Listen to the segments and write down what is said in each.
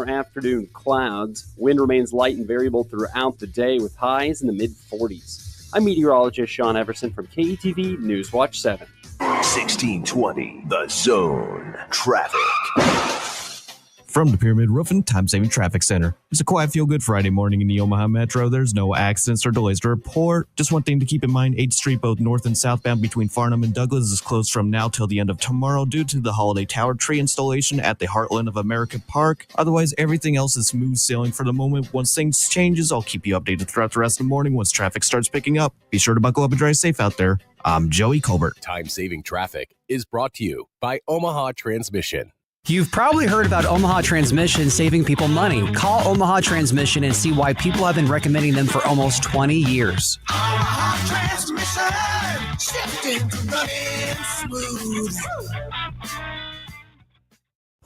Afternoon clouds. Wind remains light and variable throughout the day with highs in the mid-40s. I'm meteorologist Sean Everson from KETV Newswatch 7. 1620, The Zone. Traffic. From the Pyramid Roofing Time-Saving Traffic Center. It's a quiet, feel-good Friday morning in the Omaha Metro. There's no accidents or delays to report. Just one thing to keep in mind, 8th Street, both north and southbound between Farnham and Douglas, is closed from now till the end of tomorrow due to the Holiday Tower tree installation at the Heartland of America Park. Otherwise, everything else is smooth sailing for the moment. Once things changes, I'll keep you updated throughout the rest of the morning once traffic starts picking up. Be sure to buckle up and drive safe out there. I'm Joey Colbert. Time-Saving Traffic is brought to you by Omaha Transmission. You've probably heard about Omaha Transmission saving people money. Call Omaha Transmission and see why people have been recommending them for almost 20 years. Omaha Transmission, shifting to running smooth.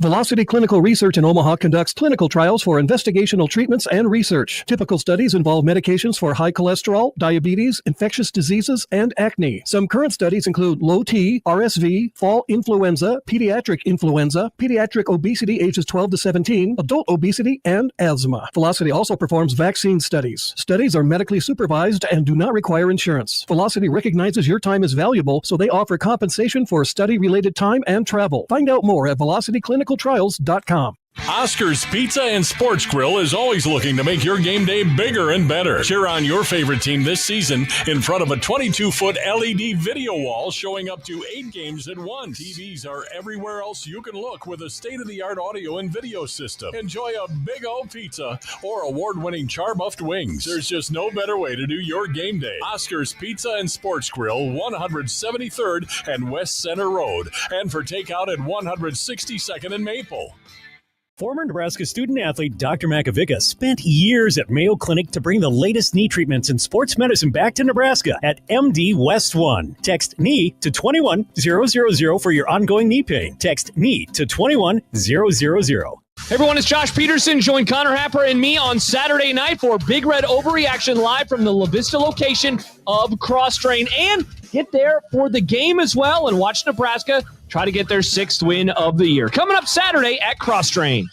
Velocity Clinical Research in Omaha conducts clinical trials for investigational treatments and research. Typical studies involve medications for high cholesterol, diabetes, infectious diseases, and acne. Some current studies include low T, RSV, fall influenza, pediatric obesity ages 12 to 17, adult obesity, and asthma. Velocity also performs vaccine studies. Studies are medically supervised and do not require insurance. Velocity recognizes your time is valuable, so they offer compensation for study-related time and travel. Find out more at velocityclinicaltrials.com. Oscar's Pizza and Sports Grill is always looking to make your game day bigger and better. Cheer on your favorite team this season in front of a 22-foot LED video wall showing up to 8 games at once. TVs are everywhere else you can look with a state-of-the-art audio and video system. Enjoy a big old pizza or award-winning char-buffed wings. There's just no better way to do your game day. Oscar's Pizza and Sports Grill, 173rd and West Center Road. And for takeout at 162nd and Maple. Former Nebraska student-athlete Dr. Makovica spent years at Mayo Clinic to bring the latest knee treatments in sports medicine back to Nebraska at MD West 1. Text knee to 21000 for your ongoing knee pain. Text knee to 21000. Hey everyone, it's Josh Peterson. Join Connor Happer and me on Saturday night for Big Red Overreaction live from the La Vista location of Cross-Train. And get there for the game as well and watch Nebraska try to get their 6th win of the year. Coming up Saturday at Cross-Train.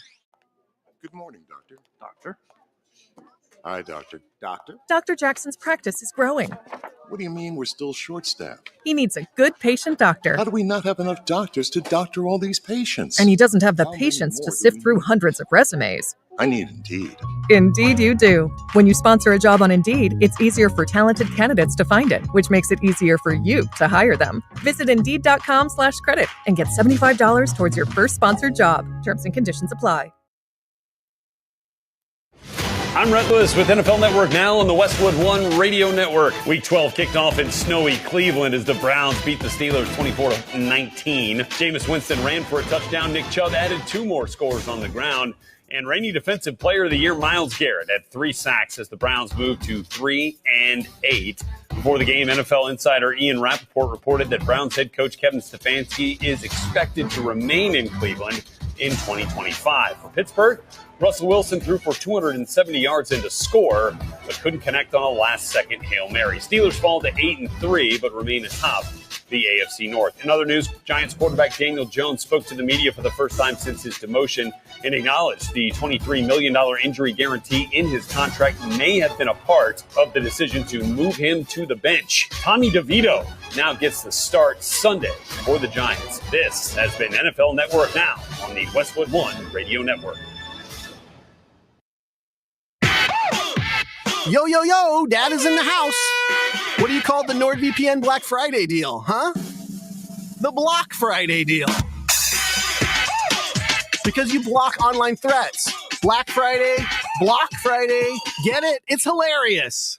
Good morning, Doctor. Doctor? Hi, Doctor. Doctor? Dr. Jackson's practice is growing. What do you mean we're still short-staffed? He needs a good patient doctor. How do we not have enough doctors to doctor all these patients? And he doesn't have the patience to sift through hundreds of resumes. I need Indeed. Indeed you do. When you sponsor a job on Indeed, it's easier for talented candidates to find it, which makes it easier for you to hire them. Visit Indeed.com/credit and get $75 towards your first sponsored job. Terms and conditions apply. I'm Rhett Lewis with NFL Network now on the Westwood One Radio Network. Week 12 kicked off in snowy Cleveland as the Browns beat the Steelers 24-19. Jameis Winston ran for a touchdown. Nick Chubb added 2 more scores on the ground. And reigning Defensive Player of the Year, Myles Garrett, had 3 sacks as the Browns moved to 3-8. Before the game, NFL insider Ian Rappaport reported that Browns head coach Kevin Stefanski is expected to remain in Cleveland in 2025. For Pittsburgh, Russell Wilson threw for 270 yards and a score, but couldn't connect on a last-second Hail Mary. Steelers fall to 8-3, but remain atop the AFC North. In other news, Giants quarterback Daniel Jones spoke to the media for the first time since his demotion and acknowledged the $23 million injury guarantee in his contract may have been a part of the decision to move him to the bench. Tommy DeVito now gets the start Sunday for the Giants. This has been NFL Network Now on the Westwood One Radio Network. Yo, yo, yo, Dad is in the house. What do you call the NordVPN Black Friday deal, huh? The Block Friday deal. Because you block online threats. Black Friday, Block Friday. Get it? It's hilarious.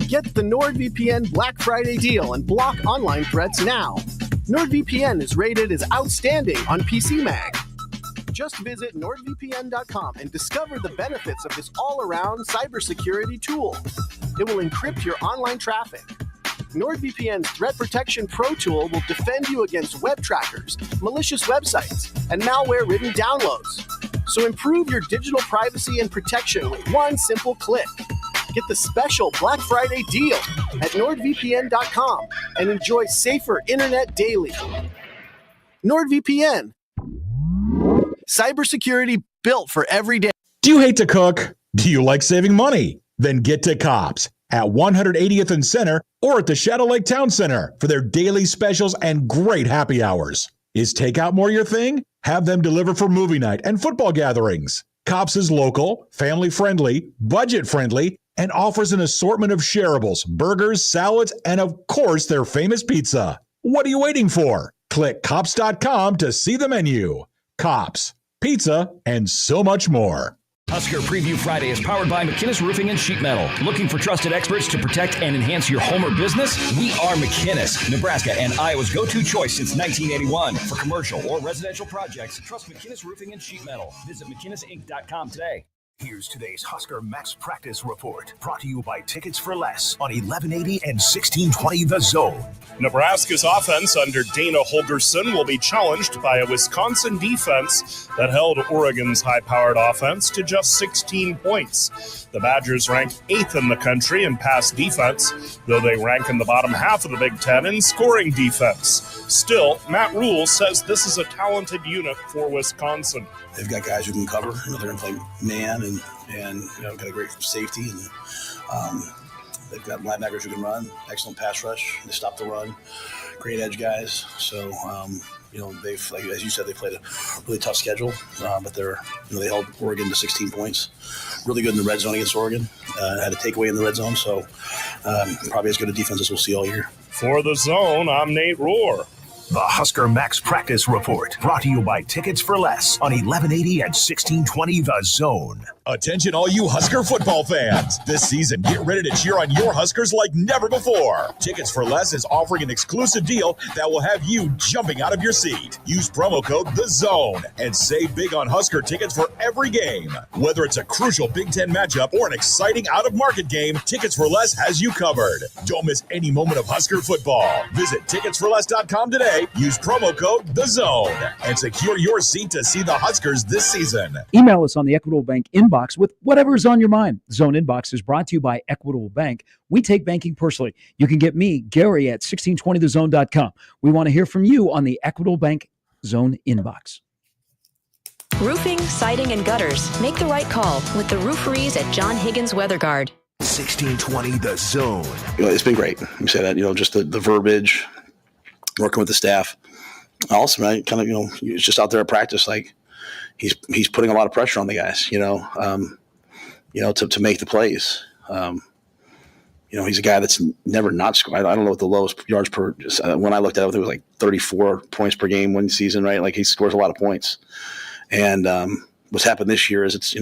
Get the NordVPN Black Friday deal and block online threats now. NordVPN is rated as outstanding on PC Mag. Just visit NordVPN.com and discover the benefits of this all-around cybersecurity tool. It will encrypt your online traffic. NordVPN's Threat Protection Pro tool will defend you against web trackers, malicious websites, and malware-ridden downloads. So improve your digital privacy and protection with one simple click. Get the special Black Friday deal at NordVPN.com and enjoy safer internet daily. NordVPN. Cybersecurity built for every day. Do you hate to cook? Do you like saving money? Then get to Cops at 180th and Center or at the Shadow Lake Town Center for their daily specials and great happy hours. Is takeout more your thing? Have them deliver for movie night and football gatherings. Cops is local, family-friendly, budget-friendly, and offers an assortment of shareables, burgers, salads, and of course, their famous pizza. What are you waiting for? Click cops.com to see the menu. Cops, pizza, and so much more. Husker Preview Friday is powered by McKinnis Roofing and Sheet Metal. Looking for trusted experts to protect and enhance your home or business? We are McKinnis, Nebraska and Iowa's go-to choice since 1981. For commercial or residential projects, trust McKinnis Roofing and Sheet Metal. Visit McKinnisInc.com today. Here's today's Husker Max Practice Report, brought to you by Tickets for Less on 1180 and 1620 The Zone. Nebraska's offense under Dana Hogerson will be challenged by a Wisconsin defense that held Oregon's high-powered offense to just 16 points. The Badgers rank 8th in the country in pass defense, though they rank in the bottom half of the Big Ten in scoring defense. Still, Matt Rhule says this is a talented unit for Wisconsin. They've got guys who can cover. They're going to play man and got a great safety, and they've got linebackers who can run. Excellent pass rush. They stop the run. Great edge guys. So they've, like as you said, they played a really tough schedule, but they held Oregon to 16 points. Really good in the red zone against Oregon. Had a takeaway in the red zone, so probably as good a defense as we'll see all year. For The Zone, I'm Nate Rohr. The Husker Max Practice Report, brought to you by Tickets for Less on 1180 and 1620 The Zone. Attention all you Husker football fans. This season, get ready to cheer on your Huskers like never before. Tickets for Less is offering an exclusive deal that will have you jumping out of your seat. Use promo code THEZONE and save big on Husker tickets for every game. Whether it's a crucial Big Ten matchup or an exciting out-of-market game, Tickets for Less has you covered. Don't miss any moment of Husker football. Visit ticketsforless.com today, use promo code THEZONE, and secure your seat to see the Huskers this season. Email us on the Equitable Bank inbox with whatever is on your mind. Zone Inbox is brought to you by Equitable Bank. We take banking personally. You can get me, Gary, at 1620thezone.com. We want to hear from you on the Equitable Bank Zone Inbox. Roofing, siding, and gutters. Make the right call with the rooferys at John Higgins Weather Guard. 1620 The Zone. It's been great. You say that, just the verbiage, working with the staff. Also, man, kind of, it's just out there at practice, like, He's putting a lot of pressure on the guys, to make the plays. He's a guy that's never not scored. I don't know what the lowest yards per. When I looked at it was like 34 points per game one season, right? Like he scores a lot of points. And what's happened this year is it's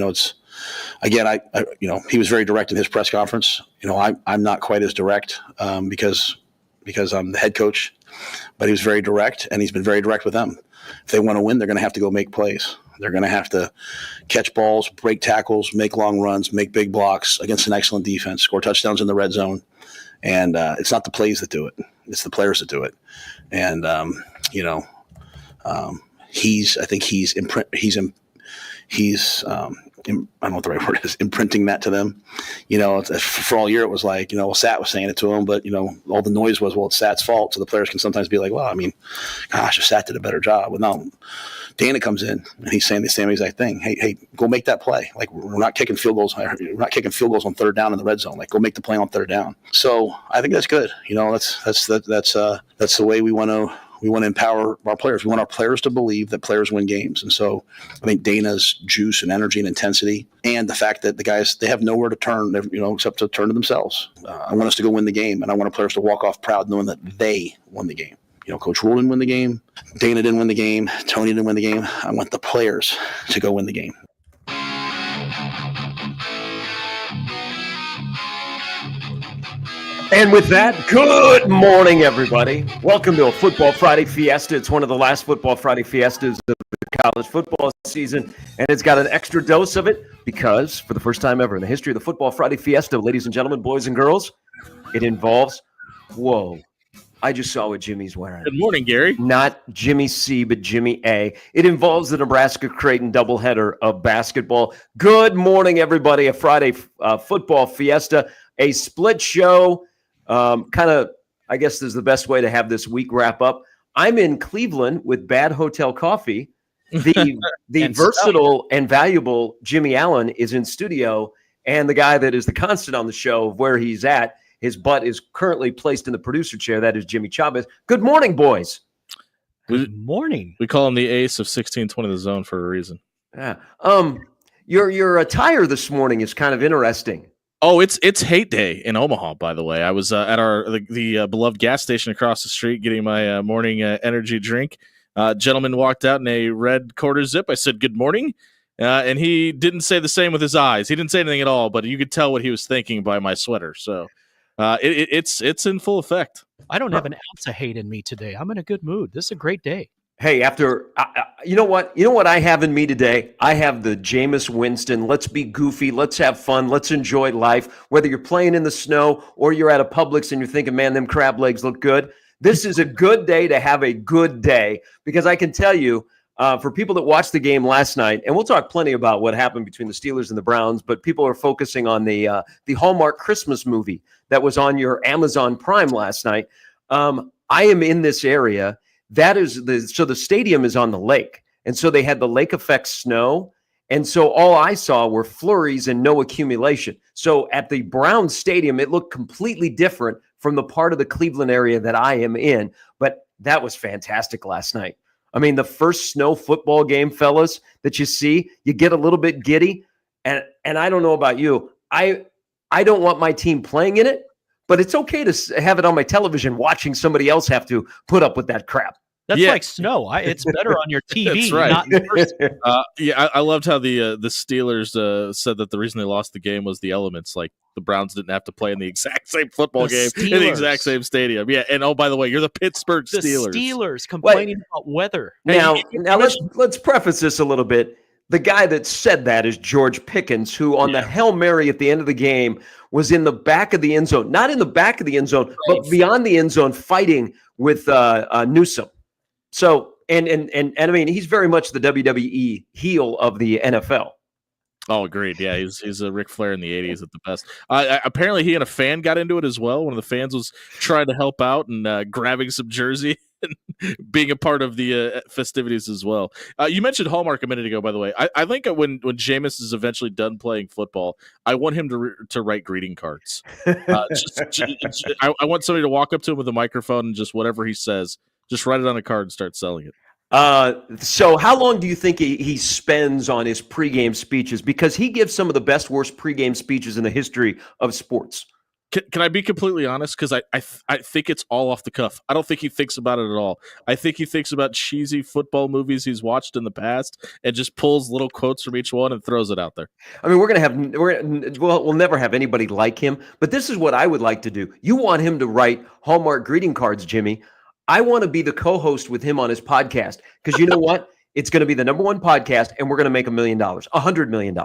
again he was very direct in his press conference. I'm not quite as direct because I'm the head coach, but he was very direct and he's been very direct with them. If they want to win, they're going to have to go make plays. They're going to have to catch balls, break tackles, make long runs, make big blocks against an excellent defense, score touchdowns in the red zone. And it's not the plays that do it. It's the players that do it. And, I don't know what the right word is, imprinting that to them. For all year it was like, Sat was saying it to him, but, all the noise was, well, it's Sat's fault. So the players can sometimes be like, well, gosh, if Sat did a better job. Well, no, Dana comes in and he's saying the same exact thing. Hey, go make that play. Like, we're not kicking field goals. We're not kicking field goals on third down in the red zone. Like, go make the play on third down. So I think that's good. That's the way we want to empower our players. We want our players to believe that players win games. And so I think Dana's juice and energy and intensity and the fact that the guys, they have nowhere to turn, except to turn to themselves. I want us to go win the game, and I want our players to walk off proud knowing that they won the game. Coach Rhule didn't win the game. Dana didn't win the game. Tony didn't win the game. I want the players to go win the game. And with that, good morning, everybody. Welcome to a Football Friday Fiesta. It's one of the last Football Friday Fiestas of the college football season, and it's got an extra dose of it because for the first time ever in the history of the Football Friday Fiesta, ladies and gentlemen, boys and girls, it involves, I just saw what Jimmy's wearing. Good morning, Gary. Not Jimmy C, but Jimmy A. It involves the Nebraska-Creighton doubleheader of basketball. Good morning, everybody. A Friday football fiesta, a split show. I guess this is the best way to have this week wrap up. I'm in Cleveland with Bad Hotel Coffee, The versatile and valuable Jimmy Allen is in studio, and the guy that is the constant on the show of where he's at, his butt is currently placed in the producer chair. That is Jimmy Chavez. Good morning, boys. Good morning. We call him the ace of 1620 the zone for a reason. Yeah. Your attire this morning is kind of interesting. Oh, it's hate day in Omaha, by the way. I was at the beloved gas station across the street getting my morning energy drink. Gentleman walked out in a red quarter zip. I said, good morning. And he didn't say the same with his eyes. He didn't say anything at all, but you could tell what he was thinking by my sweater. So it's in full effect. I don't have an ounce of hate in me today. I'm in a good mood. This is a great day. Hey, you know what I have in me today? I have the Jameis Winston. Let's be goofy. Let's have fun. Let's enjoy life. Whether you're playing in the snow or you're at a Publix and you're thinking, man, them crab legs look good. This is a good day to have a good day, because I can tell you, for people that watched the game last night, and we'll talk plenty about what happened between the Steelers and the Browns, but people are focusing on the Hallmark Christmas movie that was on your Amazon Prime last night. I am in this area. So the stadium is on the lake. And so they had the lake effect snow. And so all I saw were flurries and no accumulation. So at the Browns stadium, it looked completely different from the part of the Cleveland area that I am in. But that was fantastic last night. I mean, the first snow football game, fellas, that you see, you get a little bit giddy. And I don't know about you. I don't want my team playing in it, but it's okay to have it on my television watching somebody else have to put up with that crap. That's like snow. It's better on your TV. That's right. Not in person. I loved how the Steelers said that the reason they lost the game was the elements. Like the Browns didn't have to play in the exact same football game in the exact same stadium. Yeah, and oh, by the way, you're the Pittsburgh Steelers. The Steelers complaining about weather. Now let's preface this a little bit. The guy that said that is George Pickens, who on the Hail Mary at the end of the game was in the back of the end zone, not in the back of the end zone, but beyond the end zone, fighting with Newsom. So, and I mean, he's very much the WWE heel of the NFL. Oh, agreed. Yeah, he's a Ric Flair in the 80s at the best. Apparently, he and a fan got into it as well. One of the fans was trying to help out and grabbing some jersey and being a part of the festivities as well. You mentioned Hallmark a minute ago, by the way. I think when Jameis is eventually done playing football, I want him to write greeting cards. I want somebody to walk up to him with a microphone and just whatever he says, just write it on a card and start selling it. So how long do you think he spends on his pregame speeches? Because he gives some of the best, worst pregame speeches in the history of sports. Can I be completely honest? Because I think it's all off the cuff. I don't think he thinks about it at all. I think he thinks about cheesy football movies he's watched in the past and just pulls little quotes from each one and throws it out there. I mean, we'll never have anybody like him. But this is what I would like to do. You want him to write Hallmark greeting cards, Jimmy. I want to be the co-host with him on his podcast, because you know what? It's going to be the #1 podcast, and we're going to make $1 million, $100 million.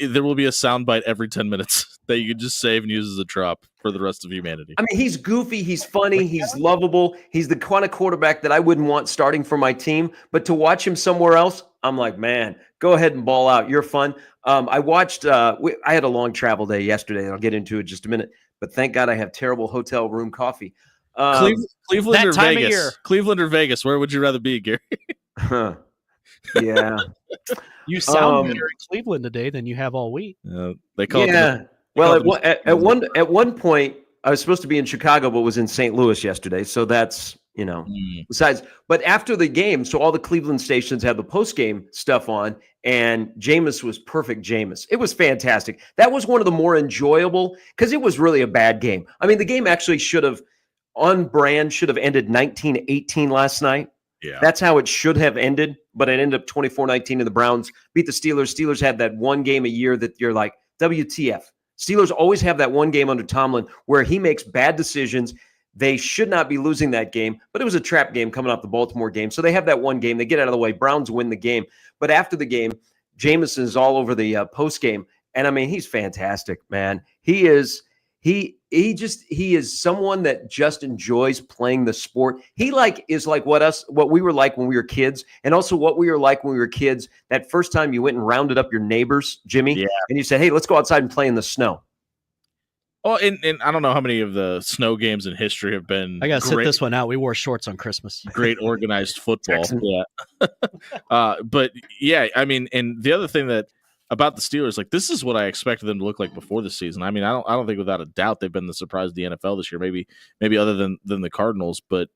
There will be a soundbite every 10 minutes that you can just save and use as a drop for the rest of humanity. I mean, he's goofy, he's funny, he's lovable. He's the kind of quarterback that I wouldn't want starting for my team. But to watch him somewhere else, I'm like, man, go ahead and ball out. You're fun. I watched. I had a long travel day yesterday, and I'll get into it in just a minute. But thank God I have terrible hotel room coffee. Cleveland or Vegas? Cleveland or Vegas? Where would you rather be, Gary? Yeah. You sound better in Cleveland today than you have all week. They call it. Well, at one point, I was supposed to be in Chicago, but was in St. Louis yesterday. So that's, besides. But after the game, so all the Cleveland stations had the post-game stuff on, and Jameis was perfect Jameis. It was fantastic. That was one of the more enjoyable, because it was really a bad game. I mean, the game actually should have ended 19-18 last night. Yeah. That's how it should have ended, but it ended up 24-19 and the Browns beat the Steelers. Steelers had that one game a year that you're like, WTF. Steelers always have that one game under Tomlin where he makes bad decisions. They should not be losing that game, but it was a trap game coming off the Baltimore game. So they have that one game. They get out of the way. Browns win the game. But after the game, Jameson is all over the post game. And I mean, he's fantastic, man. He is someone that just enjoys playing the sport. He is like what we were like when we were kids, and also what we were like when we were kids. That first time you went and rounded up your neighbors, Jimmy, and you said, "Hey, let's go outside and play in the snow." Oh, and I don't know how many of the snow games in history have been. I got to sit this one out. We wore shorts on Christmas. Great organized football. Yeah. But yeah, I mean, and the other thing that about the Steelers, like this is what I expected them to look like before the season. I mean, I don't think without a doubt they've been the surprise of the NFL this year. Maybe other than the Cardinals, but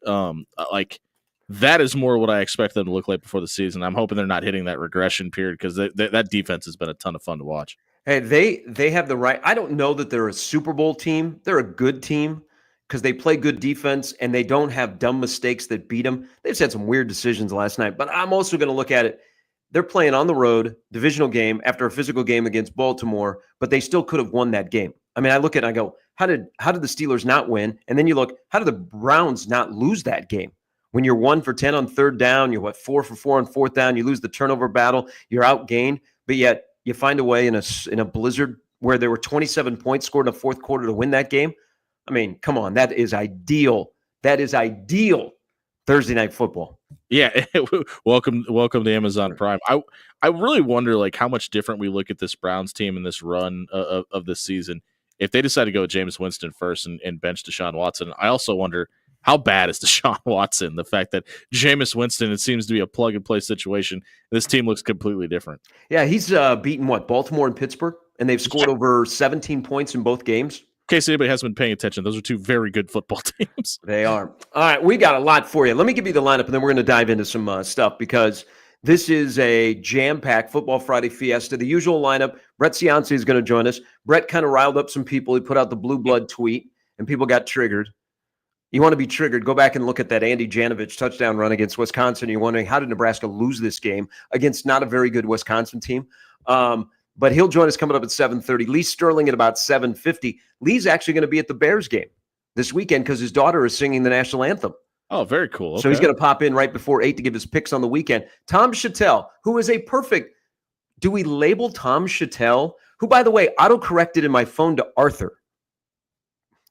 like that is more what I expect them to look like before the season. I'm hoping they're not hitting that regression period because that defense has been a ton of fun to watch. Hey, they have the right. I don't know that they're a Super Bowl team. They're a good team because they play good defense and they don't have dumb mistakes that beat them. They've had some weird decisions last night, but I'm also going to look at it. They're playing on the road, divisional game after a physical game against Baltimore, but they still could have won that game. I mean, I look at it and I go, how did the Steelers not win? And then you look, how did the Browns not lose that game? When you're 1 for 10 on third down, you're 4 for 4 on fourth down, you lose the turnover battle, you're outgained, but yet you find a way in a blizzard where there were 27 points scored in the fourth quarter to win that game. I mean, come on, that is ideal. That is ideal Thursday night football. Yeah, welcome to Amazon Prime. I really wonder like how much different we look at this Browns team in this run of this season if they decide to go with Jameis Winston first and bench Deshaun Watson. I also wonder how bad is Deshaun Watson? The fact that Jameis Winston, it seems to be a plug-and-play situation. This team looks completely different. Yeah, he's beaten Baltimore and Pittsburgh, and they've scored over 17 points in both games. In case anybody hasn't been paying attention, those are two very good football teams. They are. All right, we got a lot for you. Let me give you the lineup, and then we're going to dive into some stuff because this is a jam-packed Football Friday Fiesta. The usual lineup, Brett Ciancia is going to join us. Brett kind of riled up some people. He put out the blue blood tweet, and people got triggered. You want to be triggered, go back and look at that Andy Janovich touchdown run against Wisconsin. You're wondering, how did Nebraska lose this game against not a very good Wisconsin team? But he'll join us coming up at 7:30. Lee Sterling at about 7:50. Lee's actually going to be at the Bears game this weekend because his daughter is singing the national anthem. Oh, very cool. Okay. So he's going to pop in right before 8 to give his picks on the weekend. Tom Chatel, who is a perfect – do we label Tom Chatel, who, by the way, auto-corrected in my phone to Arthur?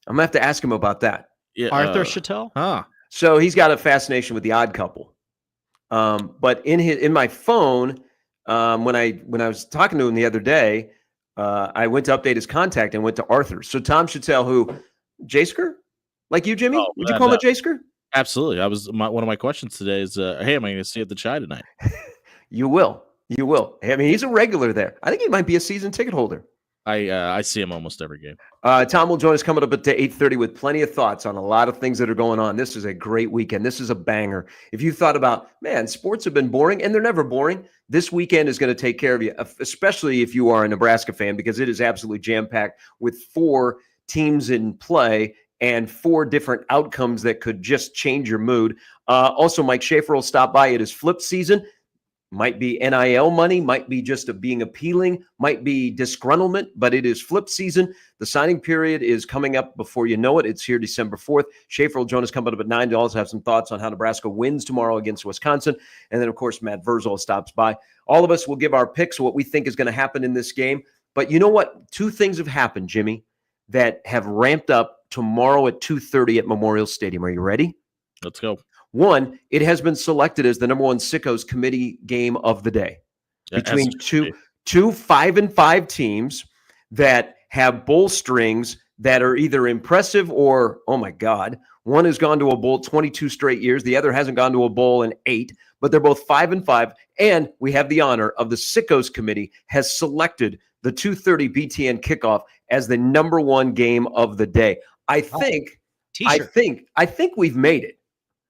I'm going to have to ask him about that. Yeah, Arthur Chatel? So he's got a fascination with the Odd Couple. But in my phone, when I was talking to him the other day, I went to update his contact and went to Arthur. So Tom Chatel, who Jasker, like you, Jimmy? Would you call him a Jasker? Absolutely. One of my questions today is, hey, am I going to see you at the Chai tonight? You will. You will. I mean, he's a regular there. I think he might be a season ticket holder. I see him almost every game. Tom will join us coming up at 8:30 with plenty of thoughts on a lot of things that are going on. This is a great weekend. This is a banger. If you thought about, man, sports have been boring, and they're never boring, this weekend is going to take care of you, especially if you are a Nebraska fan, because it is absolutely jam-packed with 4 teams in play and 4 different outcomes that could just change your mood. Also, Mike Schaefer will stop by. It is flip season. Might be NIL money, might be just being appealing, might be disgruntlement, but it is flip season. The signing period is coming up before you know it. It's here December 4th. Schaefer will join us coming up at 9 to also have some thoughts on how Nebraska wins tomorrow against Wisconsin. And then, of course, Matt Verol stops by. All of us will give our picks of what we think is going to happen in this game. But you know what? 2 things have happened, Jimmy, that have ramped up tomorrow at 2:30 at Memorial Stadium. Are you ready? Let's go. One, it has been selected as the number 1 Sickos committee game of the day between two 5-5 teams that have bowl strings that are either impressive or, oh my God, one has gone to a bowl 22 straight years. The other hasn't gone to a bowl in 8, but they're both 5-5. And we have the honor of the Sickos committee has selected the 2:30 BTN kickoff as the number 1 game of the day. I think we've made it.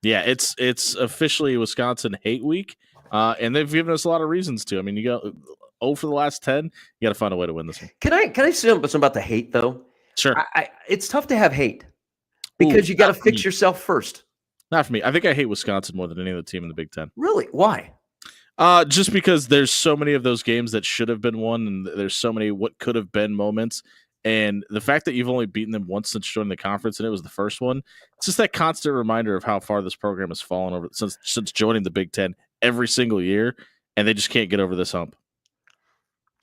Yeah, it's officially Wisconsin Hate Week, and they've given us a lot of reasons to. I mean, you go 0 for the last 10. You got to find a way to win this one. Can I say something about the hate though? Sure. It's tough to have hate because you got to fix yourself first. Not for me. I think I hate Wisconsin more than any other team in the Big Ten. Really? Why? Just because there's so many of those games that should have been won, and there's so many what could have been moments. And the fact that you've only beaten them once since joining the conference, and it was the first one, it's just that constant reminder of how far this program has fallen over since joining the Big Ten every single year, and they just can't get over this hump.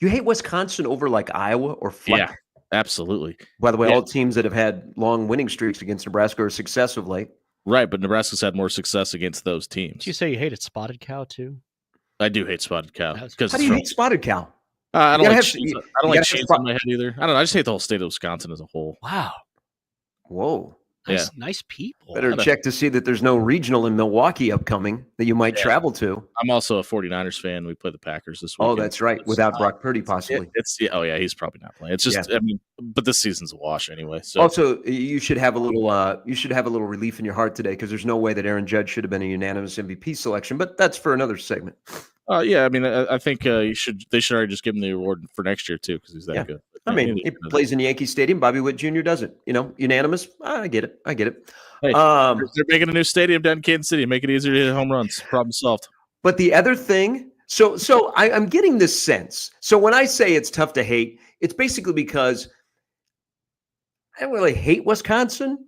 You hate Wisconsin over like Iowa or Fleck? Yeah, absolutely. By the way, all teams that have had long winning streaks against Nebraska are successive late. Right, but Nebraska's had more success against those teams. Did you say you hated Spotted Cow too? I do hate Spotted Cow. How do you hate Spotted Cow? I don't gotta like have- cheese. you- I don't you like gotta have cheese pro- on my head either. I don't know. I just hate the whole state of Wisconsin as a whole. Wow. Whoa. Nice, nice people. Better check to see that there's no regional in Milwaukee upcoming that you might travel to. I'm also a 49ers fan. We play the Packers this Oh, weekend. that's right. Without Brock Purdy, possibly. Oh yeah, he's probably not playing. It's just, I mean, but this season's a wash anyway. So Also, you should have a little relief in your heart today because there's no way that Aaron Judge should have been a unanimous MVP selection. But that's for another segment. yeah, I mean, I think they should already just give him the award for next year too because he's that good. I mean, he plays in Yankee Stadium. Bobby Witt Jr. doesn't. Unanimous. I get it. Hey, they're making a new stadium down in Kansas City. Make it easier to hit home runs. Problem solved. But the other thing, so I'm getting this sense. So when I say it's tough to hate, it's basically because I don't really hate Wisconsin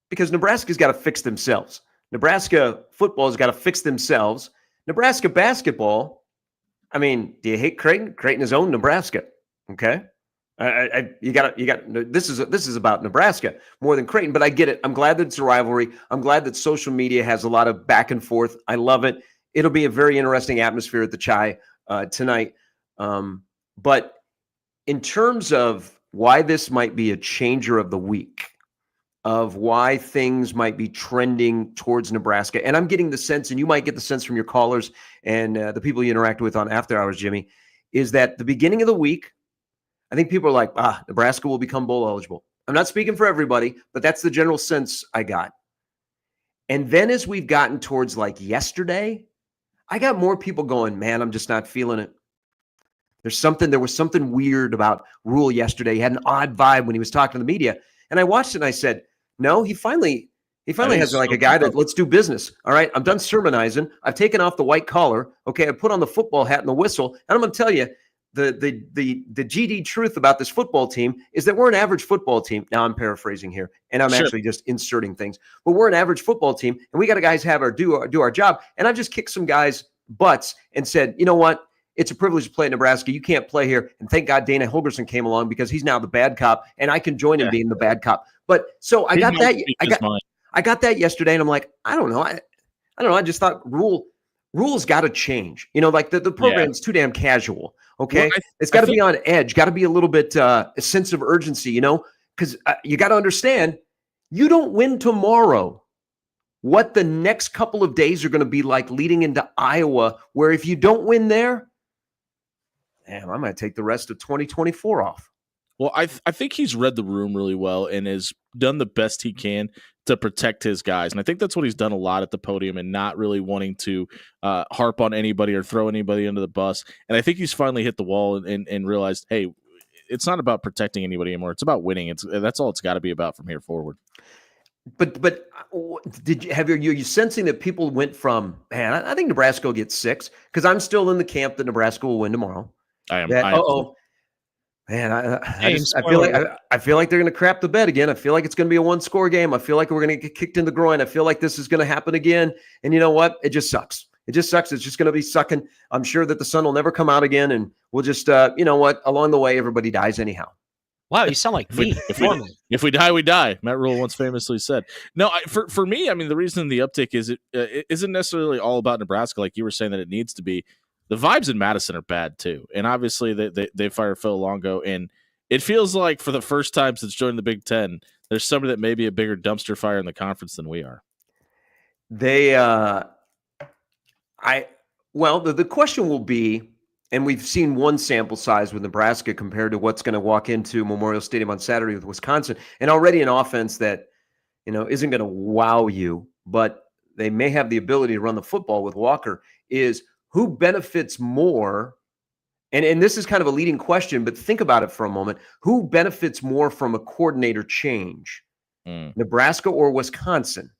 because Nebraska's got to fix themselves. Nebraska football has got to fix themselves. Nebraska basketball, I mean, do you hate Creighton? Creighton has owned Nebraska. Okay. This is about Nebraska more than Creighton, but I get it. I'm glad that it's a rivalry. I'm glad that social media has a lot of back and forth. I love it. It'll be a very interesting atmosphere at the Chai tonight. But in terms of why this might be a changer of the week, of why things might be trending towards Nebraska, and I'm getting the sense, and you might get the sense from your callers and the people you interact with on After Hours, Jimmy, is that the beginning of the week, I think people are like, Nebraska will become bowl eligible. I'm not speaking for everybody, but that's the general sense I got. And then as we've gotten towards like yesterday, I got more people going, man, I'm just not feeling it. There was something weird about Rhule yesterday. He had an odd vibe when he was talking to the media. And I watched it and I said, no, he finally has like a guy that let's do business. All right, I'm done sermonizing. I've taken off the white collar. Okay, I put on the football hat and the whistle. And I'm going to tell you, the GD truth about this football team is that we're an average football team. Now I'm paraphrasing here, and I'm actually just inserting things. But we're an average football team, and we got to guys do our job. And I've just kicked some guys' butts and said, you know what? It's a privilege to play at Nebraska. You can't play here. And thank God Dana Hogerson came along because he's now the bad cop, and I can join him being the bad cop. But so I got that. I got that yesterday, and I'm like, I don't know. I don't know. I just thought Rhule's got to change. Like the program's too damn casual. Okay, well, it's got to be on edge. Got to be a little bit a sense of urgency. Because you got to understand, you don't win tomorrow. What the next couple of days are going to be like leading into Iowa, where if you don't win there, damn, I might take the rest of 2024 off. Well, I think he's read the room really well and has done the best he can to protect his guys. And I think that's what he's done a lot at the podium and not really wanting to harp on anybody or throw anybody under the bus. And I think he's finally hit the wall and realized, hey, it's not about protecting anybody anymore. It's about winning. That's all it's got to be about from here forward. But did you you sensing that people went from, man, I think Nebraska will get 6 because I'm still in the camp that Nebraska will win tomorrow. I am. Man, I feel like they're going to crap the bed again. I feel like it's going to be a 1-score game. I feel like we're going to get kicked in the groin. I feel like this is going to happen again. And you know what? It just sucks. It just sucks. It's just going to be sucking. I'm sure that the sun will never come out again. And we'll just, you know what? Along the way, everybody dies anyhow. Wow, you sound like me. If we die, we die. Matt Rhule once famously said. No, for me, I mean, the reason the uptick is it isn't necessarily all about Nebraska, like you were saying that it needs to be. The vibes in Madison are bad too, and obviously they fired Phil Longo, and it feels like for the first time since joining the Big Ten, there's somebody that may be a bigger dumpster fire in the conference than we are. The question will be. And we've seen one sample size with Nebraska compared to what's going to walk into Memorial Stadium on Saturday with Wisconsin. And already an offense that, isn't going to wow you, but they may have the ability to run the football with Walker, is who benefits more? And this is kind of a leading question, but think about it for a moment. Who benefits more from a coordinator change? Nebraska or Wisconsin?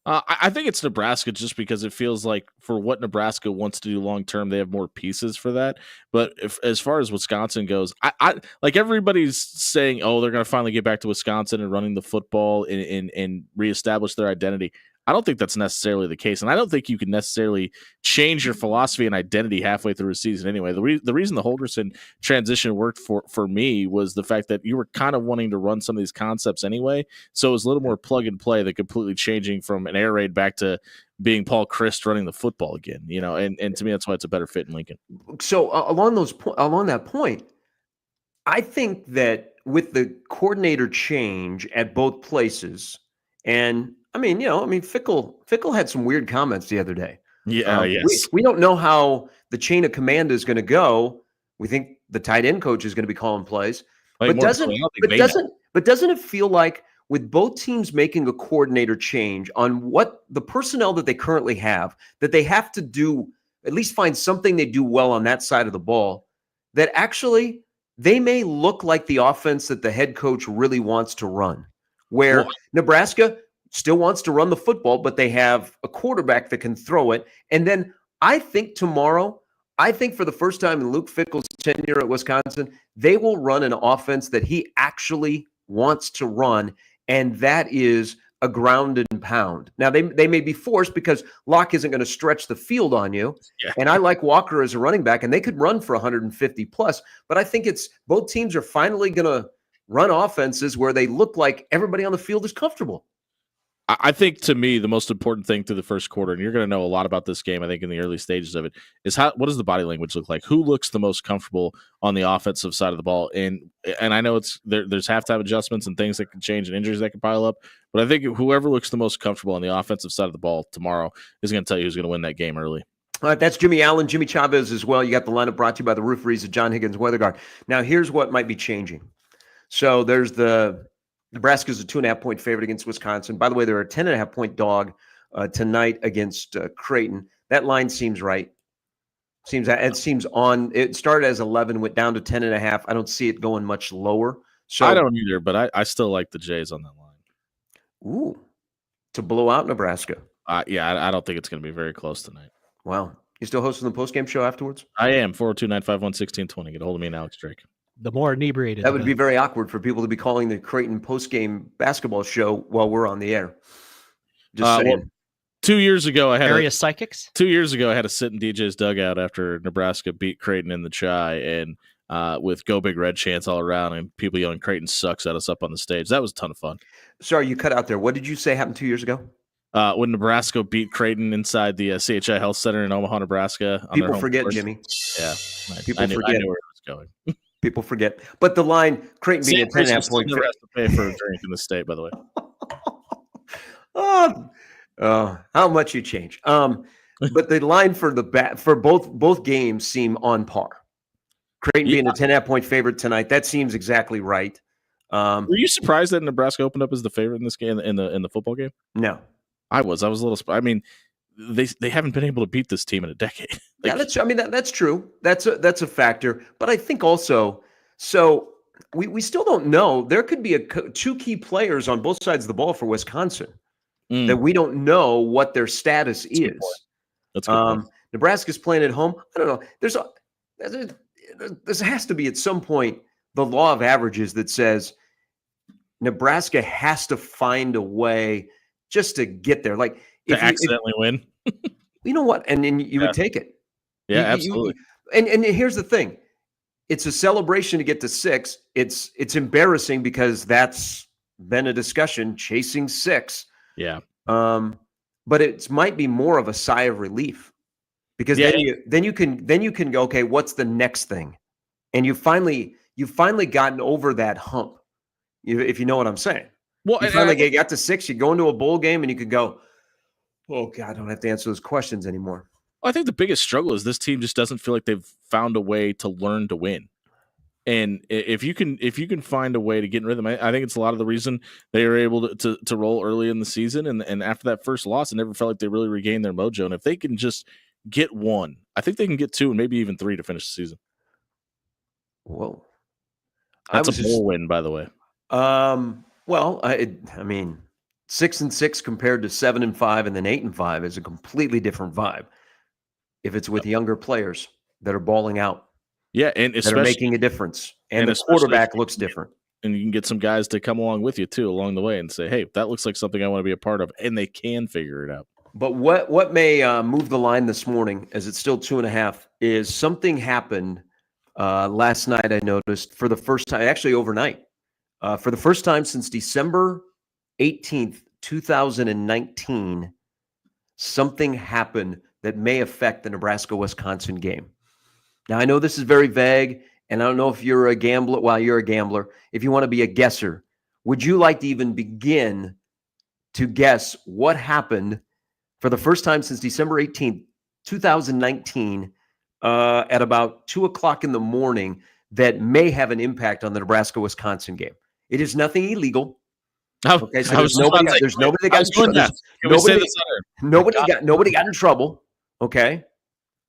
I think it's Nebraska just because it feels like for what Nebraska wants to do long term, they have more pieces for that. But as far as Wisconsin goes, I like everybody's saying, oh, they're going to finally get back to Wisconsin and running the football and reestablish their identity. I don't think that's necessarily the case, and I don't think you can necessarily change your philosophy and identity halfway through a season anyway. The reason the Hogerson transition worked for me was the fact that you were kind of wanting to run some of these concepts anyway, so it was a little more plug and play than completely changing from an air raid back to being Paul Christ running the football again, and to me, that's why it's a better fit in Lincoln. So along that point, I think that with the coordinator change at both places, and Fickle had some weird comments the other day. Yeah, yes. We don't know how the chain of command is going to go. We think the tight end coach is going to be calling plays, but doesn't it feel like with both teams making a coordinator change on what the personnel that they currently have, that they have to do, at least find something they do well on that side of the ball, that actually they may look like the offense that the head coach really wants to run, where Nebraska still wants to run the football, but they have a quarterback that can throw it. And then I think tomorrow, for the first time in Luke Fickell's tenure at Wisconsin, they will run an offense that he actually wants to run, and that is a ground and pound. Now, they may be forced because Locke isn't going to stretch the field on you, and I like Walker as a running back, and they could run for 150 plus, but I think both teams are finally going to run offenses where they look like everybody on the field is comfortable. I think, to me, the most important thing through the first quarter, and you're going to know a lot about this game, I think, in the early stages of it, is what does the body language look like? Who looks the most comfortable on the offensive side of the ball? And I know there's halftime adjustments and things that can change and injuries that can pile up, but I think whoever looks the most comfortable on the offensive side of the ball tomorrow is going to tell you who's going to win that game early. All right, that's Jimmy Allen, Jimmy Chavez as well. You got the lineup brought to you by the Rooferys of John Higgins Weather Guard. Now, here's what might be changing. So there's Nebraska's a 2.5-point favorite against Wisconsin. By the way, they're a 10.5-point dog tonight against Creighton. That line seems right. It seems on. It started as 11, went down to 10.5. I don't see it going much lower. So I don't either, but I still like the Jays on that line. Ooh, to blow out Nebraska. Yeah, I don't think it's going to be very close tonight. Wow. You still hosting the postgame show afterwards? I am. 402-951-1620. Get a hold of me and Alex Drake. The more inebriated. That would be very awkward for people to be calling the Creighton postgame basketball show while we're on the air. Just saying. Well, 2 years ago, I had psychics. 2 years ago, I had to sit in DJ's dugout after Nebraska beat Creighton in the Chai, and with "Go Big Red" chants all around, and people yelling "Creighton sucks" at us up on the stage. That was a ton of fun. Sorry, you cut out there. What did you say happened 2 years ago? When Nebraska beat Creighton inside the CHI Health Center in Omaha, Nebraska. People forget, Jimmy. Yeah, people forget. I knew where it was going. People forget. But the line, Creighton being a 10.5-point favorite. Has to pay for a drink in the state, by the way. How much you change. But the line for both games seem on par. Creighton being a 10.5-point favorite tonight, that seems exactly right. Were you surprised that Nebraska opened up as the favorite in this game in the football game? No. I was a little surprised. I mean, they haven't been able to beat this team in a decade. Yeah, that's true. That's a factor. But I think also, so we still don't know. There could be two key players on both sides of the ball for Wisconsin that we don't know what their status is. That's good. Nebraska's playing at home. I don't know. There has to be at some point the law of averages that says Nebraska has to find a way just to get there. Like to accidentally win. You know what? And you would take it. Yeah, absolutely. And here's the thing. It's a celebration to get to 6. It's embarrassing because that's been a discussion, chasing 6. Yeah. But it might be more of a sigh of relief because then you can go, okay, what's the next thing? And you've finally gotten over that hump, if you know what I'm saying. Well, you finally got to 6, you go into a bowl game and you could go, oh God, I don't have to answer those questions anymore. I think the biggest struggle is this team just doesn't feel like they've found a way to learn to win. And if you can find a way to get in rhythm, I think it's a lot of the reason they were able to roll early in the season. And after that first loss, it never felt like they really regained their mojo. And if they can just get 1, I think they can get 2 and maybe even 3 to finish the season. Whoa. That's a bowl win, by the way. Well, I mean, 6-6 compared to 7-5 and then 8-5 is a completely different vibe. If it's with younger players that are balling out, and that are making a difference, and the quarterback looks different, and you can get some guys to come along with you too along the way and say, "Hey, that looks like something I want to be a part of," and they can figure it out. But what may move the line this morning, as it's still 2.5, is something happened last night. I noticed for the first time, actually overnight. For the first time since December 18th, 2019, something happen that may affect the Nebraska-Wisconsin game. Now, I know this is very vague, and I don't know if you're a gambler. Well, you're a gambler. If you want to be a guesser, would you like to even begin to guess what happened for the first time since December 18th, 2019, at about 2 o'clock in the morning that may have an impact on the Nebraska-Wisconsin game? It is nothing illegal. Okay, so there's nobody that got nobody got in trouble. Okay.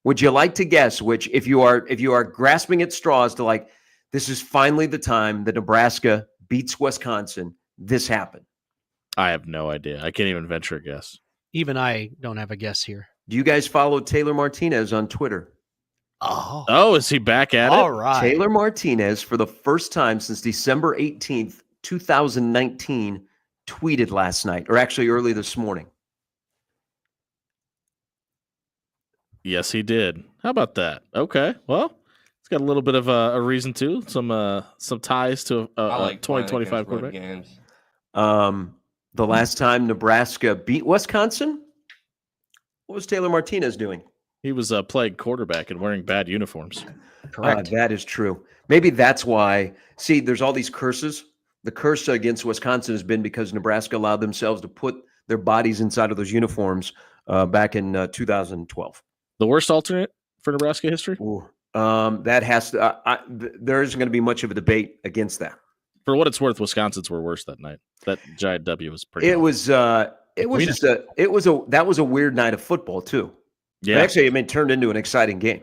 Would you like to guess which, if you are grasping at straws to like, this is finally the time that Nebraska beats Wisconsin, this happened? I have no idea. I can't even venture a guess. Even I don't have a guess here. Do you guys follow Taylor Martinez on Twitter? Oh, is he back at it? All right. Taylor Martinez, for the first time since December 18th, 2019, tweeted last night, or actually early this morning. Yes, he did. How about that? Okay. Well, it's got a little bit of a reason to some ties to a 2025 quarterback. Games. The last time Nebraska beat Wisconsin, what was Taylor Martinez doing? He was playing quarterback and wearing bad uniforms. Correct. That is true. Maybe that's why. See, there's all these curses. The curse against Wisconsin has been because Nebraska allowed themselves to put their bodies inside of those uniforms back in 2012. The worst alternate for Nebraska history? That has to. There isn't going to be much of a debate against that. For what it's worth, Wisconsin's were worse that night. That giant W was pretty. That was a weird night of football too. Yeah, but actually, it turned into an exciting game.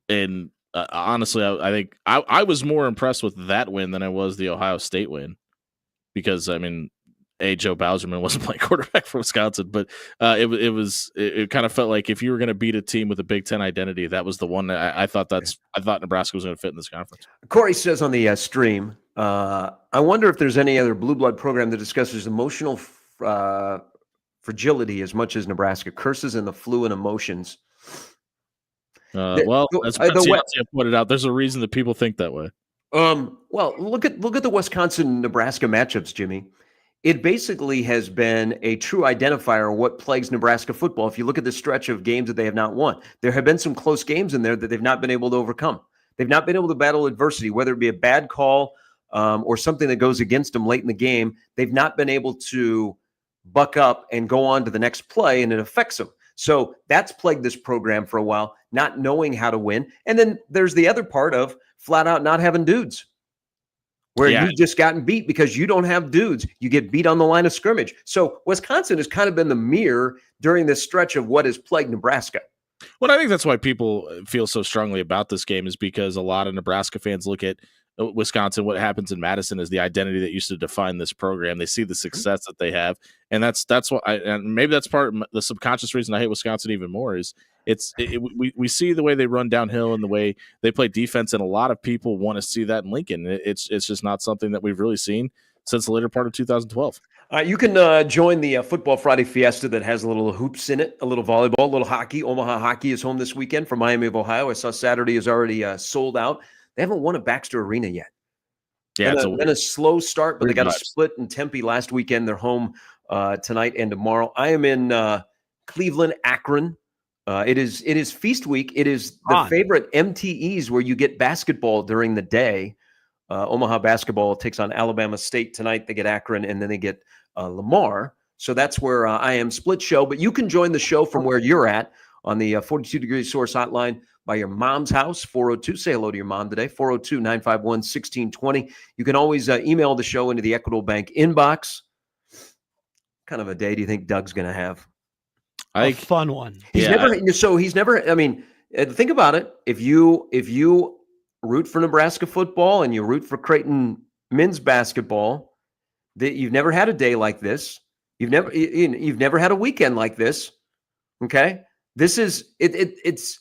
And honestly, I think I was more impressed with that win than I was the Ohio State win, because Joe Bauserman wasn't playing quarterback for Wisconsin, but it kind of felt like if you were going to beat a team with a Big Ten identity, that was the one that I thought Nebraska was going to fit in this conference. Corey says on the stream, I wonder if there's any other blue blood program that discusses emotional fragility as much as Nebraska. Curses and the flu and emotions. Well, as Ciancia pointed out, there's a reason that people think that way. Well, look at the Wisconsin-Nebraska matchups, Jimmy. It basically has been a true identifier of what plagues Nebraska football. If you look at the stretch of games that they have not won, there have been some close games in there that they've not been able to overcome. They've not been able to battle adversity, whether it be a bad call or something that goes against them late in the game. They've not been able to buck up and go on to the next play, and it affects them. So that's plagued this program for a while, not knowing how to win. And then there's the other part of flat out not having dudes, where you've just gotten beat because you don't have dudes. You get beat on the line of scrimmage. So Wisconsin has kind of been the mirror during this stretch of what has plagued Nebraska. Well, I think that's why people feel so strongly about this game, is because a lot of Nebraska fans look at Wisconsin, what happens in Madison, is the identity that used to define this program. They see the success that they have, and that's what and maybe that's part of the subconscious reason I hate Wisconsin even more is we see the way they run downhill and the way they play defense, and a lot of people want to see that in Lincoln. It's just not something that we've really seen since the later part of 2012. You can join the Football Friday Fiesta that has a little hoops in it, a little volleyball, a little hockey. Omaha Hockey is home this weekend from Miami of Ohio. I saw Saturday is already sold out. They haven't won at Baxter Arena yet. Yeah, it's been a slow start, but they got a split in Tempe last weekend. They're home tonight and tomorrow. I am in Cleveland, Akron. It is Feast Week. It is the favorite MTEs where you get basketball during the day. Omaha basketball takes on Alabama State tonight. They get Akron, and then they get Lamar. So that's where I am. Split show, but you can join the show from where you're at on the 42 Degree Source hotline by your mom's house, 402. Say hello to your mom today, 402-951-1620. You can always email the show into the Equitable Bank inbox. What kind of a day do you think Doug's going to have? A fun one. He's never. I mean, think about it. If you root for Nebraska football and you root for Creighton men's basketball, that you've never had a day like this. You've never had a weekend like this. Okay, this is it. It's.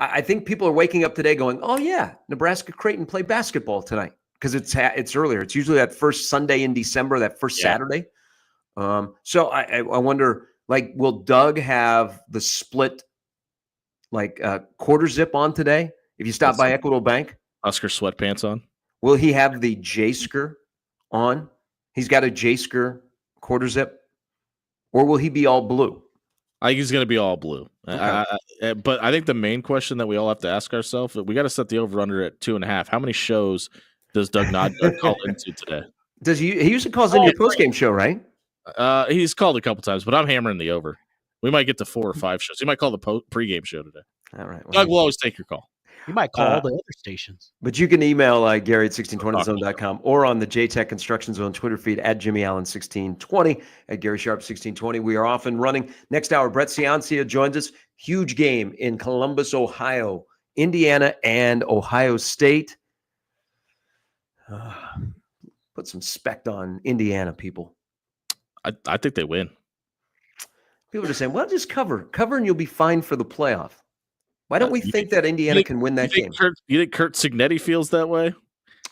I think people are waking up today going, "Oh yeah, Nebraska Creighton play basketball tonight," because it's earlier. It's usually that first Sunday in December, that first Saturday. So I wonder. Like, will Doug have the split, quarter zip on today? If you stop by Equitable Bank, Husker sweatpants on. Will he have the J-Sker on? He's got a J-Sker quarter zip. Or will he be all blue? I think he's going to be all blue. Okay. But I think the main question that we all have to ask ourselves, we got to set the over-under at 2.5. How many shows does Doug Nodberg call into today? He usually calls in your postgame show, right? He's called a couple times, but I'm hammering the over. We might get to 4 or 5 shows. He might call the pregame show today. All right. Doug will always take your call. You might call the other stations. But you can email Gary at 1620thezone.com or on the JTech Construction Zone Twitter feed at Jimmy Allen 1620 at Gary Sharp 1620. We are off and running. Next hour, Brett Ciancia joins us. Huge game in Columbus, Ohio. Indiana and Ohio State. Put some spect on Indiana, people. I think they win. People are just saying, well, just cover and you'll be fine for the playoff. Why don't we think that Indiana can win that game? You think Kurt Cignetti feels that way?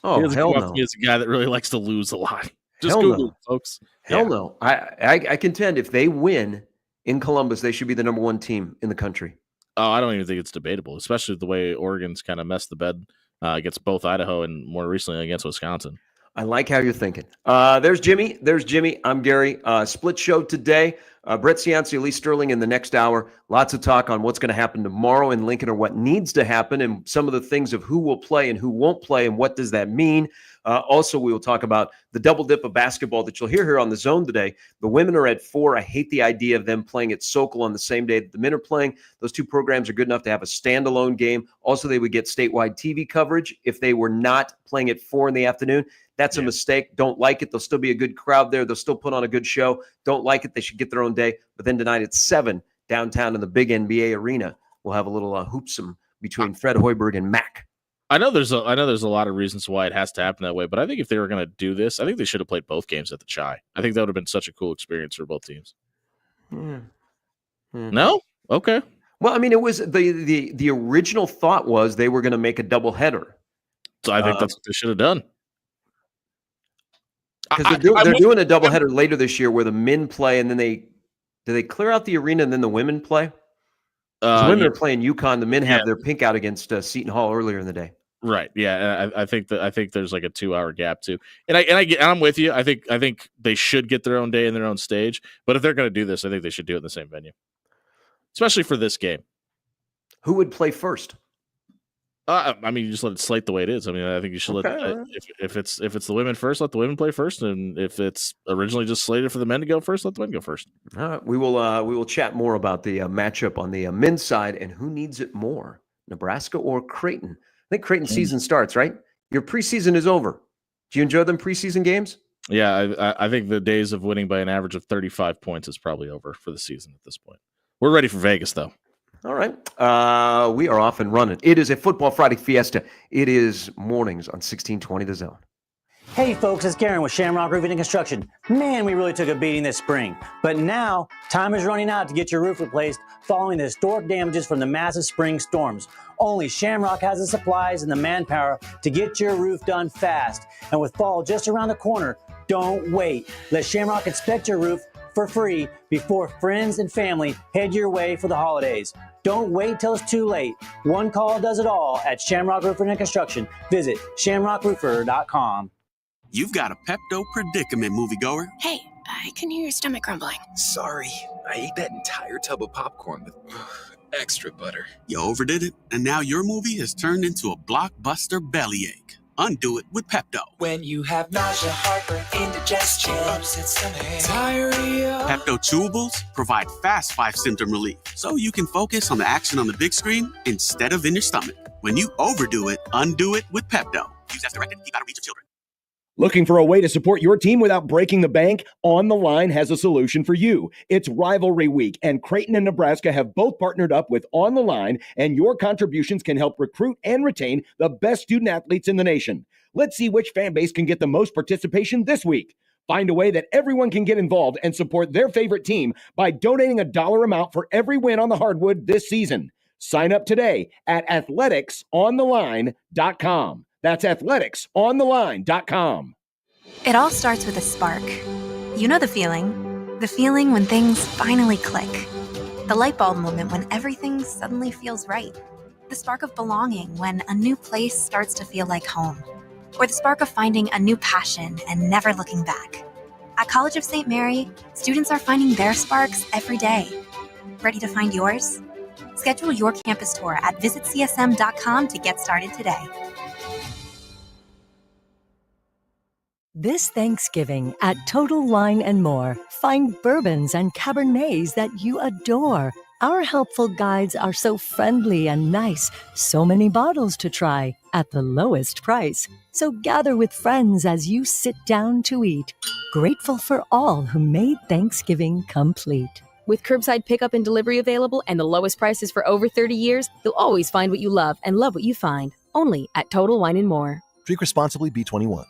Oh, hell no. He is a guy that really likes to lose a lot. Just hell Google no. it, folks. Hell no. I contend if they win in Columbus, they should be the number 1 team in the country. Oh, I don't even think it's debatable, especially the way Oregon's kind of messed the bed against both Idaho and more recently against Wisconsin. I like how you're thinking. There's Jimmy. I'm Gary. Split show today. Brett Ciancia, Lee Sterling in the next hour. Lots of talk on what's going to happen tomorrow in Lincoln or what needs to happen and some of the things of who will play and who won't play and what does that mean. Also, we will talk about the double dip of basketball that you'll hear here on the Zone today. The women are at 4. I hate the idea of them playing at Sokol on the same day that the men are playing. Those 2 programs are good enough to have a standalone game. Also, they would get statewide TV coverage if they were not playing at 4 in the afternoon. That's a mistake. Don't like it. There'll still be a good crowd there. They'll still put on a good show. Don't like it. They should get their own day. But then tonight at 7 downtown in the big NBA arena, we'll have a little hoopsome between Fred Hoiberg and Mac. I know there's a lot of reasons why it has to happen that way, but I think if they were going to do this, I think they should have played both games at the Chi. I think that would have been such a cool experience for both teams. No? Okay. Well, I mean, it was the original thought was they were going to make a doubleheader. So I think that's what they should have done. Because they're doing a doubleheader later this year where the men play and then they clear out the arena and then the women play? The women are playing UConn. The men have their pink out against Seton Hall earlier in the day. Right. Yeah. I think there's like a 2-hour gap too. And I'm with you. I think they should get their own day and their own stage. But if they're going to do this, I think they should do it in the same venue, especially for this game. Who would play first? I mean, you just let it slate the way it is. I mean, I think you should let if it's the women first, let the women play first, and if it's originally just slated for the men to go first, let the men go first. All right, we will chat more about the matchup on the men's side and who needs it more, Nebraska or Creighton. I think Creighton season starts, right? Your preseason is over. Do you enjoy them preseason games? Yeah, I think the days of winning by an average of 35 points is probably over for the season at this point. We're ready for Vegas, though. All right. We are off and running. It is a Football Friday Fiesta. It is mornings on 1620 The Zone. Hey folks, it's Garen with Shamrock Roofing and Construction. Man, we really took a beating this spring. But now, time is running out to get your roof replaced following the historic damages from the massive spring storms. Only Shamrock has the supplies and the manpower to get your roof done fast. And with fall just around the corner, don't wait. Let Shamrock inspect your roof for free before friends and family head your way for the holidays. Don't wait till it's too late. One call does it all at Shamrock Roofing and Construction. Visit shamrockroofer.com. You've got a Pepto predicament, moviegoer. Hey, I can hear your stomach grumbling. Sorry, I ate that entire tub of popcorn with extra butter. You overdid it, and now your movie has turned into a blockbuster bellyache. Undo it with Pepto. When you have nausea, heartburn, indigestion, upset stomach, diarrhea. Pepto chewables provide fast 5-symptom relief, so you can focus on the action on the big screen instead of in your stomach. When you overdo it, undo it with Pepto. Use as directed. Keep out of reach of children. Looking for a way to support your team without breaking the bank? On the Line has a solution for you. It's Rivalry Week, and Creighton and Nebraska have both partnered up with On the Line, and your contributions can help recruit and retain the best student athletes in the nation. Let's see which fan base can get the most participation this week. Find a way that everyone can get involved and support their favorite team by donating a dollar amount for every win on the hardwood this season. Sign up today at athleticsontheline.com. That's athleticsontheline.com. It all starts with a spark. You know the feeling. The feeling when things finally click. The light bulb moment when everything suddenly feels right. The spark of belonging when a new place starts to feel like home. Or the spark of finding a new passion and never looking back. At College of St. Mary, students are finding their sparks every day. Ready to find yours? Schedule your campus tour at visitcsm.com to get started today. This Thanksgiving at Total Wine & More, find bourbons and Cabernets that you adore. Our helpful guides are so friendly and nice, so many bottles to try at the lowest price. So gather with friends as you sit down to eat. Grateful for all who made Thanksgiving complete. With curbside pickup and delivery available and the lowest prices for over 30 years, you'll always find what you love and love what you find. Only at Total Wine & More. Drink responsibly, B21.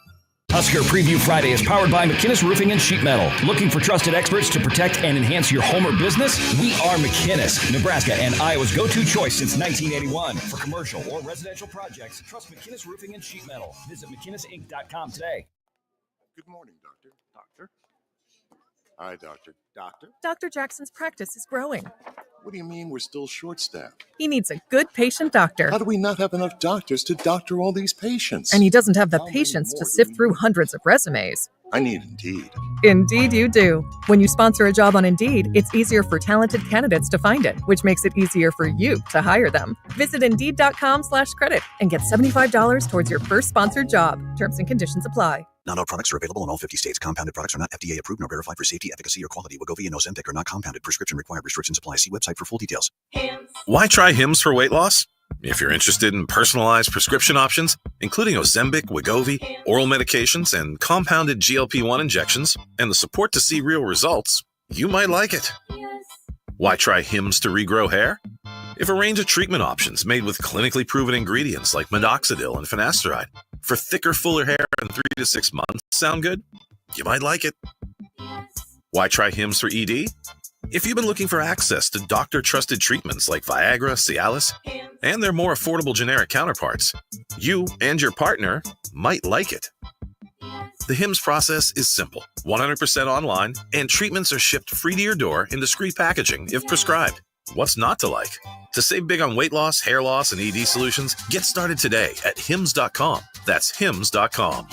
Husker Preview Friday is powered by McKinnis Roofing and Sheet Metal. Looking for trusted experts to protect and enhance your home or business? We are McKinnis, Nebraska and Iowa's go-to choice since 1981. For commercial or residential projects, trust McKinnis Roofing and Sheet Metal. Visit McKinnisInc.com today. Good morning, Doctor. Doctor? Hi, Doctor. Doctor? Dr. Jackson's practice is growing. What do you mean we're still short-staffed? He needs a good patient doctor. How do we not have enough doctors to doctor all these patients? And he doesn't have the patience to sift through hundreds of resumes. I need Indeed. Indeed you do. When you sponsor a job on Indeed, it's easier for talented candidates to find it, which makes it easier for you to hire them. Visit Indeed.com/credit and get $75 towards your first sponsored job. Terms and conditions apply. Not all products are available in all 50 states. Compounded products are not FDA approved nor verified for safety, efficacy, or quality. Wegovy and Ozempic are not compounded. Prescription required. Restrictions apply. See website for full details. Why try Hims for weight loss? If you're interested in personalized prescription options, including Ozempic, Wegovy, oral medications, and compounded GLP-1 injections, and the support to see real results, you might like it. Why try Hims to regrow hair? If a range of treatment options made with clinically proven ingredients like minoxidil and finasteride for thicker, fuller hair in 3 to 6 months sound good, you might like it. Why try Hims for ED? If you've been looking for access to doctor-trusted treatments like Viagra, Cialis, and their more affordable generic counterparts, you and your partner might like it. The Hims process is simple, 100% online, and treatments are shipped free to your door in discreet packaging if prescribed. What's not to like? To save big on weight loss, hair loss, and ED solutions, get started today at Hims.com. That's Hims.com.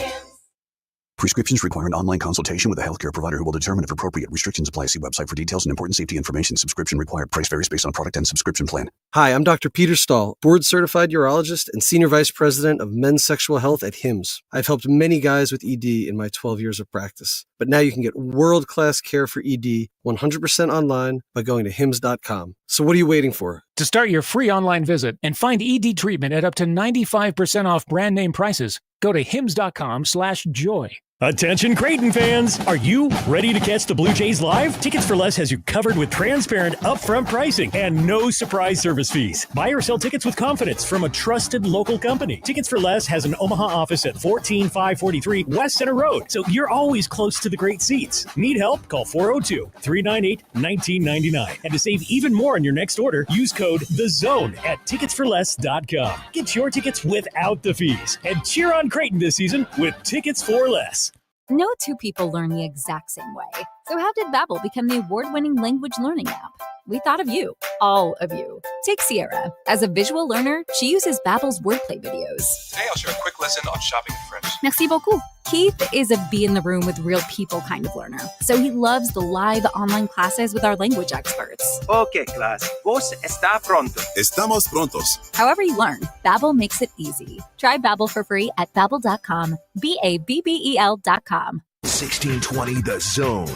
Prescriptions require an online consultation with a healthcare provider who will determine if appropriate. Restrictions apply. See website for details and important safety information. Subscription required. Price varies based on product and subscription plan. Hi, I'm Dr. Peter Stahl, board-certified urologist and senior vice president of men's sexual health at Hims. I've helped many guys with ED in my 12 years of practice. But now you can get world-class care for ED 100% online by going to Hims.com. So what are you waiting for? To start your free online visit and find ED treatment at up to 95% off brand name prices, go to Hims.com/joy. Attention Creighton fans! Are you ready to catch the Blue Jays live? Tickets for Less has you covered with transparent, upfront pricing and no surprise service fees. Buy or sell tickets with confidence from a trusted local company. Tickets for Less has an Omaha office at 14543 West Center Road, so you're always close to the great seats. Need help? Call 402-398-1999. And to save even more on your next order, use code THEZONE at ticketsforless.com. Get your tickets without the fees. And cheer on Creighton this season with Tickets for Less. No two people learn the exact same way. So how did Babbel become the award-winning language learning app? We thought of you, all of you. Take Sierra. As a visual learner, she uses Babbel's wordplay videos. Today I'll share a quick lesson on shopping in French. Merci beaucoup. Keith is a be in the room with real people kind of learner. So he loves the live online classes with our language experts. Okay, class. Vos está pronto. Estamos prontos. However you learn, Babbel makes it easy. Try Babbel for free at Babbel.com. Babbel.com. 1620 The Zone.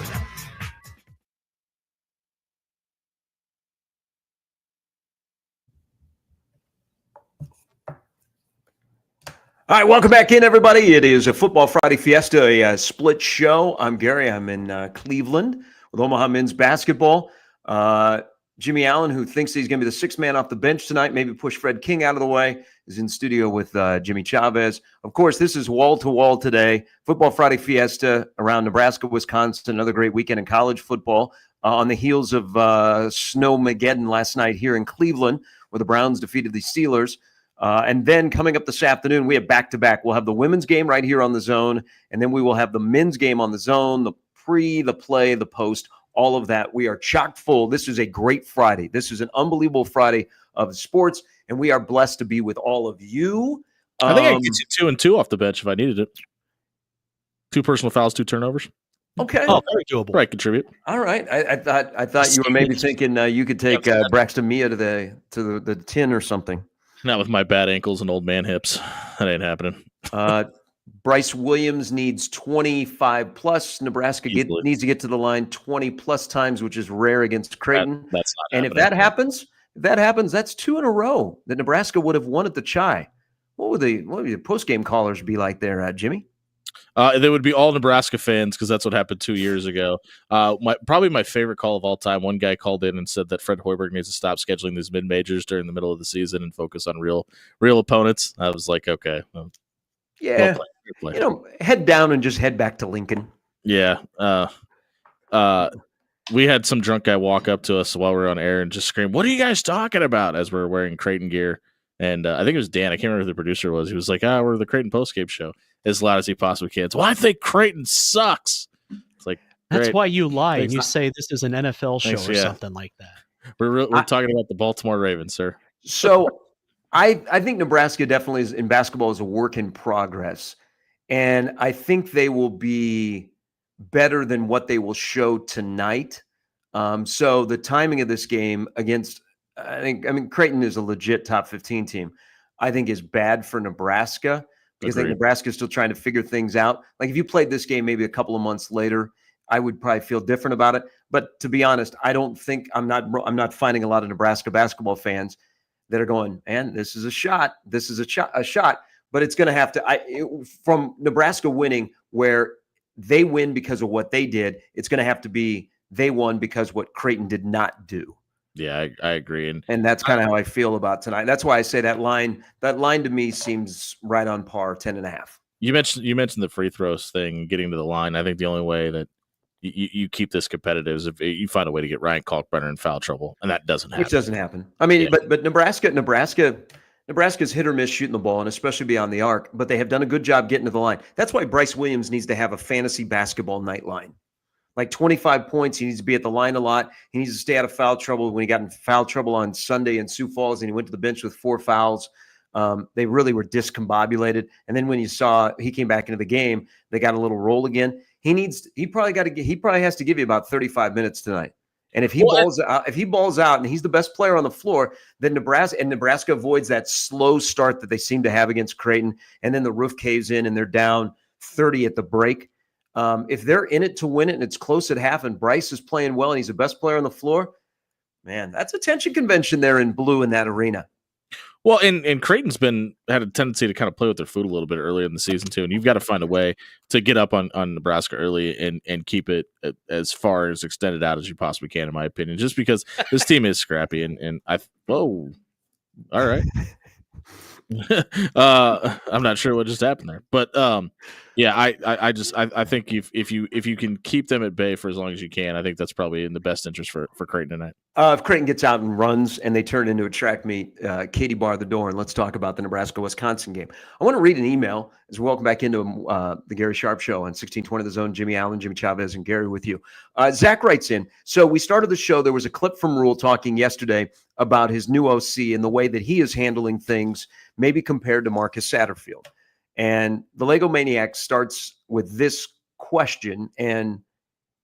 All right, welcome back in, everybody. It is a Football Friday Fiesta, a split show. I'm Gary. I'm in Cleveland with Omaha men's basketball. Jimmy Allen, who thinks he's going to be the sixth man off the bench tonight, maybe push Fred King out of the way, is in studio with Jimmy Chavez. Of course, this is wall-to-wall today. Football Friday Fiesta around Nebraska, Wisconsin, another great weekend in college football. On the heels of Snowmageddon last night here in Cleveland, where the Browns defeated the Steelers. And then coming up this afternoon, we have back-to-back. We'll have the women's game right here on the Zone, and then we will have the men's game on the Zone, the pre, the play, the post, all of that. We are chock full. This is a great Friday. This is an unbelievable Friday of sports, and we are blessed to be with all of you. I think I could get you 2 and 2 off the bench if I needed it. 2 personal fouls, 2 turnovers. Okay. Oh, very doable. Right, contribute. All right. I thought you were maybe thinking you could take Braxton Mia to the 10 or something. Not with my bad ankles and old man hips. That ain't happening. Bryce Williams needs 25 plus. Nebraska needs to get to the line 20 plus times, which is rare against Creighton. That's not and happening. if that happens, that's 2 in a row that Nebraska would have won at the Chi. What would the post-game callers be like there, Jimmy? They would be all Nebraska fans because that's what happened 2 years ago. Probably my favorite call of all time. One guy called in and said that Fred Hoiberg needs to stop scheduling these mid-majors during the middle of the season and focus on real opponents. I was like, okay. Yeah. Well played. Head down and just head back to Lincoln. Yeah. We had some drunk guy walk up to us while we were on air and just scream, "What are you guys talking about?" as we're wearing Creighton gear. And I think it was Dan. I can't remember who the producer was. He was like, we're the Creighton postgame show, as loud as he possibly can. So I think Creighton sucks. It's like, that's great. why you lie Thanks. and you say this is an NFL show or something like that. We're talking about the Baltimore Ravens, sir. So I think Nebraska definitely is in basketball is a work in progress. And I think they will be better than what they will show tonight. So the timing of this game against Creighton is a legit top 15 team. I think is bad for Nebraska because I think Nebraska is still trying to figure things out. Like if you played this game maybe a couple of months later, I would probably feel different about it. But to be honest, I'm not finding a lot of Nebraska basketball fans that are going, man, this is a shot. This is a shot. But it's going to have to from Nebraska winning where they win because of what they did. It's going to have to be they won because what Creighton did not do. Yeah, I agree. And that's kind of how I feel about tonight. That's why I say that line to me seems right on par, 10.5. You mentioned the free throws thing, getting to the line. I think the only way that you keep this competitive is if you find a way to get Ryan Kalkbrenner in foul trouble, and that doesn't happen. Which doesn't happen. I mean, yeah. but Nebraska's hit or miss shooting the ball, and especially beyond the arc, but they have done a good job getting to the line. That's why Bryce Williams needs to have a fantasy basketball night line. Like 25 points. He needs to be at the line a lot. He needs to stay out of foul trouble. When he got in foul trouble on Sunday in Sioux Falls and he went to the bench with 4 fouls, they really were discombobulated. And then when you saw he came back into the game, they got a little roll again. He probably has to give you about 35 minutes tonight. And if he balls out and he's the best player on the floor, then Nebraska avoids that slow start that they seem to have against Creighton. And then the roof caves in and they're down 30 at the break. If they're in it to win it and it's close at half and Bryce is playing well and he's the best player on the floor, man, that's a tension convention there in blue in that arena. Well, and Creighton's had a tendency to kind of play with their food a little bit earlier in the season too, and you've got to find a way to get up on Nebraska early and keep it as far as extended out as you possibly can, in my opinion. Just because this team is scrappy, and all right. I'm not sure what just happened there, but yeah, I think if you can keep them at bay for as long as you can, I think that's probably in the best interest for Creighton tonight. If Creighton gets out and runs and they turn it into a track meet, Katie bar the door and let's talk about the Nebraska-Wisconsin game. I want to read an email as we welcome back into the Gary Sharp Show on 1620 The Zone. Jimmy Allen, Jimmy Chavez, and Gary with you. Zach writes in, so we started the show. There was a clip from Rhule talking yesterday about his new OC and the way that he is handling things, maybe compared to Marcus Satterfield. And the Lego Maniac starts with this question and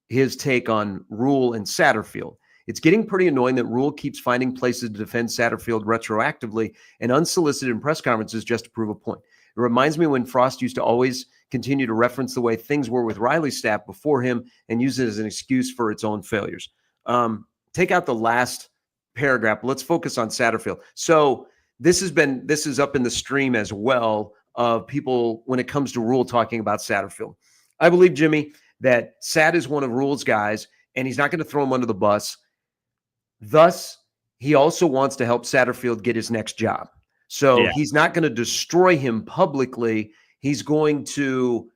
his take on Rhule and Satterfield. It's getting pretty annoying that Rhule keeps finding places to defend Satterfield retroactively and unsolicited in press conferences just to prove a point. It reminds me when Frost used to always continue to reference the way things were with Riley's staff before him and use it as an excuse for its own failures. Take out the last paragraph. Let's focus on Satterfield. So this is up in the stream as well of people when it comes to Rhule talking about Satterfield. I believe, Jimmy, that Sat is one of Rhule's guys, and he's not going to throw him under the bus. Thus, he also wants to help Satterfield get his next job. So he's not going to destroy him publicly. He's going to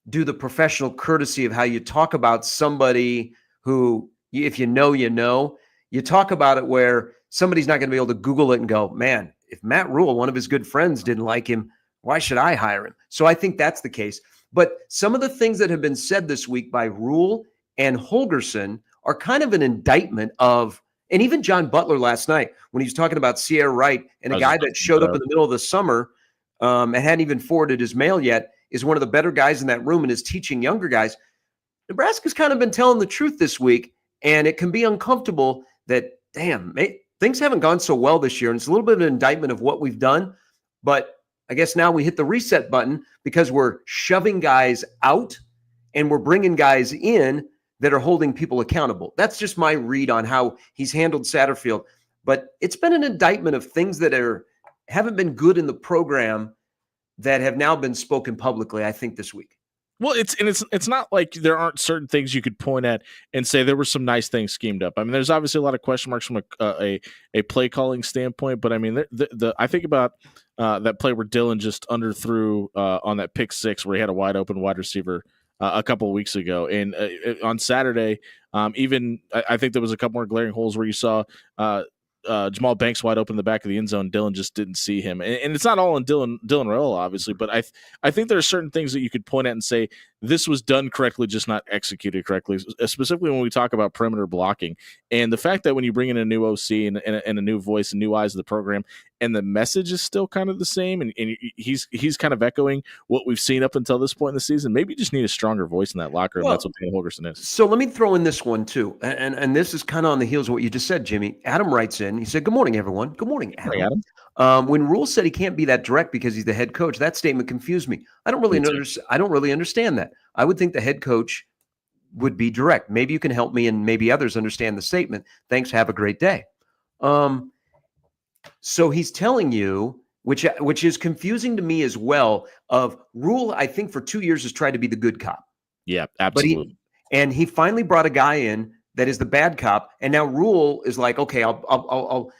do the professional courtesy of how you talk about somebody who, if you know, you talk about it where somebody's not going to be able to Google it and go, man, if Matt Rhule, one of his good friends, didn't like him, why should I hire him? So I think that's the case. But some of the things that have been said this week by Rhule and Hogerson are kind of an indictment of, and even John Butler last night when he was talking about Sierra Wright and a guy that showed up in the middle of the summer and hadn't even forwarded his mail yet is one of the better guys in that room and is teaching younger guys. Nebraska's kind of been telling the truth this week, and it can be uncomfortable that, damn, things haven't gone so well this year, and it's a little bit of an indictment of what we've done, but I guess now we hit the reset button because we're shoving guys out and we're bringing guys in that are holding people accountable. That's just my read on how he's handled Satterfield, but it's been an indictment of things that haven't been good in the program that have now been spoken publicly, I think, this week. Well, it's not like there aren't certain things you could point at and say there were some nice things schemed up. I mean, there's obviously a lot of question marks from a play calling standpoint, but I mean, I think about that play where Dillon just underthrew on that pick six where he had a wide open wide receiver a couple of weeks ago, and on Saturday, even I think there was a couple more glaring holes where you saw Jamal Banks wide open in the back of the end zone. Dillon just didn't see him, and it's not all in Dillon Verol, obviously, but I think there are certain things that you could point at and say this was done correctly, just not executed correctly. Specifically when we talk about perimeter blocking, and the fact that when you bring in a new OC and a new voice and new eyes of the program, and the message is still kind of the same, and he's kind of echoing what we've seen up until this point in the season. Maybe you just need a stronger voice in that locker room. Well, that's what Hogerson is. So let me throw in this one too, and this is kind of on the heels of what you just said, Jimmy. Adam writes in. He said, "Good morning, everyone." Good morning, Adam. Hey, Adam. When Rhule said he can't be that direct because he's the head coach, that statement confused me. I don't really understand that. I would think the head coach would be direct. Maybe you can help me, and maybe others understand the statement. Thanks. Have a great day. So he's telling you, which is confusing to me as well, of Rhule, I think for 2 years has tried to be the good cop. Yeah, absolutely. And he finally brought a guy in that is the bad cop, and now Rhule is like, okay, I'll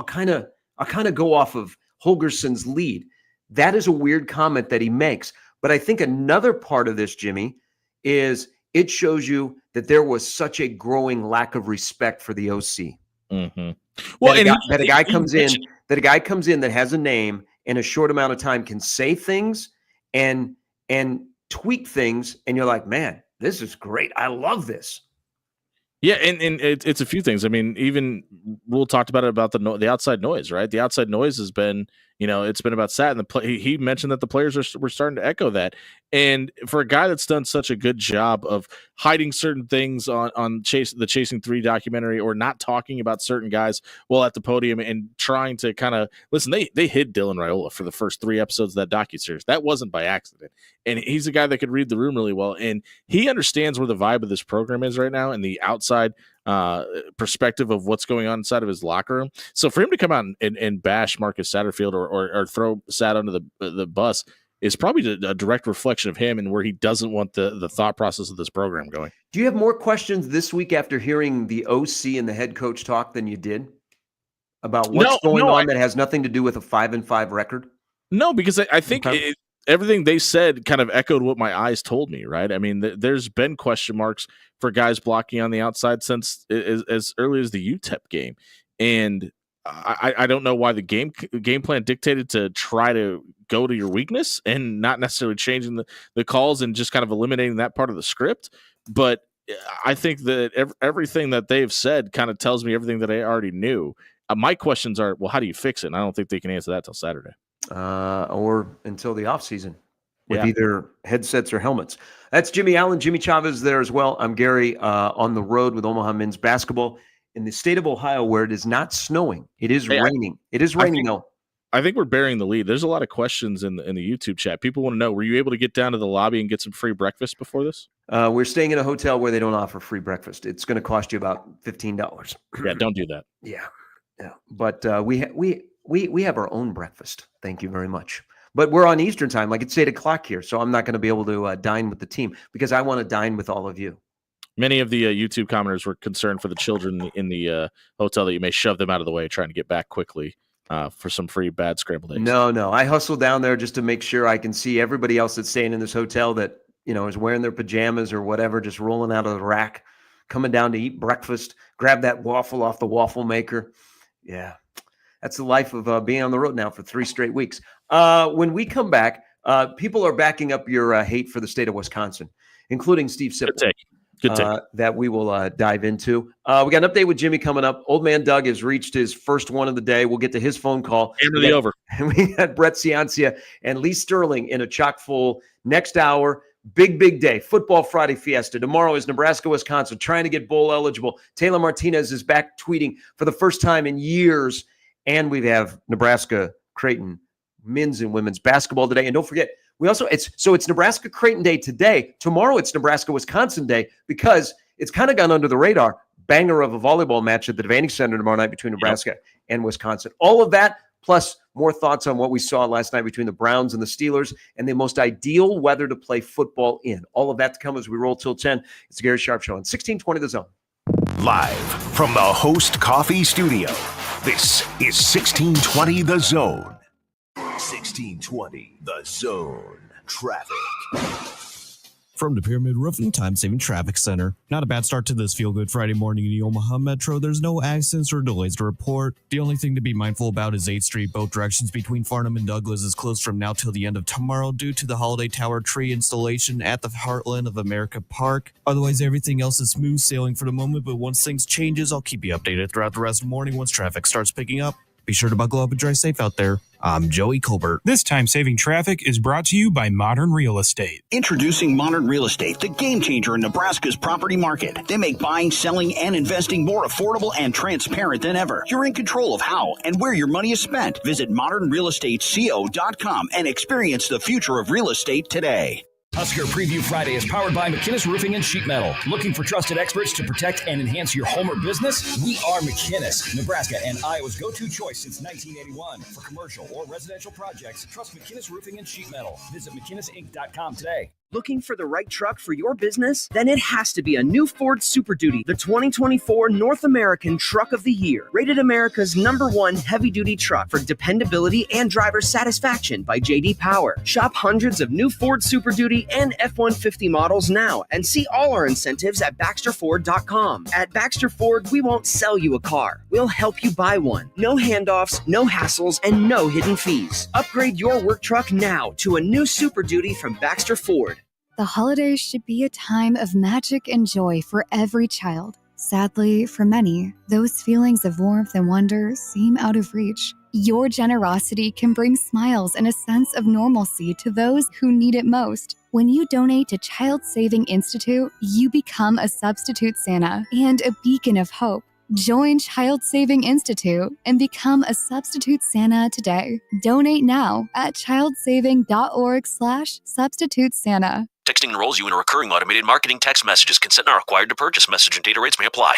kind of go off of Hogerson's lead. That is a weird comment that he makes. But I think another part of this, Jimmy, is it shows you that there was such a growing lack of respect for the OC. Mm-hmm. Well, that a guy comes in that has a name in a short amount of time can say things and tweak things, and you're like, man, this is great. I love this. Yeah, and it's a few things. I mean, even Rhule talked about it about the outside noise, right? The outside noise has been, it's been about Sat, and he mentioned that the players were starting to echo that. And for a guy that's done such a good job of hiding certain things on the Chasing 3 documentary, or not talking about certain guys while at the podium, and trying to kind of listen, they hid Dylan Raiola for the first 3 episodes of that docuseries. That wasn't by accident. And he's a guy that could read the room really well, and he understands where the vibe of this program is right now and the outside perspective of what's going on inside of his locker room. So for him to come out and bash Marcus Satterfield or throw Sat under the bus is probably a direct reflection of him and where he doesn't want the thought process of this program going. Do you have more questions this week after hearing the OC and the head coach talk than you did about what's going on that has nothing to do with a 5-5 record? No, because I think everything they said kind of echoed what my eyes told me, right? I mean, there's been question marks for guys blocking on the outside since as early as the UTEP game. And I don't know why the game plan dictated to try to go to your weakness and not necessarily changing the calls and just kind of eliminating that part of the script. But I think that everything that they've said kind of tells me everything that I already knew. My questions are, well, how do you fix it? And I don't think they can answer that till Saturday. Or until the offseason with either headsets or helmets. That's Jimmy Allen. Jimmy Chavez there as well. I'm Gary on the road with Omaha men's basketball in the state of Ohio, where it is not snowing. It is raining. It is raining, though. I think we're bearing the lead. There's a lot of questions in the YouTube chat. People want to know, were you able to get down to the lobby and get some free breakfast before this? We're staying in a hotel where they don't offer free breakfast. It's going to cost you about $15. Yeah, don't do that. Yeah. But we have our own breakfast. Thank you very much. But we're on Eastern time, like it's 8 o'clock here, so I'm not going to be able to dine with the team because I want to dine with all of you. Many of the YouTube commenters were concerned for the children in the hotel that you may shove them out of the way trying to get back quickly for some free bad scrambled eggs. No. I hustle down there just to make sure I can see everybody else that's staying in this hotel that, is wearing their pajamas or whatever, just rolling out of the rack, coming down to eat breakfast, grab that waffle off the waffle maker. Yeah, that's the life of being on the road now for 3 straight weeks. When we come back, people are backing up your hate for the state of Wisconsin, including Steve Sipple. Good take. That we will dive into. We got an update with Jimmy coming up. Old man Doug has reached his first one of the day. We'll get to his phone call. Hammer the over. And we had Brett Ciancia and Lee Sterling in a chock full next hour. Big day. Football Friday Fiesta. Tomorrow is Nebraska-Wisconsin, trying to get bowl eligible. Taylor Martinez is back tweeting for the first time in years. And we have Nebraska-Creighton men's and women's basketball today. And don't forget, it's Nebraska-Creighton Day today. Tomorrow it's Nebraska-Wisconsin Day because it's kind of gone under the radar. Banger of a volleyball match at the Devaney Center tomorrow night between Nebraska and Wisconsin. All of that, plus more thoughts on what we saw last night between the Browns and the Steelers and the most ideal weather to play football in. All of that to come as we roll till 10. It's the Gary Sharp Show on 1620 The Zone. Live from the Host Coffee Studio, this is 1620 The Zone. 1620 The Zone. Traffic. From the Pyramid Roofing Time-Saving Traffic Center. Not a bad start to this feel-good Friday morning in the Omaha Metro. There's no accidents or delays to report. The only thing to be mindful about is 8th Street. Both directions between Farnham and Douglas is closed from now till the end of tomorrow due to the Holiday Tower tree installation at the Heartland of America Park. Otherwise, everything else is smooth sailing for the moment, but once things changes, I'll keep you updated throughout the rest of the morning once traffic starts picking up. Be sure to buckle up and drive safe out there. I'm Joey Colbert. This time-saving traffic is brought to you by Modern Real Estate. Introducing Modern Real Estate, the game changer in Nebraska's property market. They make buying, selling, and investing more affordable and transparent than ever. You're in control of how and where your money is spent. Visit modernrealestateco.com and experience the future of real estate today. Husker Preview Friday is powered by McKinnis Roofing and Sheet Metal. Looking for trusted experts to protect and enhance your home or business? We are McKinnis, Nebraska and Iowa's go-to choice since 1981. For commercial or residential projects, trust McKinnis Roofing and Sheet Metal. Visit McKinnisInc.com today. Looking for the right truck for your business? Then it has to be a new Ford Super Duty, the 2024 North American Truck of the Year. Rated America's #1 heavy-duty truck for dependability and driver satisfaction by J.D. Power. Shop hundreds of new Ford Super Duty and F-150 models now and see all our incentives at BaxterFord.com. At Baxter Ford, we won't sell you a car. We'll help you buy one. No handoffs, no hassles, and no hidden fees. Upgrade your work truck now to a new Super Duty from Baxter Ford. The holidays should be a time of magic and joy for every child. Sadly, for many, those feelings of warmth and wonder seem out of reach. Your generosity can bring smiles and a sense of normalcy to those who need it most. When you donate to Child Saving Institute, you become a substitute Santa and a beacon of hope. Join Child Saving Institute and become a substitute Santa today. Donate now at childsaving.org/substitute Santa. Texting enrolls you in a recurring automated marketing text messages. Consent not required to purchase. Message and data rates may apply.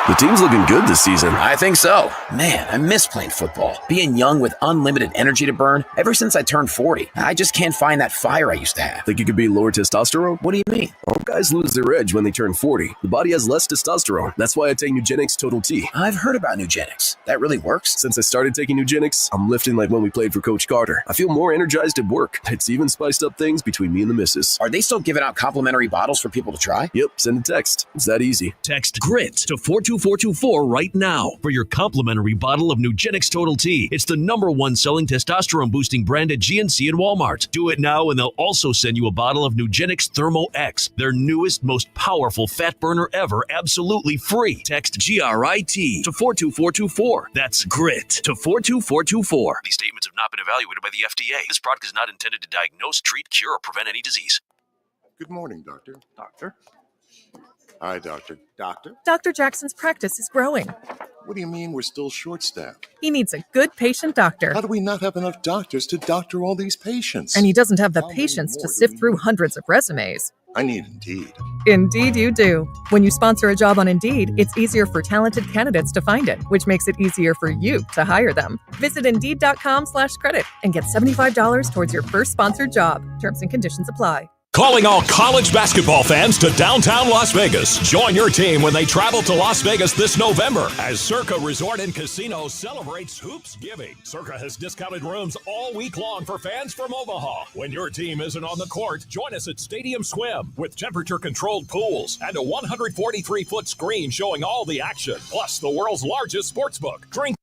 The team's looking good this season. I think so. Man, I miss playing football. Being young with unlimited energy to burn. Ever since I turned 40, I just can't find that fire I used to have. Think you could be lower testosterone? What do you mean? Well, guys lose their edge when they turn 40. The body has less testosterone. That's why I take Nugenix Total T. I've heard about Nugenix. That really works? Since I started taking Nugenix, I'm lifting like when we played for Coach Carter. I feel more energized at work. It's even spiced up things between me and the missus. Are they still giving out complimentary bottles for people to try? Yep, send a text. It's that easy. Text GRIT to 42424 right now for your complimentary bottle of Nugenix Total T. It's the #1 selling testosterone-boosting brand at GNC and Walmart. Do it now, and they'll also send you a bottle of Nugenix Thermo X, their newest, most powerful fat burner ever, absolutely free. Text GRIT to 42424. That's GRIT to 42424. These statements have not been evaluated by the FDA. This product is not intended to diagnose, treat, cure, or prevent any disease. Good morning, Doctor. Doctor? Hi, Doctor. Doctor? Dr. Jackson's practice is growing. What do you mean we're still short-staffed? He needs a good patient doctor. How do we not have enough doctors to doctor all these patients? And he doesn't have the patience to sift through hundreds of resumes. I need Indeed. Indeed you do. When you sponsor a job on Indeed, it's easier for talented candidates to find it, which makes it easier for you to hire them. Visit Indeed.com/credit and get $75 towards your first sponsored job. Terms and conditions apply. Calling all college basketball fans to downtown Las Vegas. Join your team when they travel to Las Vegas this November as Circa Resort and Casino celebrates Hoops Giving. Circa has discounted rooms all week long for fans from Omaha. When your team isn't on the court, join us at Stadium Swim with temperature-controlled pools and a 143-foot screen showing all the action, plus the world's largest sportsbook. Drink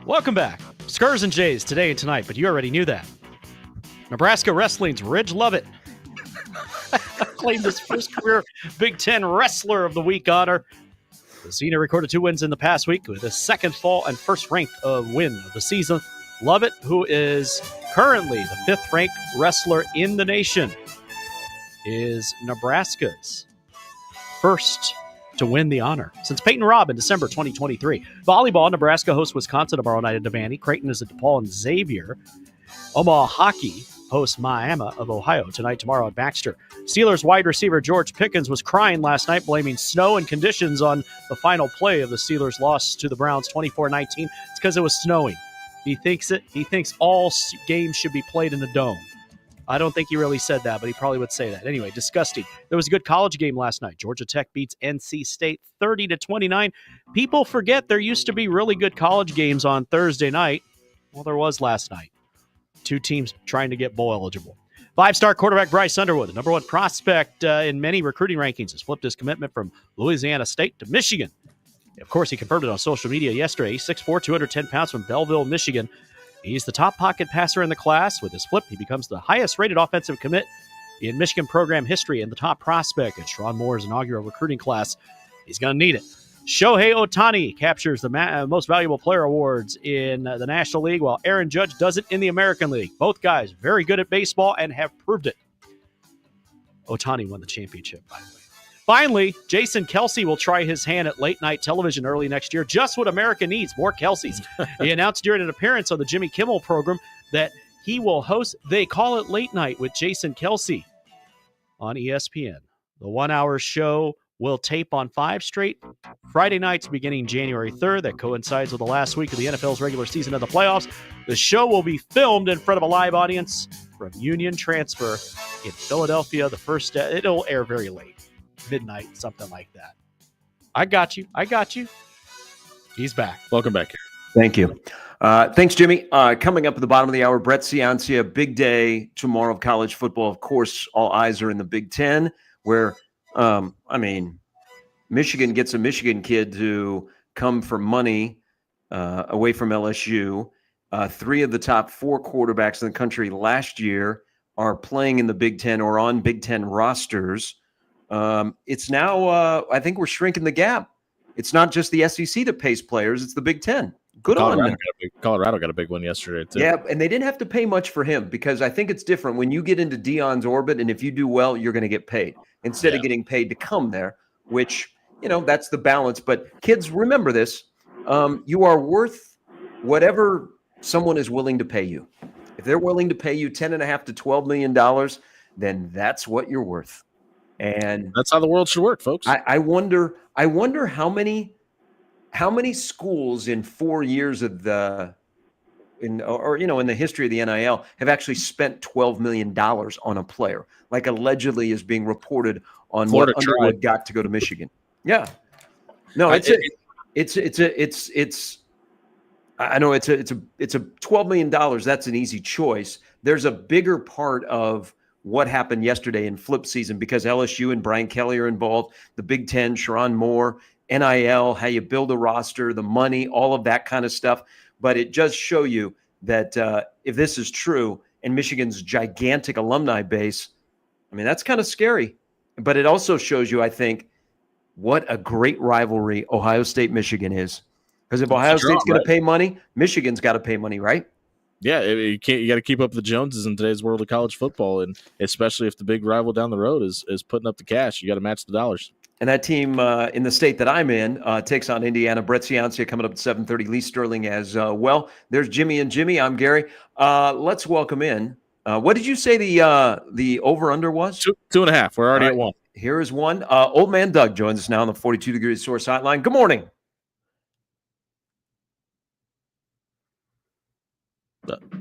Welcome back. Skurs and Jays today and tonight, but you already knew that. Nebraska Wrestling's Ridge Lovett claimed his first career Big Ten Wrestler of the Week honor. The senior recorded 2 wins in the past week with his second fall and first ranked win of the season. Lovett, who is currently the 5th ranked wrestler in the nation, is Nebraska's first to win the honor since Peyton Robb in December 2023. Volleyball, Nebraska hosts Wisconsin tomorrow night at Devaney. Creighton is at DePaul and Xavier. Omaha hockey hosts Miami of Ohio tomorrow at Baxter. Steelers wide receiver George Pickens was crying last night, blaming snow and conditions on the final play of the Steelers' loss to the Browns 24-19. It's because it was snowing. He thinks all games should be played in a dome. I don't think he really said that, but he probably would say that. Anyway, disgusting. There was a good college game last night. Georgia Tech beats NC State 30-29. People forget there used to be really good college games on Thursday night. Well, there was last night. 2 teams trying to get bowl eligible. 5-star quarterback Bryce Underwood, the number 1 prospect in many recruiting rankings, has flipped his commitment from Louisiana State to Michigan. Of course, he confirmed it on social media yesterday. 6'4", 210 pounds from Belleville, Michigan. He's the top pocket passer in the class. With his flip, he becomes the highest-rated offensive commit in Michigan program history and the top prospect in Sharon Moore's inaugural recruiting class. He's going to need it. Shohei Ohtani captures the most valuable player awards in the National League, while Aaron Judge does it in the American League. Both guys very good at baseball and have proved it. Ohtani won the championship, by the way. Finally, Jason Kelce will try his hand at late-night television early next year. Just what America needs, more Kelces. He announced during an appearance on the Jimmy Kimmel program that he will host They Call It Late Night with Jason Kelce on ESPN. The 1-hour show will tape on 5 straight Friday nights beginning January 3rd. That coincides with the last week of the NFL's regular season of the playoffs. The show will be filmed in front of a live audience from Union Transfer in Philadelphia. It'll air very late. Midnight, something like that. I got you. He's back. Welcome back. Thank you. Thanks, Jimmy. Coming up at the bottom of the hour, Brett Ciancia, big day tomorrow of college football. Of course, all eyes are in the Big Ten, where, Michigan gets a Michigan kid to come for money away from LSU. 3 of the top 4 quarterbacks in the country last year are playing in the Big Ten or on Big Ten rosters. It's now, I think we're shrinking the gap. It's not just the SEC that pays players, it's the Big Ten. Good on them. Colorado got a big one yesterday, too. Yeah, and they didn't have to pay much for him because I think it's different. When you get into Deion's orbit, and if you do well, you're going to get paid instead of getting paid to come there, which, that's the balance. But kids, remember this. You are worth whatever someone is willing to pay you. If they're willing to pay you $10.5 to $12 million, then that's what you're worth. And that's how the world should work, folks. I wonder how many schools in 4 years of in the history of the NIL have actually spent $12 million on a player, like allegedly is being reported on Florida what Underwood got to go to Michigan. Yeah, no, it's I know it's a $12 million. That's an easy choice. There's a bigger part of what happened yesterday in flip season because LSU and Brian Kelly are involved, the Big Ten, Sharon Moore, NIL, how you build a roster, the money, all of that kind of stuff. But it does show you that if this is true and Michigan's gigantic alumni base, that's kind of scary. But it also shows you, I think, what a great rivalry Ohio State-Michigan is. Because if Ohio State's going to pay money, Michigan's got to pay money, right? Yeah, you got to keep up with the Joneses in today's world of college football, and especially if the big rival down the road is putting up the cash, you got to match the dollars. And that team in the state that I'm in takes on Indiana. Brett Ciancia coming up at 7:30. Lee Sterling as well. There's Jimmy and Jimmy. I'm Gary. Let's welcome in. What did you say the over/under was? 2.5. We're already at 1. Here is one. Old man Doug joins us now on the 42 Degrees Source Hotline. Good morning.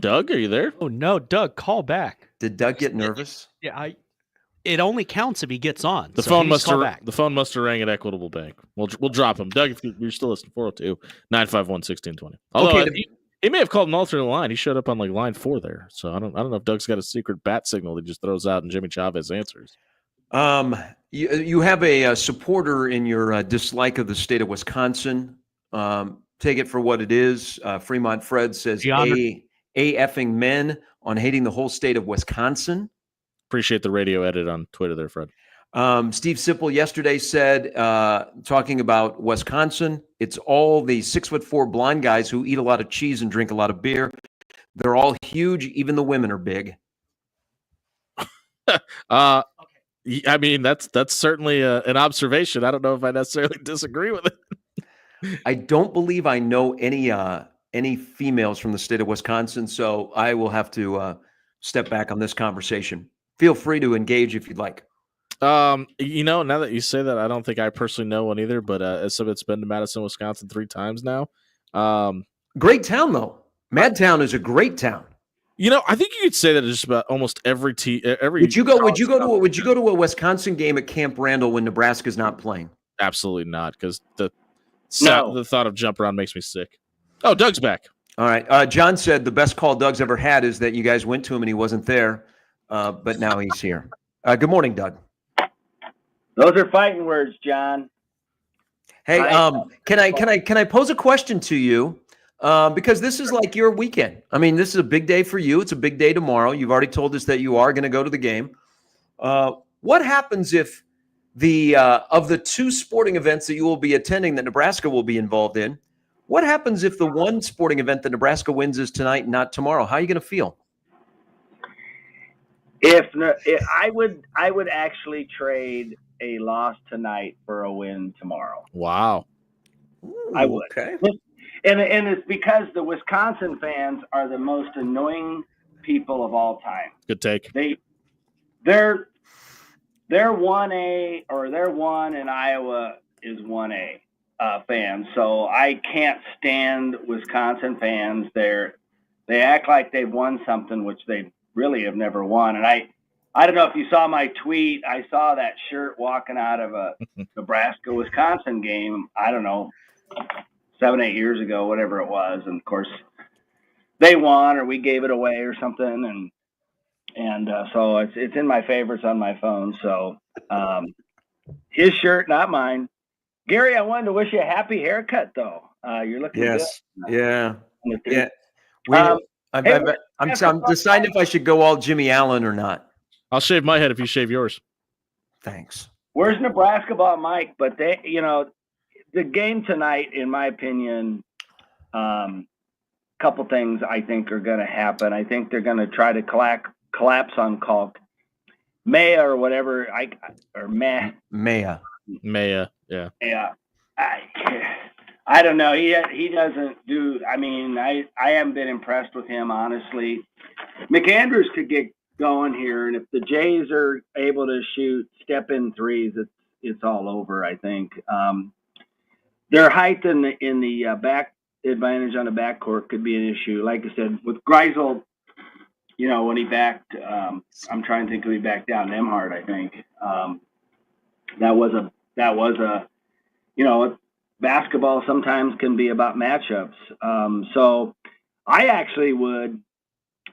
Doug, are you there? Oh, no, Doug, call back. Did Doug get nervous? Yeah, it only counts if he gets on. The phone must have rang at Equitable Bank. We'll drop him. Doug, if you're still listening, 402-951-1620. Although he may have called an alternate line. He showed up on line 4 there. So I don't know if Doug's got a secret bat signal he just throws out and Jimmy Chavez answers. You have a supporter in your dislike of the state of Wisconsin. take it for what it is. Fremont Fred says, A effing men on hating the whole state of Wisconsin. Appreciate the radio edit on Twitter there, Fred. Steve Sipple yesterday said, talking about Wisconsin, it's all the 6'4" blind guys who eat a lot of cheese and drink a lot of beer. They're all huge. Even the women are big. I mean, that's certainly an observation. I don't know if I necessarily disagree with it. I don't believe I know any females from the state of Wisconsin, so I will have to step back on this conversation. Feel free to engage if you'd like. Now that you say that, I don't think I personally know one either, but as somebody that's been to Madison, Wisconsin 3 times now. Great town, though. Madtown is a great town. I think you could say that just about almost every team. Would you go to a Wisconsin game at Camp Randall when Nebraska's not playing? Absolutely not, because the thought of jump around makes me sick. Oh, Doug's back. All right. John said the best call Doug's ever had is that you guys went to him and he wasn't there, but now he's here. Good morning, Doug. Those are fighting words, John. Hey, can I pose a question to you? Because this is like your weekend. I mean, this is a big day for you. It's a big day tomorrow. You've already told us that you are going to go to the game. What happens if of the 2 sporting events that you will be attending that Nebraska will be involved in, what happens if the one sporting event that Nebraska wins is tonight and not tomorrow? How are you going to feel? If I would actually trade a loss tonight for a win tomorrow. Wow. I would. Okay. And it's because the Wisconsin fans are the most annoying people of all time. Good take. They're 1A, or they're 1 and Iowa is 1A fans. So I can't stand Wisconsin fans. They act like they've won something, which they really have never won. And I don't know if you saw my tweet. I saw that shirt walking out of a Nebraska-Wisconsin game. I don't know, 7-8 years ago, whatever it was. And of course, they won, or we gave it away, or something. And so it's in my favorites on my phone. So his shirt, not mine. Gary, I wanted to wish you a happy haircut, though. You're looking good. Yeah. I'm deciding if I should go all Jimmy Allen or not. I'll shave my head if you shave yours. Thanks. Where's Nebraska ball, Mike? But they, the game tonight, in my opinion, couple things I think are going to happen. I think they're going to try to collapse on Kalk. Maya or whatever, Maya. Yeah. Yeah. I don't know. He doesn't do. I mean, I haven't been impressed with him, honestly. McAndrews could get going here, and if the Jays are able to shoot step-in threes, it's all over. I think their height in the back advantage on the backcourt could be an issue. Like I said, with Greisel, when he backed, I'm trying to think who he backed down. Nemhard, I think. That was a basketball sometimes can be about matchups. So I actually would,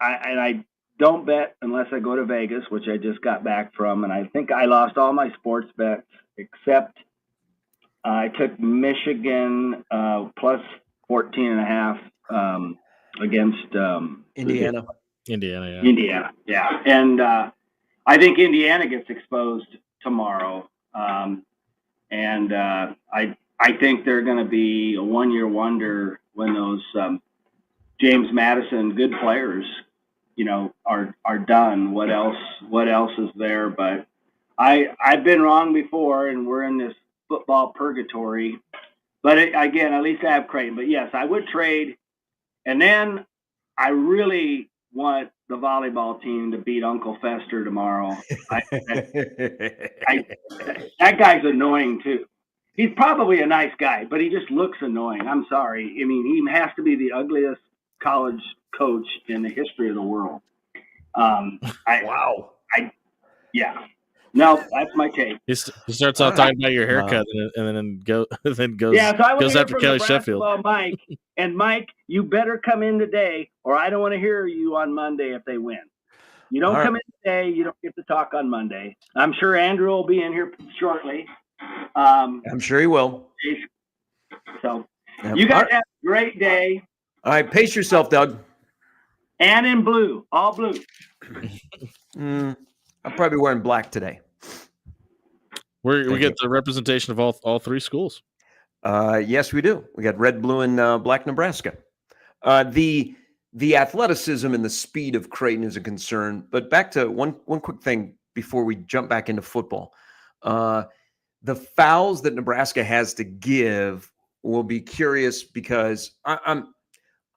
I don't bet unless I go to Vegas, which I just got back from, and I think I lost all my sports bets except I took Michigan plus 14.5 against Indiana. Indiana, yeah. And I think Indiana gets exposed tomorrow. And I think they're going to be a one-year wonder when those James Madison good players, are done. What else is there? But I've been wrong before, and we're in this football purgatory. But again, at least I have Creighton. But yes, I would trade. And then I really want the volleyball team to beat Uncle Fester tomorrow. That guy's annoying too. He's probably a nice guy, but he just looks annoying. I'm sorry. I mean, he has to be the ugliest college coach in the history of the world. Wow. Yeah. No, that's my take. He starts off talking about your haircut and then goes yeah, so I goes after Kelly Nebraska Sheffield. Mike, and Mike, you better come in today, or I don't want to hear you on Monday if they win. You don't come in today, you don't get to talk on Monday. I'm sure Andrew will be in here shortly. I'm sure he will. So you guys have a Great day. All right, pace yourself, Doug. And in blue, all blue. I'm probably wearing black today. We get the representation of all three schools. Yes, we do. We got red, blue, and black Nebraska. The athleticism and the speed of Creighton is a concern. But back to one quick thing before we jump back into football. The fouls that Nebraska has to give will be curious because I'm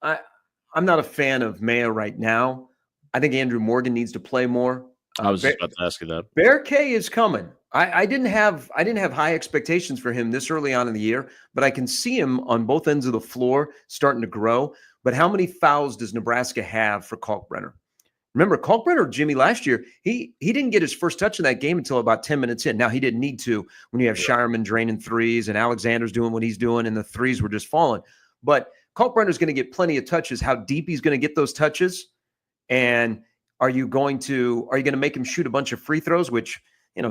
not a fan of Maya right now. I think Andrew Morgan needs to play more. I was just about to ask you that. Bear K is coming. I didn't have high expectations for him this early on in the year, but I can see him on both ends of the floor starting to grow. But how many fouls does Nebraska have for Kalkbrenner? Remember, Kalkbrenner, Jimmy, last year, he didn't get his first touch in that game until about 10 minutes in. Now, he didn't need to when you have Shireman draining threes and Alexander's doing what he's doing and the threes were just falling. But Kalkbrenner's going to get plenty of touches. How deep he's going to get those touches, and are you going to make him shoot a bunch of free throws, which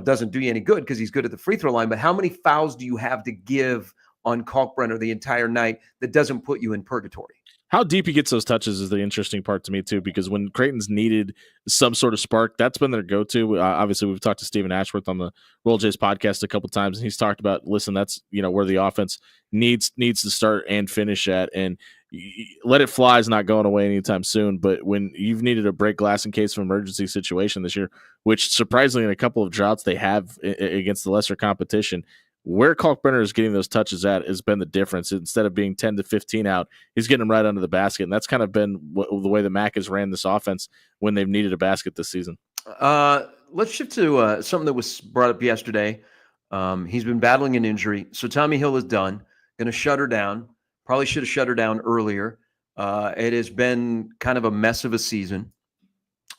doesn't do you any good because he's good at the free throw line. But how many fouls do you have to give on Kalkbrenner the entire night that doesn't put you in purgatory? How deep he gets those touches is the interesting part to me, too, because when Creighton's needed some sort of spark, that's been their go-to. Obviously, we've talked to Stephen Ashworth on the Roll Jays podcast a couple times, and he's talked about, listen, that's where the offense needs to start and finish at, and let it fly is not going away anytime soon. But when you've needed to break glass in case of emergency situation this year, which surprisingly in a couple of droughts they have against the lesser competition, where Kalkbrenner is getting those touches at has been the difference. Instead of being 10 to 15 out, he's getting them right under the basket. And that's kind of been the way the MAC has ran this offense when they've needed a basket this season. Let's shift to something that was brought up yesterday. He's been battling an injury. So Tommy Hill is done. Going to shut her down. Probably should have shut her down earlier. It has been kind of a mess of a season.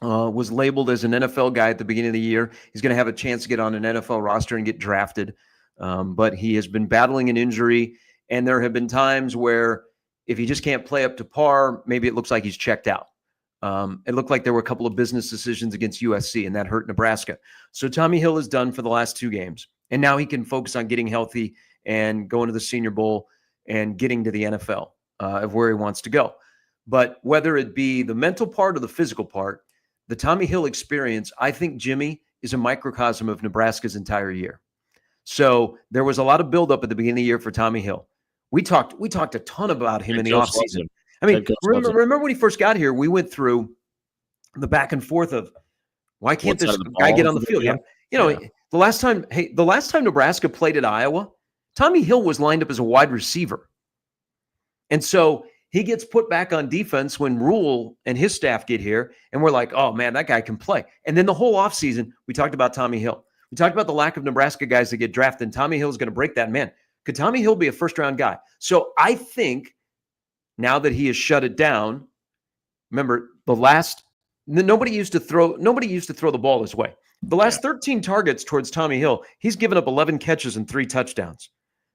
Was labeled as an NFL guy at the beginning of the year. He's going to have a chance to get on an NFL roster and get drafted. But he has been battling an injury, and there have been times where if he just can't play up to par, maybe it looks like he's checked out. It looked like there were a couple of business decisions against USC, and that hurt Nebraska. So Tommy Hill is done for the last 2 games, and now he can focus on getting healthy and going to the Senior Bowl and getting to the NFL of where he wants to go. But whether it be the mental part or the physical part, the Tommy Hill experience, I think, Jimmy, is a microcosm of Nebraska's entire year. So there was a lot of buildup at the beginning of the year for Tommy Hill. We talked a ton about him in the offseason. I mean, remember when he first got here, we went through the back and forth of why can't this guy get on the field? The last time Nebraska played at Iowa, Tommy Hill was lined up as a wide receiver. And so he gets put back on defense when Rhule and his staff get here, and we're like, oh man, that guy can play. And then the whole offseason, we talked about Tommy Hill. We talked about the lack of Nebraska guys that get drafted, and Tommy Hill is going to break that. Man, could Tommy Hill be a first-round guy? So I think now that he has shut it down, remember nobody used to throw the ball his way. The last 13 targets towards Tommy Hill, he's given up 11 catches and 3 touchdowns.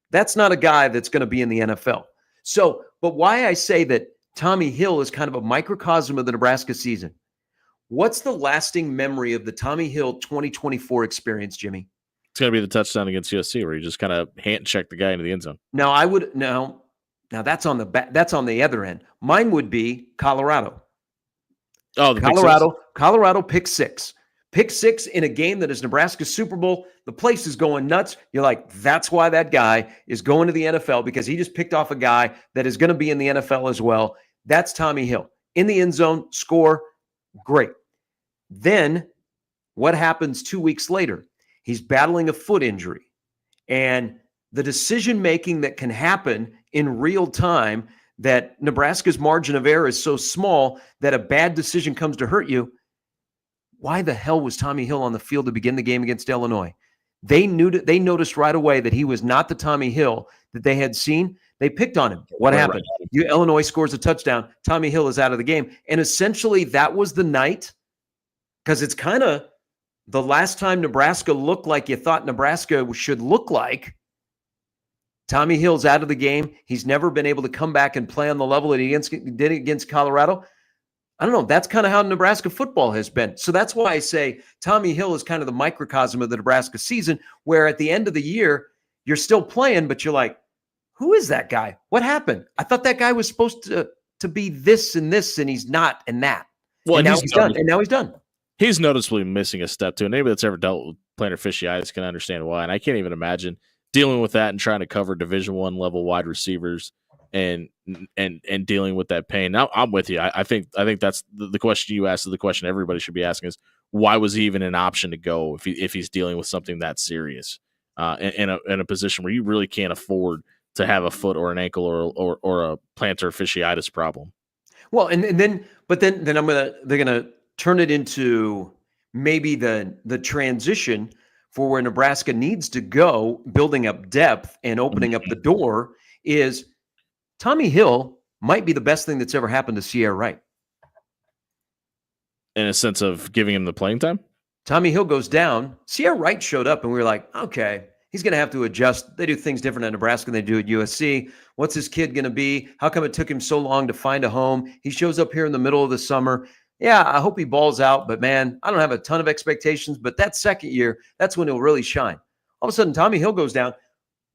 That's not a guy that's going to be in the NFL. So, but why I say that Tommy Hill is kind of a microcosm of the Nebraska season. What's the lasting memory of the Tommy Hill 2024 experience, Jimmy? It's going to be the touchdown against USC where you just kind of hand check the guy into the end zone. Now that's on the other end. Mine would be Colorado. Oh, Colorado pick 6. Pick 6 in a game that is Nebraska's Super Bowl. The place is going nuts. You're like, that's why that guy is going to the NFL, because he just picked off a guy that is going to be in the NFL as well. That's Tommy Hill. In the end zone, score, great. Then what happens 2 weeks later? He's battling a foot injury. And the decision-making that can happen in real time, that Nebraska's margin of error is so small that a bad decision comes to hurt you. Why the hell was Tommy Hill on the field to begin the game against Illinois? They noticed right away that he was not the Tommy Hill that they had seen. They picked on him. What happened? Illinois scores a touchdown. Tommy Hill is out of the game. And essentially that was the night, because it's kind of the last time Nebraska looked like you thought Nebraska should look like. Tommy Hill's out of the game. He's never been able to come back and play on the level that he did against Colorado. I don't know. That's kind of how Nebraska football has been. So that's why I say Tommy Hill is kind of the microcosm of the Nebraska season, where at the end of the year, you're still playing, but you're like, who is that guy? What happened? I thought that guy was supposed to be this, and he's not, and that. Well, and now he's done. And now he's done. He's noticeably missing a step too. And anybody that's ever dealt with plantar fasciitis can understand why. And I can't even imagine dealing with that and trying to cover Division I level wide receivers and dealing with that pain. Now I'm with you. I think that's the question you asked is the question everybody should be asking is why was he even an option to go if he's dealing with something that serious in a position where you really can't afford to have a foot or an ankle or a plantar fasciitis problem. Well, and then they're gonna turn it into maybe the transition for where Nebraska needs to go, building up depth and opening up the door is Tommy Hill might be the best thing that's ever happened to Sierra Wright. In a sense of giving him the playing time? Tommy Hill goes down. Sierra Wright showed up, and we were like, okay, he's going to have to adjust. They do things different at Nebraska than they do at USC. What's his kid going to be? How come it took him so long to find a home? He shows up here in the middle of the summer. Yeah, I hope he balls out, but man, I don't have a ton of expectations. But that second year, that's when he'll really shine. All of a sudden, Tommy Hill goes down.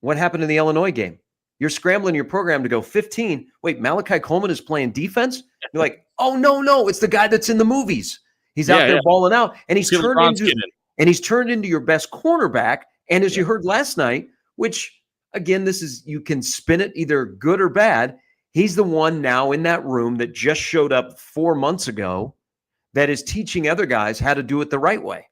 What happened in the Illinois game? You're scrambling your program to go 15. Wait, Malachi Coleman is playing defense? You're like, oh, no, it's the guy that's in the movies. He's out there balling out, and he's turned into your best cornerback. And as you heard last night, which, again, you can spin it either good or bad. He's the one now in that room that just showed up 4 months ago that is teaching other guys how to do it the right way.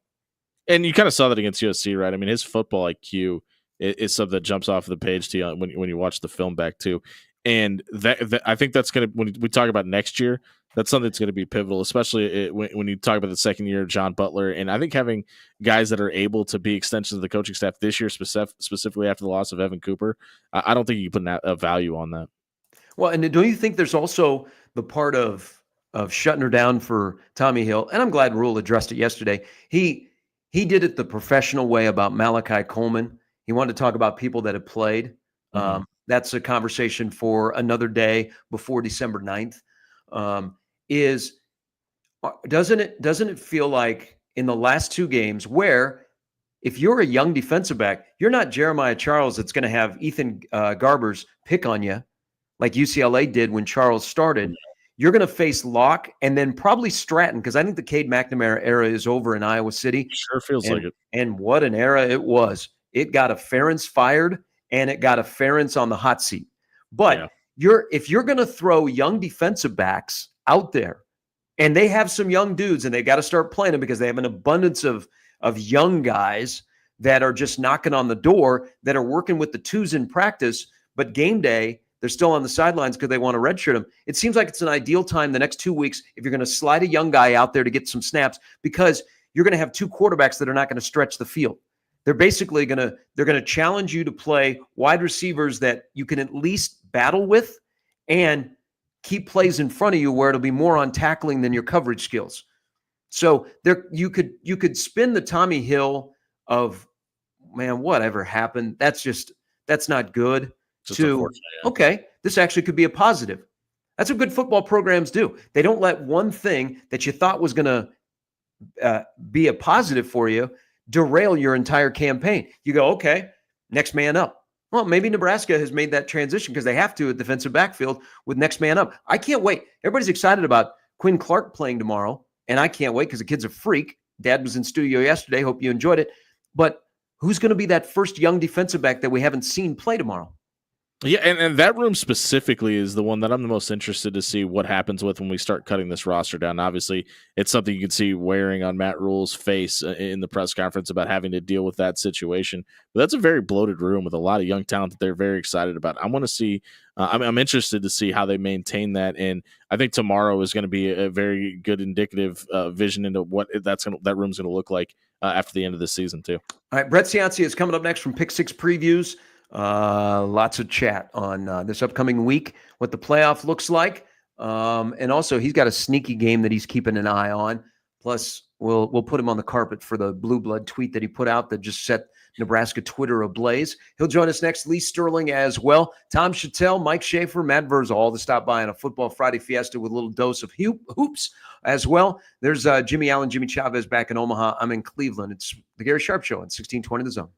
And you kind of saw that against USC, right? I mean, his football IQ is something that jumps off the page to you when you watch the film back too. And that I think that's going to, when we talk about next year, that's something that's going to be pivotal, especially when you talk about the second year of John Butler. And I think having guys that are able to be extensions of the coaching staff this year, specifically after the loss of Evan Cooper, I don't think you can put a value on that. Well, and don't you think there's also the part of shutting her down for Tommy Hill? And I'm glad Rhule addressed it yesterday. He did it the professional way about Malachi Coleman. He wanted to talk about people that have played. Mm-hmm. That's a conversation for another day before December 9th. Doesn't it feel like in the last two games where if you're a young defensive back, you're not Jeremiah Charles that's going to have Ethan Garbers pick on you like UCLA did when Charles started. You're going to face Locke and then probably Stratton, because I think the Cade McNamara era is over in Iowa City. Sure feels like it. And what an era it was. It got a Ferentz fired, and it got a Ferentz on the hot seat. But if you're going to throw young defensive backs out there, and they have some young dudes, and they got to start playing them because they have an abundance of young guys that are just knocking on the door, that are working with the twos in practice, but game day, they're still on the sidelines because they want to redshirt them. It seems like it's an ideal time the next 2 weeks if you're going to slide a young guy out there to get some snaps, because you're going to have two quarterbacks that are not going to stretch the field. They're basically going to challenge you to play wide receivers that you can at least battle with and keep plays in front of you where it'll be more on tackling than your coverage skills. So you could spin the Tommy Hill of, man, whatever happened, that's not good, to, okay, this actually could be a positive. That's what good football programs do. They don't let one thing that you thought was going to be a positive for you derail your entire campaign. You go, okay, next man up. Well, maybe Nebraska has made that transition because they have to at defensive backfield with next man up. I can't wait. Everybody's excited about Quinn Clark playing tomorrow, and I can't wait because the kid's a freak. Dad was in studio yesterday. Hope you enjoyed it. But who's going to be that first young defensive back that we haven't seen play tomorrow? Yeah, and that room specifically is the one that I'm the most interested to see what happens with when we start cutting this roster down. Obviously, it's something you can see wearing on Matt Rhule's face in the press conference about having to deal with that situation. But that's a very bloated room with a lot of young talent that they're very excited about. I want to see I'm interested to see how they maintain that, and I think tomorrow is going to be a very good indicative vision into what that room's going to look like after the end of the season too. All right, Brett Ciancia is coming up next from Pick Six Previews. Lots of chat on this upcoming week, what the playoff looks like. And also he's got a sneaky game that he's keeping an eye on. Plus we'll put him on the carpet for the blue blood tweet that he put out that just set Nebraska Twitter ablaze. He'll join us next. Lee Sterling as well. Tom Chatel, Mike Schaefer, Matt Verol, all to stop by on a Football Friday Fiesta with a little dose of hoops as well. There's Jimmy Allen, Jimmy Chavez back in Omaha. I'm in Cleveland. It's the Gary Sharp Show on 1620 The Zone.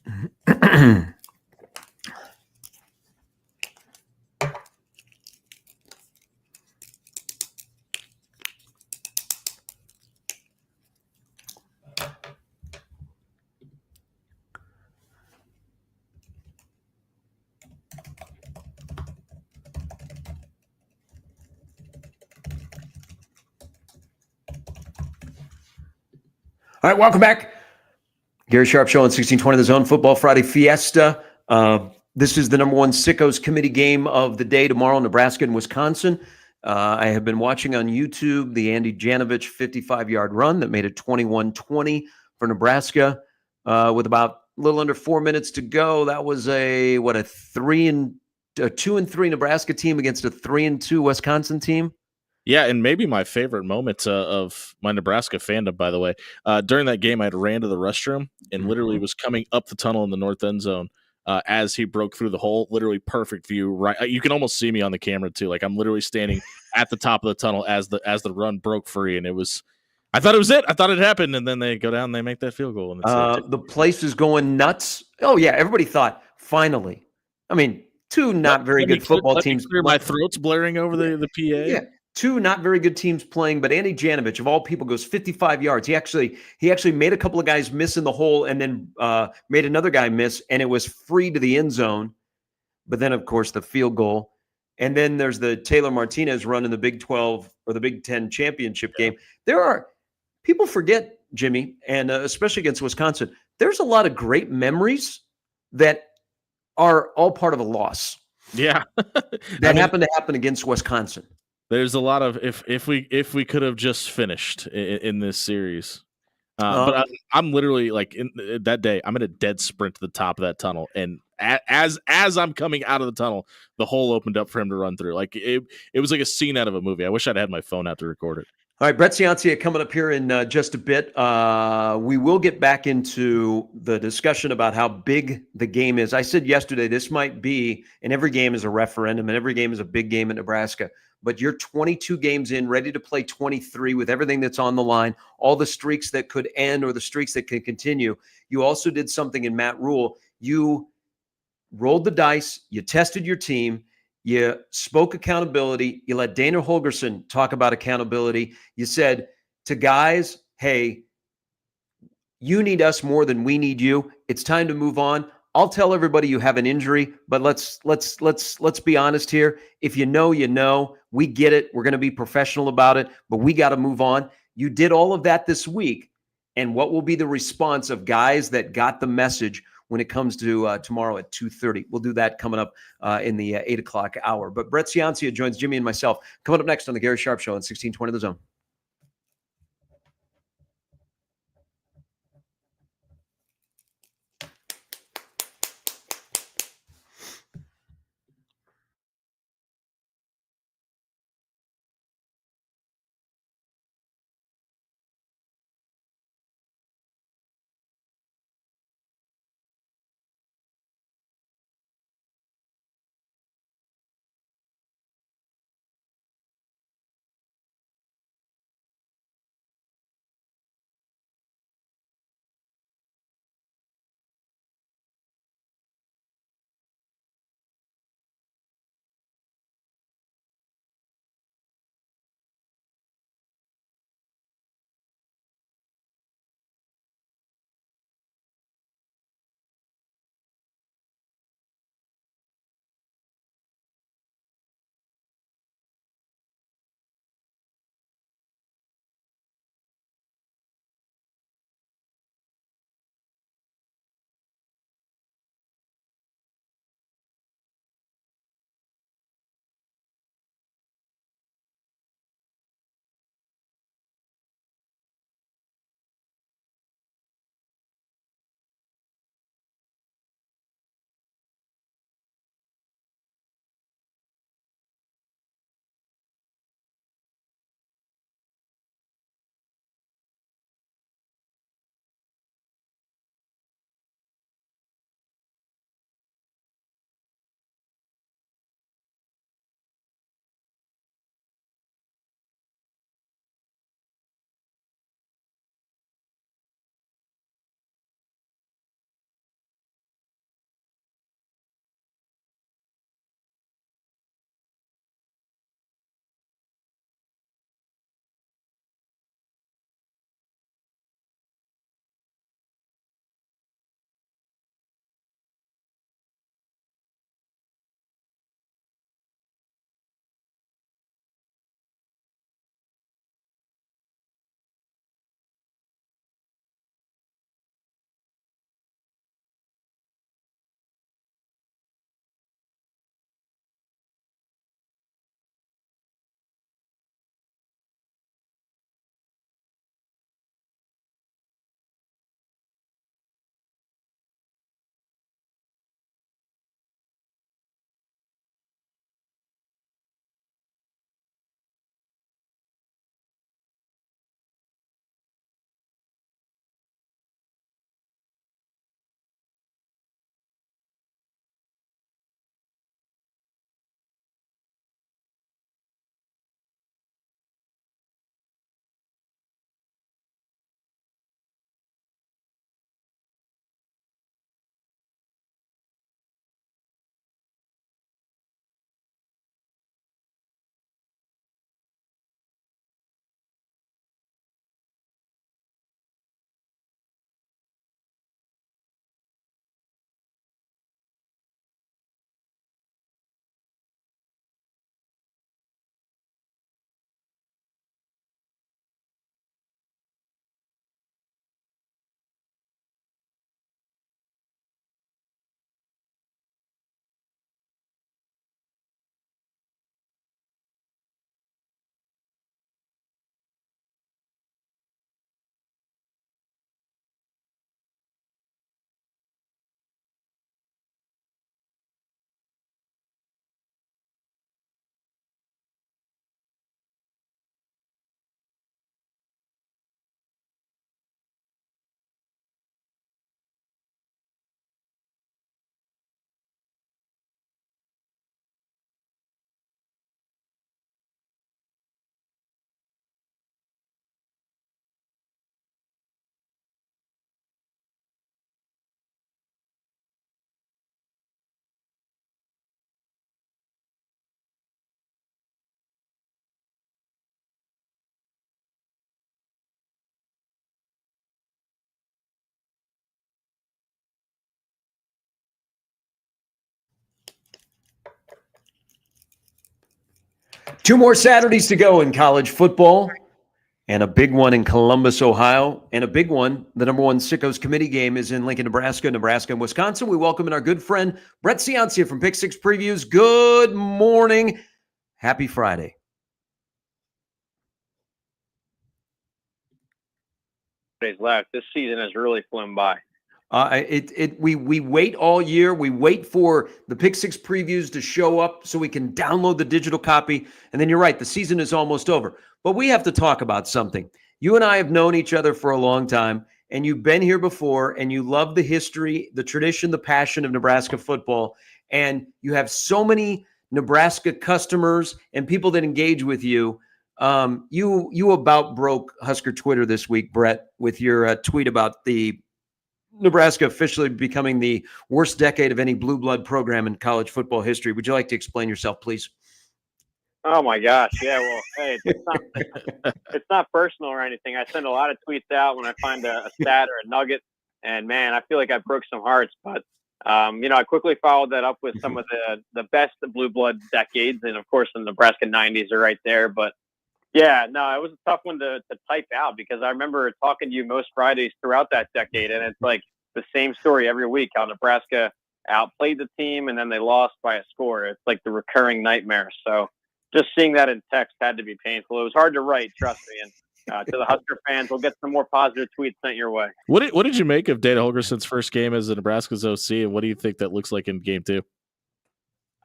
All right, welcome back. Gary Sharp Show on 1620 The Zone, Football Friday Fiesta. This is the number one Sickos Committee game of the day tomorrow, Nebraska and Wisconsin. I have been watching on YouTube the Andy Janovich 55-yard run that made it 21-20 for Nebraska with about a little under 4 minutes to go. That was a 2-3 Nebraska team against a 3-2 Wisconsin team. Yeah, and maybe my favorite moment of my Nebraska fandom, by the way, during that game, I had ran to the restroom and literally was coming up the tunnel in the north end zone as he broke through the hole. Literally perfect view. Right, you can almost see me on the camera too. Like I'm literally standing at the top of the tunnel as the run broke free, and it was. I thought it was it. I thought it happened, and then they go down and they make that field goal. And it's the place is going nuts. Oh yeah, everybody thought finally. I mean, two not very good football teams. My throat's blaring over the PA. Yeah. Two not very good teams playing, but Andy Janovich, of all people, goes 55 yards. He actually made a couple of guys miss in the hole and then made another guy miss, and it was free to the end zone. But then, of course, the field goal. And then there's the Taylor Martinez run in the Big 12 or the Big 10 championship game. People forget, Jimmy, and especially against Wisconsin, there's a lot of great memories that are all part of a loss. Yeah. that happened to happen against Wisconsin. There's a lot of if we could have just finished in this series, but I'm literally like in that day I'm in a dead sprint to the top of that tunnel, and as I'm coming out of the tunnel, the hole opened up for him to run through. Like it was like a scene out of a movie. I wish I'd had my phone out to record it. All right, Brett Ciancia coming up here in just a bit. We will get back into the discussion about how big the game is. I said yesterday this might be, and every game is a referendum, and every game is a big game in Nebraska. But you're 22 games in, ready to play 23 with everything that's on the line, all the streaks that could end or the streaks that can continue. You also did something in Matt Rhule. You rolled the dice. You tested your team. You spoke accountability. You let Dana Hogerson talk about accountability. You said to guys, hey, you need us more than we need you. It's time to move on. I'll tell everybody you have an injury, but let's be honest here. If you know, you know. We get it. We're going to be professional about it, but we got to move on. You did all of that this week, and what will be the response of guys that got the message when it comes to tomorrow at 2:30? We'll do that coming up in the 8 o'clock hour. But Brett Ciancia joins Jimmy and myself coming up next on the Gary Sharp Show on 1620 The Zone. 2 more Saturdays to go in college football, and a big one in Columbus, Ohio, and a big one. The number 1 Sickos Committee game is in Lincoln, Nebraska, and Wisconsin. We welcome in our good friend Brett Ciancia from Pick Six Previews. Good morning. Happy Friday. Days left. This season has really flown by. We wait all year. We wait for the Pick Six Previews to show up so we can download the digital copy. And then you're right, the season is almost over. But we have to talk about something. You and I have known each other for a long time, and you've been here before, and you love the history, the tradition, the passion of Nebraska football. And you have so many Nebraska customers and people that engage with you. You about broke Husker Twitter this week, Brett, with your tweet about the Nebraska officially becoming the worst decade of any blue blood program in college football history. Would you like to explain yourself, please? Oh my gosh. Yeah. Well, hey, it's not personal or anything. I send a lot of tweets out when I find a stat or a nugget, and man, I feel like I broke some hearts, but I quickly followed that up with some of the best blue blood decades. And of course the Nebraska 90s are right there, but yeah, no, it was a tough one to type out because I remember talking to you most Fridays throughout that decade, and it's like the same story every week, how Nebraska outplayed the team and then they lost by a score. It's like the recurring nightmare. So just seeing that in text had to be painful. It was hard to write, trust me. And to the Husker fans, we'll get some more positive tweets sent your way. What did you make of Dana Holgerson's first game as the Nebraska's OC, and what do you think that looks like in game 2?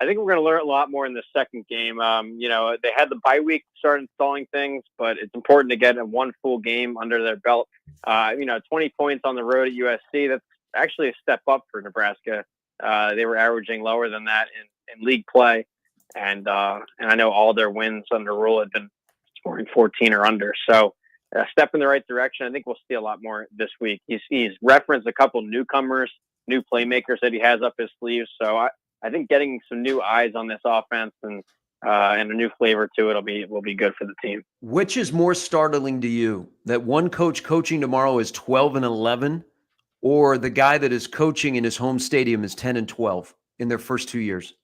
I think we're going to learn a lot more in the second game. They had the bye week to start installing things, but it's important to get one full game under their belt. 20 points on the road at USC, that's actually a step up for Nebraska. They were averaging lower than that in league play. And I know all their wins under Rhule had been scoring 14 or under. So a step in the right direction. I think we'll see a lot more this week. He's referenced a couple newcomers, new playmakers that he has up his sleeves. So I think getting some new eyes on this offense and a new flavor to it will be good for the team. Which is more startling to you, that one coach coaching tomorrow is 12-11, or the guy that is coaching in his home stadium is 10-12 in their first 2 years?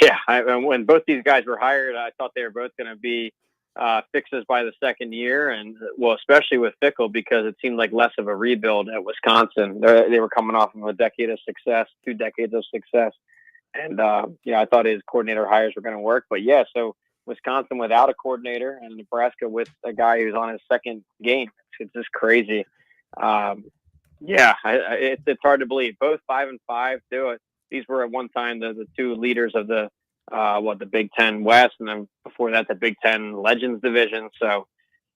Yeah, when both these guys were hired, I thought they were both going to be fixes by the second year, and well, especially with Fickell, because it seemed like less of a rebuild at Wisconsin. They were coming off of a decade of success, 2 decades of success, and I thought his coordinator hires were going to work. But yeah, so Wisconsin without a coordinator and Nebraska with a guy who's on his second game. It's just crazy. It's hard to believe. Both 5-5 do it. These were at one time the 2 leaders of the Big Ten West, and then before that, the Big Ten Legends division. So,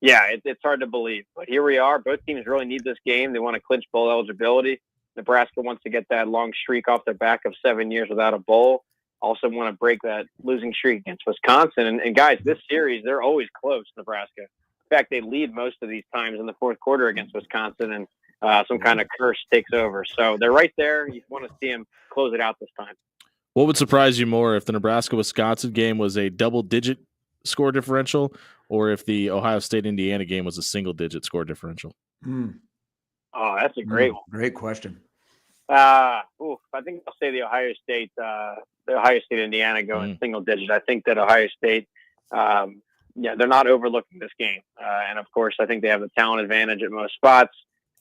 yeah, it's hard to believe. But here we are. Both teams really need this game. They want to clinch bowl eligibility. Nebraska wants to get that long streak off their back of 7 years without a bowl. Also want to break that losing streak against Wisconsin. And guys, this series, they're always close, Nebraska. In fact, they lead most of these times in the fourth quarter against Wisconsin, and some kind of curse takes over. So they're right there. You want to see them close it out this time. What would surprise you more, if the Nebraska-Wisconsin game was a double-digit score differential, or if the Ohio State-Indiana game was a single-digit score differential? Oh, that's a great one. Great question. I think I'll say the Ohio State-Indiana going single digit. I think that Ohio State, they're not overlooking this game. And, of course, I think they have the talent advantage at most spots.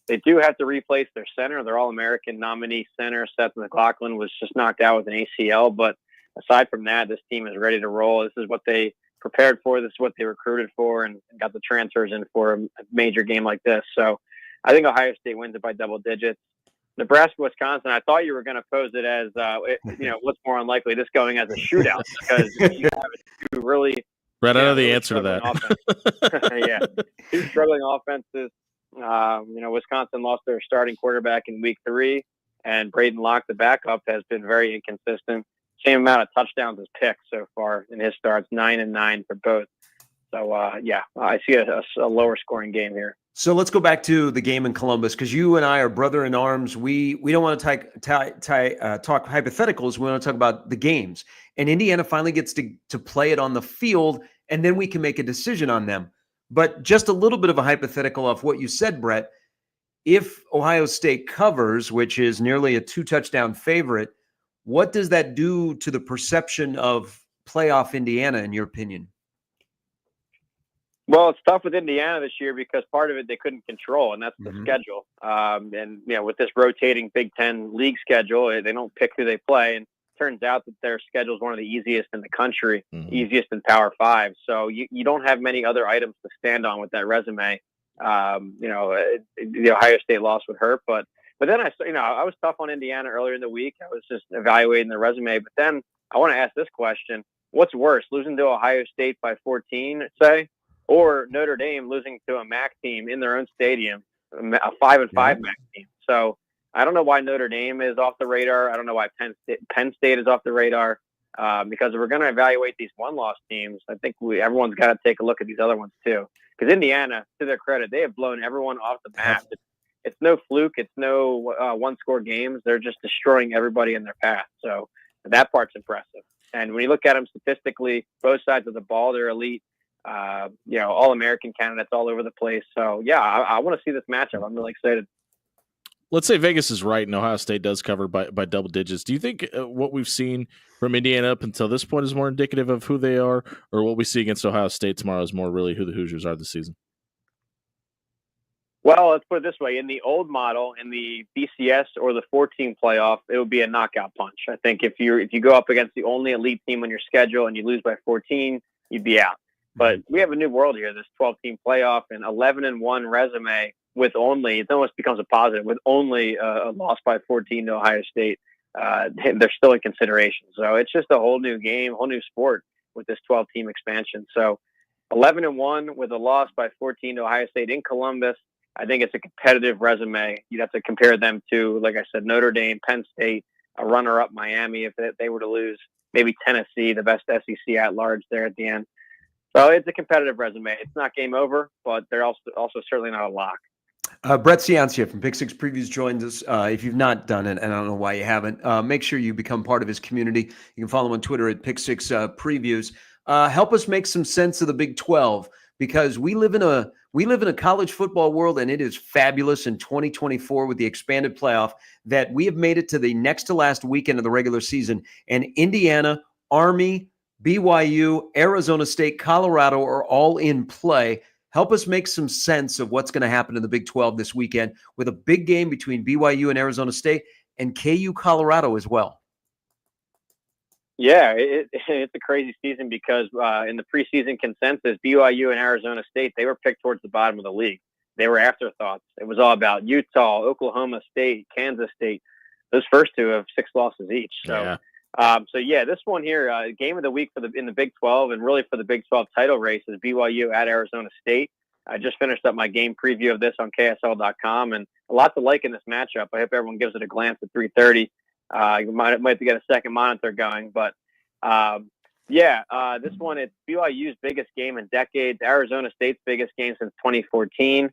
They do have to replace their center. Their All-American nominee center, Seth McLaughlin, was just knocked out with an ACL. But aside from that, this team is ready to roll. This is what they prepared for. This is what they recruited for, and got the transfers in for a major game like this. So I think Ohio State wins it by double digits. Nebraska, Wisconsin, I thought you were going to pose it as, what's more unlikely, this going as a shootout, because you have 2 really Brett, I know the answer to that. Yeah. 2 struggling offenses. Wisconsin lost their starting quarterback in week 3, and Braden Locke, the backup, has been very inconsistent. Same amount of touchdowns as picks so far in his starts, 9-9 for both. So, I see a lower scoring game here. So let's go back to the game in Columbus, because you and I are brother in arms. We don't want to talk hypotheticals. We want to talk about the games. And Indiana finally gets to play it on the field, and then we can make a decision on them. But just a little bit of a hypothetical off what you said, Brett. If Ohio State covers, which is nearly a 2-touchdown favorite, what does that do to the perception of playoff Indiana, in your opinion? Well, it's tough with Indiana this year because part of it they couldn't control, and that's the schedule. And with this rotating Big Ten league schedule, they don't pick who they play, and it turns out that their schedule is one of the easiest in the country, easiest in Power 5. So you don't have many other items to stand on with that resume. The Ohio State loss would hurt, but then I was tough on Indiana earlier in the week. I was just evaluating the resume, but then I want to ask this question: what's worse, losing to Ohio State by 14, say? Or Notre Dame losing to a MAC team in their own stadium, a 5-5 MAC team. So I don't know why Notre Dame is off the radar. I don't know why Penn State is off the radar. Because if we're going to evaluate these one-loss teams, I think everyone's got to take a look at these other ones too. Because Indiana, to their credit, they have blown everyone off the map. It's no fluke. It's no one-score games. They're just destroying everybody in their path. So that part's impressive. And when you look at them statistically, both sides of the ball, they're elite. All-American candidates all over the place. So, yeah, I want to see this matchup. I'm really excited. Let's say Vegas is right and Ohio State does cover by double digits. Do you think what we've seen from Indiana up until this point is more indicative of who they are, or what we see against Ohio State tomorrow is more really who the Hoosiers are this season? Well, let's put it this way. In the old model, in the BCS or the 14 playoff, it would be a knockout punch. I think if you go up against the only elite team on your schedule and you lose by 14, you'd be out. But we have a new world here, this 12-team playoff, and 11-1 resume with only, it almost becomes a positive, with only a loss by 14 to Ohio State. They're still in consideration. So it's just a whole new game, whole new sport with this 12-team expansion. So 11-1 with a loss by 14 to Ohio State in Columbus. I think it's a competitive resume. You'd have to compare them to, like I said, Notre Dame, Penn State, a runner-up Miami if they were to lose, maybe Tennessee, the best SEC at large there at the end. So it's a competitive resume. It's not game over, but they're also certainly not a lock. Brett Ciancia from Pick Six Previews joins us. If you've not done it, and I don't know why you haven't, make sure you become part of his community. You can follow him on Twitter at Pick Six Previews. Help us make some sense of the Big 12, because we live in a college football world, and it is fabulous in 2024 with the expanded playoff that we have made it to the next to last weekend of the regular season, and Indiana, Army, BYU, Arizona State, Colorado are all in play. Help us make some sense of what's going to happen in the Big 12 this weekend with a big game between BYU and Arizona State and KU Colorado as well. Yeah, it's a crazy season because in the preseason consensus, BYU and Arizona State, they were picked towards the bottom of the league. They were afterthoughts. It was all about Utah, Oklahoma State, Kansas State. Those first two have 6 losses each. So. Yeah. This one here, game of the week in the Big 12 and really for the Big 12 title race is BYU at Arizona State. I just finished up my game preview of this on KSL.com, and a lot to like in this matchup. I hope everyone gives it a glance at 3:30. You might have to get a second monitor going, but this one, it's BYU's biggest game in decades, Arizona State's biggest game since 2014.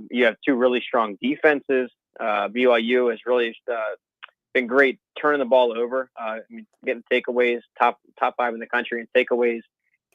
You have two really strong defenses. BYU has really been great turning the ball over, getting takeaways, top 5 in the country in takeaways.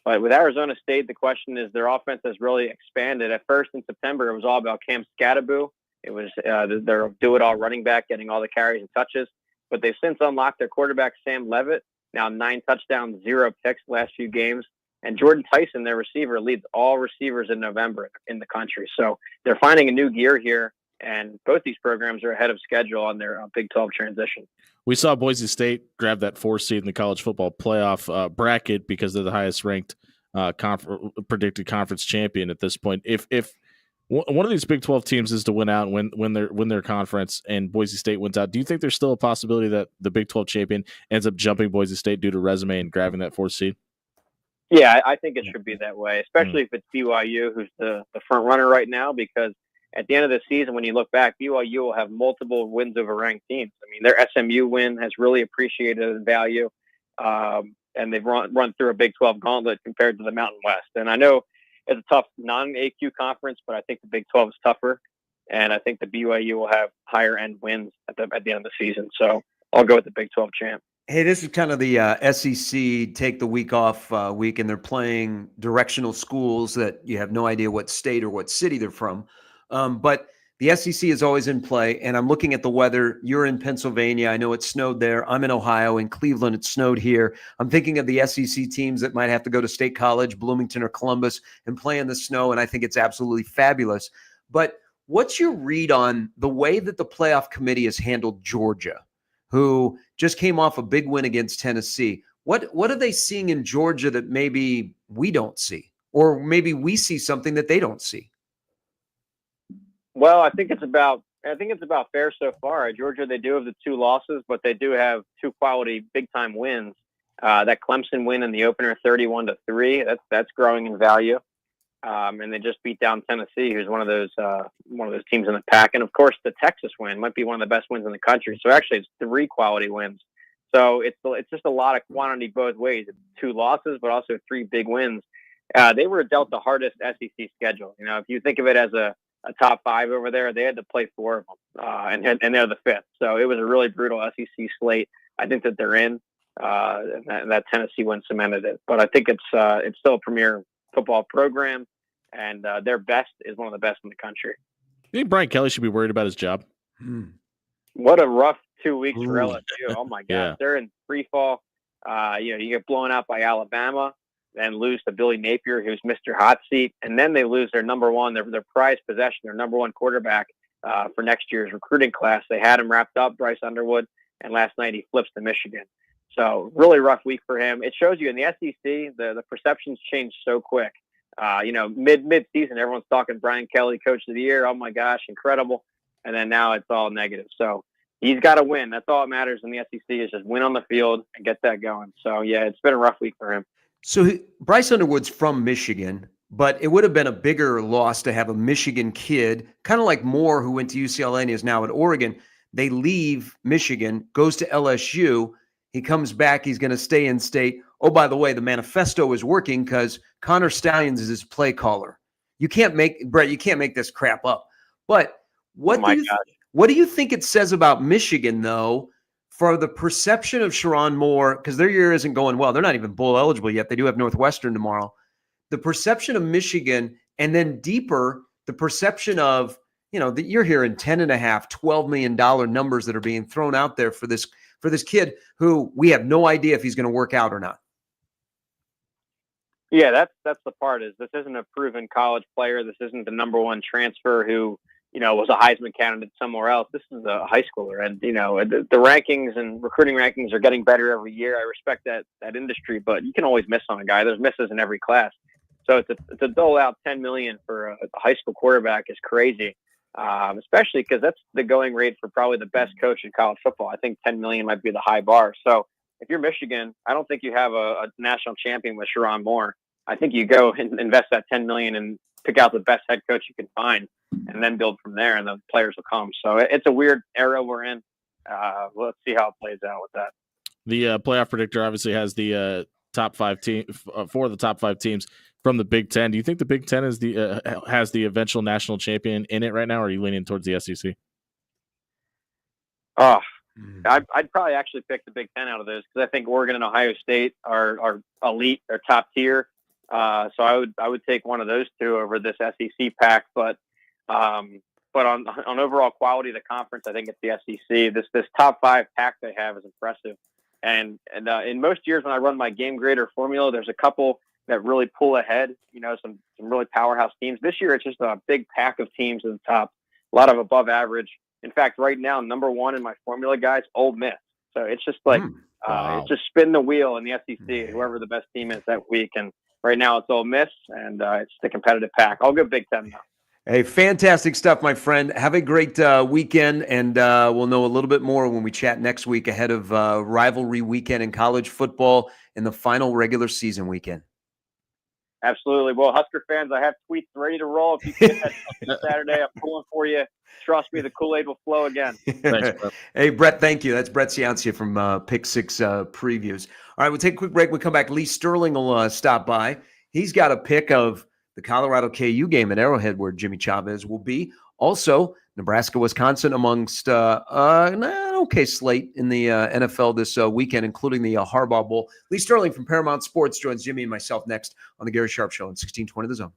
But with Arizona State, the question is their offense has really expanded. At first in September, it was all about Cam Scatteraboo. It was their do-it-all running back, getting all the carries and touches. But they've since unlocked their quarterback, Sam Levitt, now 9 touchdowns, 0 picks the last few games. And Jordan Tyson, their receiver, leads all receivers in November in the country. So they're finding a new gear here. And both these programs are ahead of schedule on their Big 12 transition. We saw Boise State grab that 4th seed in the college football playoff bracket because they're the highest ranked predicted conference champion at this point. If one of these Big 12 teams is to win out and win their conference and Boise State wins out, do you think there's still a possibility that the Big 12 champion ends up jumping Boise State due to resume and grabbing that 4th seed? Yeah, I think it should be that way, especially if it's BYU, who's the front runner right now, because at the end of the season, when you look back, BYU will have multiple wins over ranked teams. I mean, their SMU win has really appreciated in value, and they've run through a Big 12 gauntlet compared to the Mountain West. And I know it's a tough non-AQ conference, but I think the Big 12 is tougher, and I think the BYU will have higher-end wins at the end of the season. So I'll go with the Big 12 champ. Hey, this is kind of the SEC take the week off week, and they're playing directional schools that you have no idea what state or what city they're from. But the SEC is always in play, and I'm looking at the weather. You're in Pennsylvania. I know it snowed there. I'm in Ohio. In Cleveland, it snowed here. I'm thinking of the SEC teams that might have to go to State College, Bloomington, or Columbus and play in the snow, and I think it's absolutely fabulous. But what's your read on the way that the playoff committee has handled Georgia, who just came off a big win against Tennessee? What are they seeing in Georgia that maybe we don't see, or maybe we see something that they don't see? Well, I think it's about fair so far. At Georgia, they do have the 2 losses, but they do have 2 quality big-time wins. That Clemson win in the opener, 31-3, that's growing in value. And they just beat down Tennessee, who's one of those teams in the pack. And of course, the Texas win might be one of the best wins in the country. So actually, it's 3 quality wins. So it's just a lot of quantity both ways. It's 2 losses, but also 3 big wins. They were dealt the hardest SEC schedule. You know, if you think of it as a top 5 over there, they had to play 4 of them, and they're the 5th. So it was a really brutal SEC slate. I think that they're in, and that Tennessee win cemented it. But I think it's still a premier football program, and their best is one of the best in the country. You think Brian Kelly should be worried about his job? What a rough 2 weeks for LSU. Oh my God. Yeah. They're in free fall. You get blown out by Alabama, then lose to Billy Napier, who's Mr. Hot Seat, and then they lose their number one, their prized possession, their number 1 quarterback for next year's recruiting class. They had him wrapped up, Bryce Underwood, and last night he flips to Michigan. So really rough week for him. It shows you in the SEC, the perceptions change so quick. Mid-season, everyone's talking Brian Kelly, Coach of the Year. Oh my gosh, incredible. And then now it's all negative. So he's got to win. That's all that matters in the SEC is just win on the field and get that going. So yeah, it's been a rough week for him. So Bryce Underwood's from Michigan, but it would have been a bigger loss to have a Michigan kid, kind of like Moore, who went to UCLA and is now at Oregon. They leave Michigan, goes to LSU. He comes back. He's going to stay in state. Oh, by the way, the manifesto is working because Connor Stallions is his play caller. You can't make this crap up. But what do you think it says about Michigan, though, for the perception of Sharon Moore, because their year isn't going well. They're not even bowl eligible yet. They do have Northwestern tomorrow. The perception of Michigan, and then deeper, the perception of, that you're hearing $10.5, $12 million numbers that are being thrown out there for this kid who we have no idea if he's going to work out or not. Yeah, that's the part is this isn't a proven college player. This isn't the number 1 transfer who, was a Heisman candidate somewhere else. This is a high schooler. And, the rankings and recruiting rankings are getting better every year. I respect that industry, but you can always miss on a guy. There's misses in every class. So to dole out $10 million for a high school quarterback is crazy, especially because that's the going rate for probably the best coach in college football. I think $10 million might be the high bar. So if you're Michigan, I don't think you have a national champion with Sharon Moore. I think you go and invest that $10 million and pick out the best head coach you can find and then build from there, and the players will come. So it's a weird era we're in. Let's see how it plays out with that. The playoff predictor obviously has the top 5 team, 4 of the top 5 teams from the Big Ten. Do you think the Big Ten is has the eventual national champion in it right now, or are you leaning towards the SEC? Oh, I'd probably actually pick the Big Ten out of those because I think Oregon and Ohio State are elite, they're top tier. So I would take one of those 2 over this SEC pack, but on overall quality of the conference, I think it's the SEC. This top 5 pack they have is impressive. And in most years when I run my game grade or formula, there's a couple that really pull ahead, some really powerhouse teams. This year, it's just a big pack of teams at the top, a lot of above average. In fact, right now, number 1 in my formula, guys, Ole Miss. So it's just like, it's just spin the wheel in the SEC, whoever the best team is that week. And right now it's Ole Miss, and it's the competitive pack. I'll go Big Ten now. Hey, fantastic stuff, my friend. Have a great weekend, and we'll know a little bit more when we chat next week ahead of rivalry weekend in college football and the final regular season weekend. Absolutely. Well, Husker fans, I have tweets ready to roll. If you can get that Saturday, I'm pulling for you. Trust me, the Kool-Aid will flow again. Thanks, Brett. Hey, Brett, thank you. That's Brett Ciancia from Pick 6 Previews. All right, we'll take a quick break. We'll come back. Lee Sterling will stop by. He's got a pick of the Colorado KU game at Arrowhead where Jimmy Chavez will be. Also, Nebraska-Wisconsin amongst an okay slate in the NFL this weekend, including the Harbaugh Bowl. Lee Sterling from Paramount Sports joins Jimmy and myself next on the Gary Sharp Show on 1620 The Zone.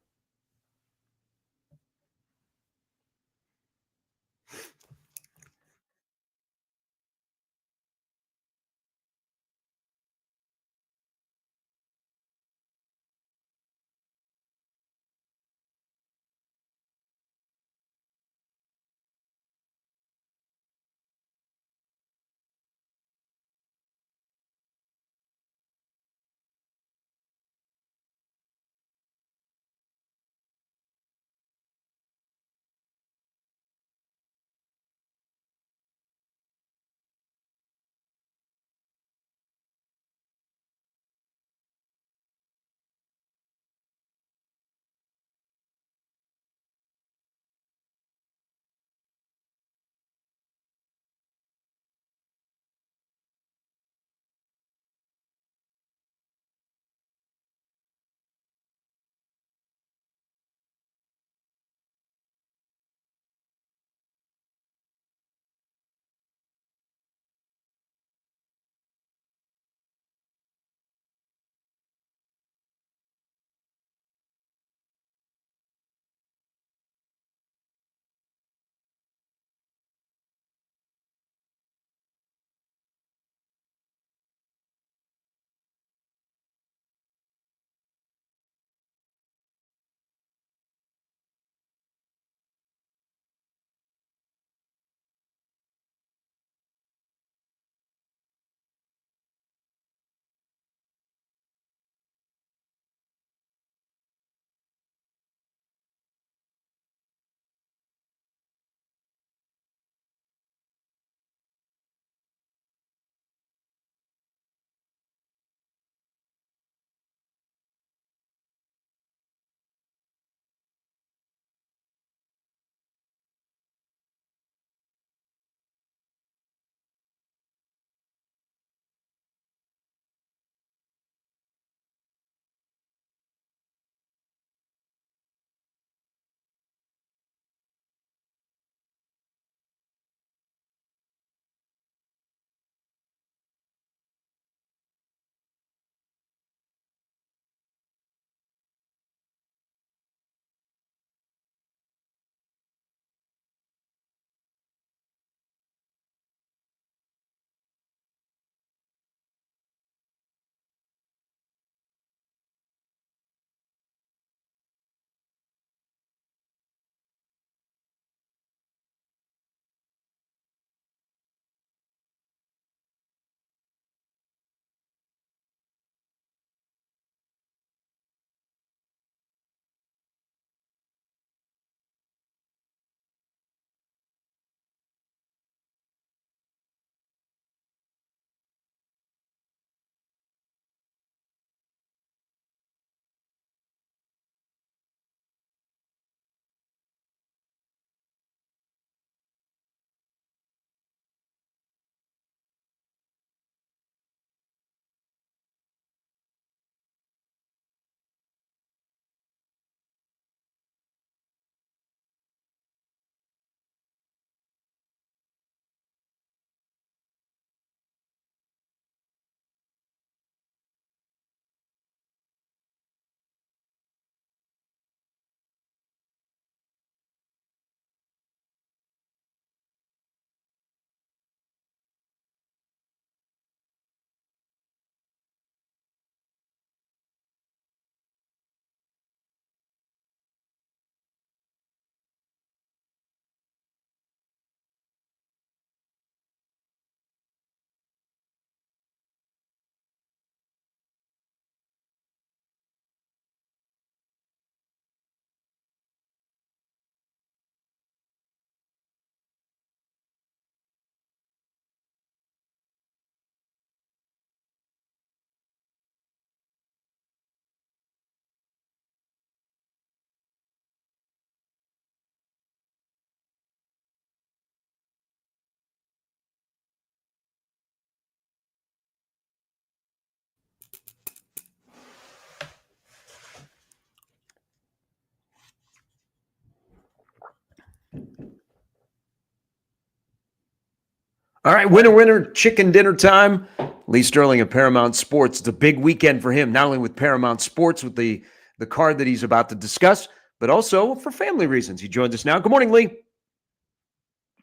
All right, winner, chicken dinner time. Lee Sterling of Paramount Sports. It's a big weekend for him, not only with Paramount Sports, with the card that he's about to discuss, but also for family reasons. He joins us now. Good morning, Lee.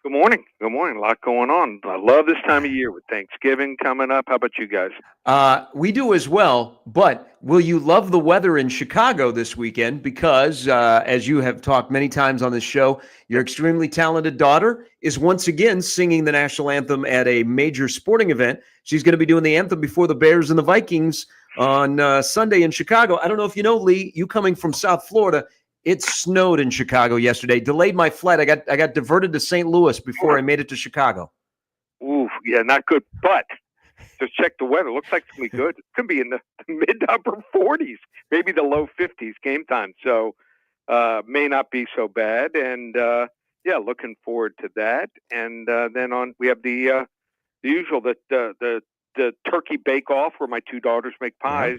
Good morning. Good morning. A lot going on. I love this time of year with Thanksgiving coming up. How about you guys? We do as well, but will you love the weather in Chicago this weekend? Because, as you have talked many times on this show, your extremely talented daughter is once again singing the national anthem at a major sporting event. She's going to be doing the anthem before the Bears and the Vikings on Sunday in Chicago. I don't know if you know, Lee, you coming from South Florida, it snowed in Chicago yesterday. Delayed my flight. I got diverted to St. Louis before I made it to Chicago. Ooh, yeah, not good. But just check the weather. Looks like it's going to be good. It's going to be in the mid to upper 40s, maybe the low 50s game time. So may not be so bad. And, yeah, looking forward to that. And then we have the usual, the turkey bake-off where my two daughters make pies.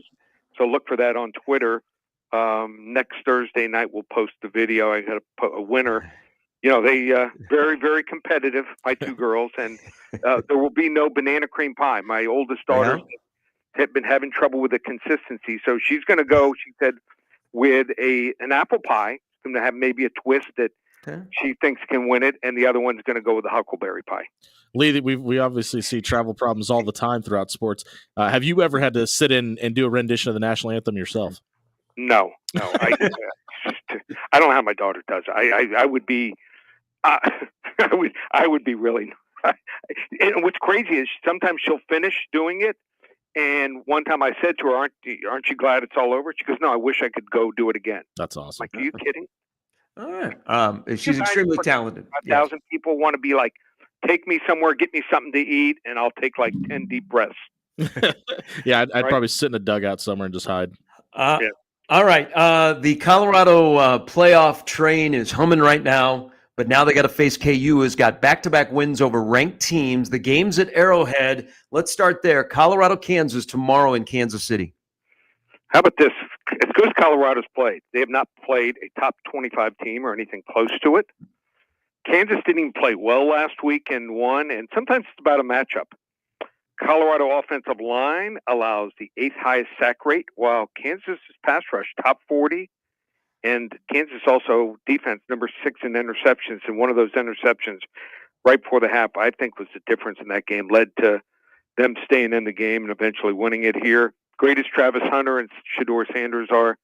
So look for that on Twitter. Next Thursday night, we'll post the video. I got a winner. You know, they very, very competitive, my two girls, and there will be no banana cream pie. My oldest daughter had been having trouble with the consistency, so she's going to go, she said, with an apple pie. It's going to have maybe a twist that she thinks can win it, and the other one's going to go with a huckleberry pie. Lee, we obviously see travel problems all the time throughout sports. Have you ever had to sit in and do a rendition of the national anthem yourself? No. I don't know how my daughter does. I would be, I would be really. And what's crazy is sometimes she'll finish doing it, and one time I said to her, "Aren't you glad it's all over?" She goes, "No, I wish I could go do it again." That's awesome. Like, are you kidding? All right. She's extremely talented. 5,000 people want to be like, take me somewhere, get me something to eat, and I'll take like 10 deep breaths. Yeah, I'd probably sit in a dugout somewhere and just hide. Yeah. All right. The Colorado playoff train is humming right now, but now they got to face KU, who's got back-to-back wins over ranked teams. The game's at Arrowhead. Let's start there. Colorado, Kansas tomorrow in Kansas City. How about this? As good as Colorado's played, they have not played a top 25 team or anything close to it. Kansas didn't even play well last week and won, and sometimes it's about a matchup. Colorado offensive line allows the 8th highest sack rate, while Kansas' pass rush top 40, and Kansas also defense number 6 in interceptions. And one of those interceptions right before the half, I think, was the difference in that game, led to them staying in the game and eventually winning it here. Great as Travis Hunter and Shedeur Sanders are,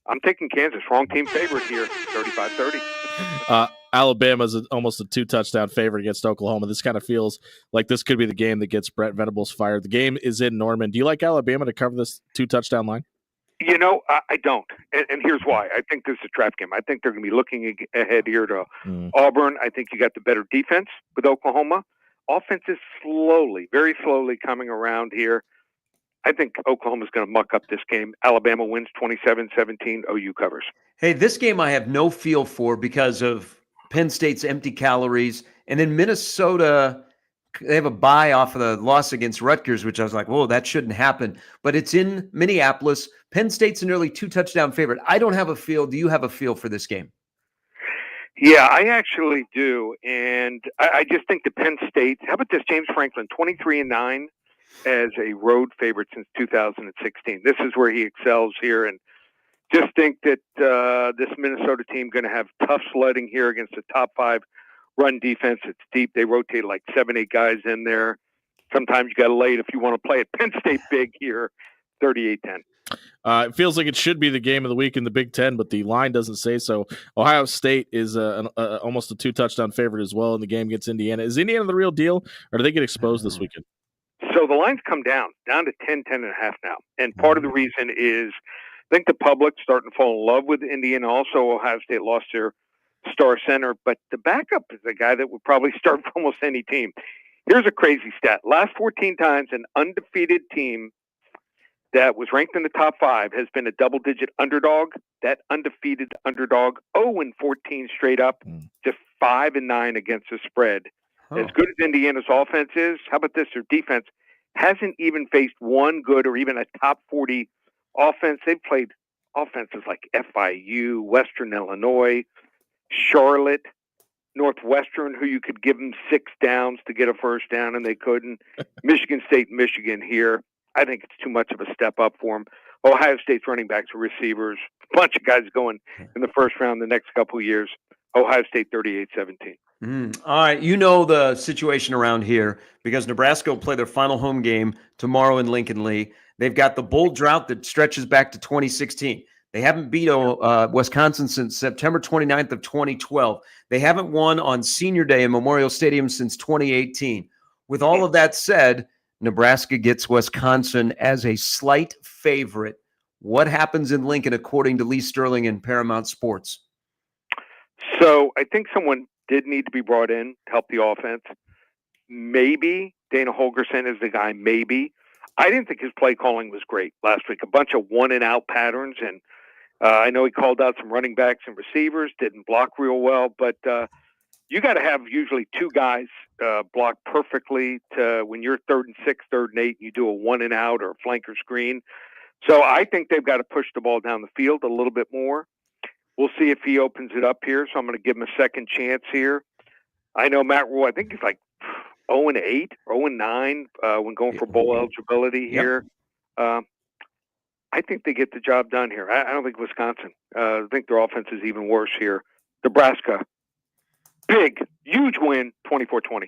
I'm taking Kansas. Wrong team favorite here, 35-30. Alabama's almost a 2-touchdown favorite against Oklahoma. This kind of feels like this could be the game that gets Brett Venables fired. The game is in Norman. Do you like Alabama to cover this 2-touchdown line? You know, I don't. And here's why. I think this is a trap game. I think they're going to be looking ahead here to Auburn. I think you got the better defense with Oklahoma. Offense is slowly, very slowly coming around here. I think Oklahoma's going to muck up this game. Alabama wins 27-17. OU covers. Hey, this game I have no feel for because of Penn State's empty calories. And then Minnesota, they have a bye off of the loss against Rutgers, which I was like, whoa, that shouldn't happen. But it's in Minneapolis. Penn State's an early 2-touchdown favorite. I don't have a feel. Do you have a feel for this game? Yeah, I actually do. And I just think the Penn State, how about this, James Franklin, 23-9 as a road favorite since 2016. This is where he excels here. And just think that this Minnesota team going to have tough sledding here against a top 5 run defense. It's deep. They rotate like 7-8 guys in there. Sometimes you got to lay it if you want to play it. Penn State big here, 38-10. It feels like it should be the game of the week in the Big Ten, but the line doesn't say so. Ohio State is almost a 2-touchdown favorite as well in the game against Indiana. Is Indiana the real deal, or do they get exposed this weekend? So the line's come down to 10.5 now. And part of the reason is I think the public's starting to fall in love with Indiana. Also, Ohio State lost their star center, but the backup is a guy that would probably start for almost any team. Here's a crazy stat. Last 14 times, an undefeated team that was ranked in the top 5 has been a double-digit underdog. That undefeated underdog, 0-14 straight up, just 5-9 against the spread. As good as Indiana's offense is, how about this? Their defense hasn't even faced one good or even a top 40 offense. They've played offenses like FIU, Western Illinois, Charlotte. Northwestern, who you could give them 6 downs to get a first down, and they couldn't. Michigan State, Michigan here. I think it's too much of a step up for them. Ohio State's running backs and receivers. A bunch of guys going in the first round the next couple of years. Ohio State 38-17. All right, you know the situation around here because Nebraska will play their final home game tomorrow in Lincoln Lee. They've got the bowl drought that stretches back to 2016. They haven't beat Wisconsin since September 29th of 2012. They haven't won on Senior Day in Memorial Stadium since 2018. With all of that said, Nebraska gets Wisconsin as a slight favorite. What happens in Lincoln according to Lee Sterling and Paramount Sports? So I think someone did need to be brought in to help the offense. Maybe Dana Hogerson is the guy, maybe. I didn't think his play calling was great last week. A bunch of one-and-out patterns, and I know he called out some running backs and receivers, didn't block real well, but you got to have usually 2 guys block perfectly to when you're 3rd and 6, 3rd and 8, and you do a one-and-out or a flanker screen. So I think they've got to push the ball down the field a little bit more. We'll see if he opens it up here, so I'm going to give him a second chance here. I know Matt Rhule, I think he's like 0-8 or 0-9 when going for bowl eligibility here. I think they get the job done here. I don't think Wisconsin. I think their offense is even worse here. Nebraska, big, huge win, 24-20.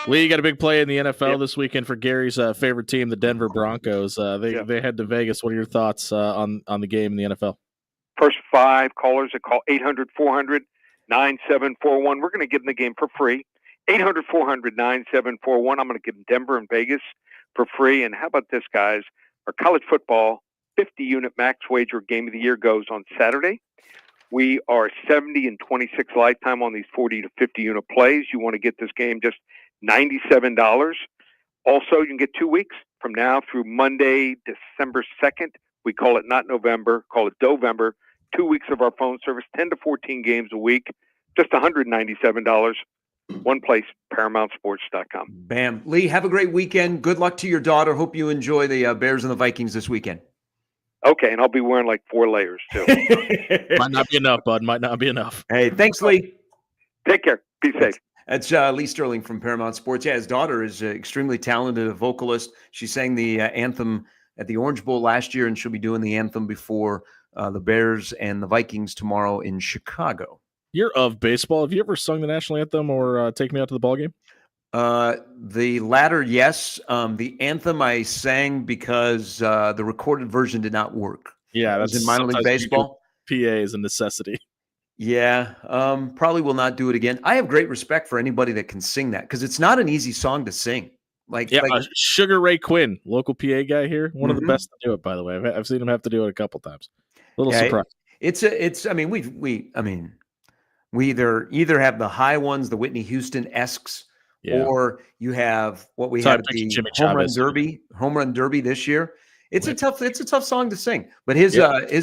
Lee, you got a big play in the NFL this weekend for Gary's favorite team, the Denver Broncos. They head to Vegas. What are your thoughts on the game in the NFL? First 5 callers that call 800-400-9741. We're going to give them the game for free. 800-400-9741. I'm going to give them Denver and Vegas for free. And how about this, guys? Our college football 50-unit max wager game of the year goes on Saturday. We are 70-26 lifetime on these 40 to 50-unit plays. You want to get this game just $97. Also, you can get 2 weeks from now through Monday, December 2nd. We call it not November, call it Dovember. 2 weeks of our phone service, 10 to 14 games a week, just $197. One place, ParamountSports.com. Bam. Lee, have a great weekend. Good luck to your daughter. Hope you enjoy the Bears and the Vikings this weekend. Okay, and I'll be wearing like 4 layers, too. Might not be enough, bud. Might not be enough. Hey, thanks, Lee. Take care. Be safe. That's Lee Sterling from Paramount Sports. Yeah, his daughter is extremely talented, a vocalist. She sang the anthem at the Orange Bowl last year, and she'll be doing the anthem before the Bears and the Vikings tomorrow in Chicago. You're of baseball. Have you ever sung the national anthem or Take Me Out to the Ball Game? The latter, yes. The anthem I sang because the recorded version did not work. Yeah, that's in minor league baseball. PA is a necessity. Yeah, probably will not do it again. I have great respect for anybody that can sing that because it's not an easy song to sing. Sugar Ray Quinn, local PA guy here, one of the best to do it. By the way, I've seen him have to do it a couple times. A little surprised. I mean, we either have the high ones, the Whitney Houston-esques, or you have what we have the home run derby this year. It's a tough song to sing. But his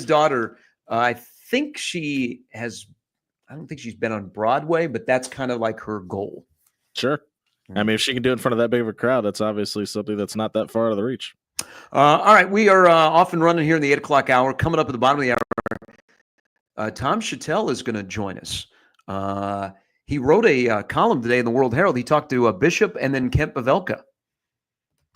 daughter, I don't think she's been on Broadway, but that's kind of like her goal. Sure. I mean, if she can do it in front of that big of a crowd, that's obviously something that's not that far out of the reach. All right, we are off and running here in the 8 o'clock hour. Coming up at the bottom of the hour, Tom Chatel is going to join us. He wrote a column today in the World Herald. He talked to Bishop and then Kent Pavelka.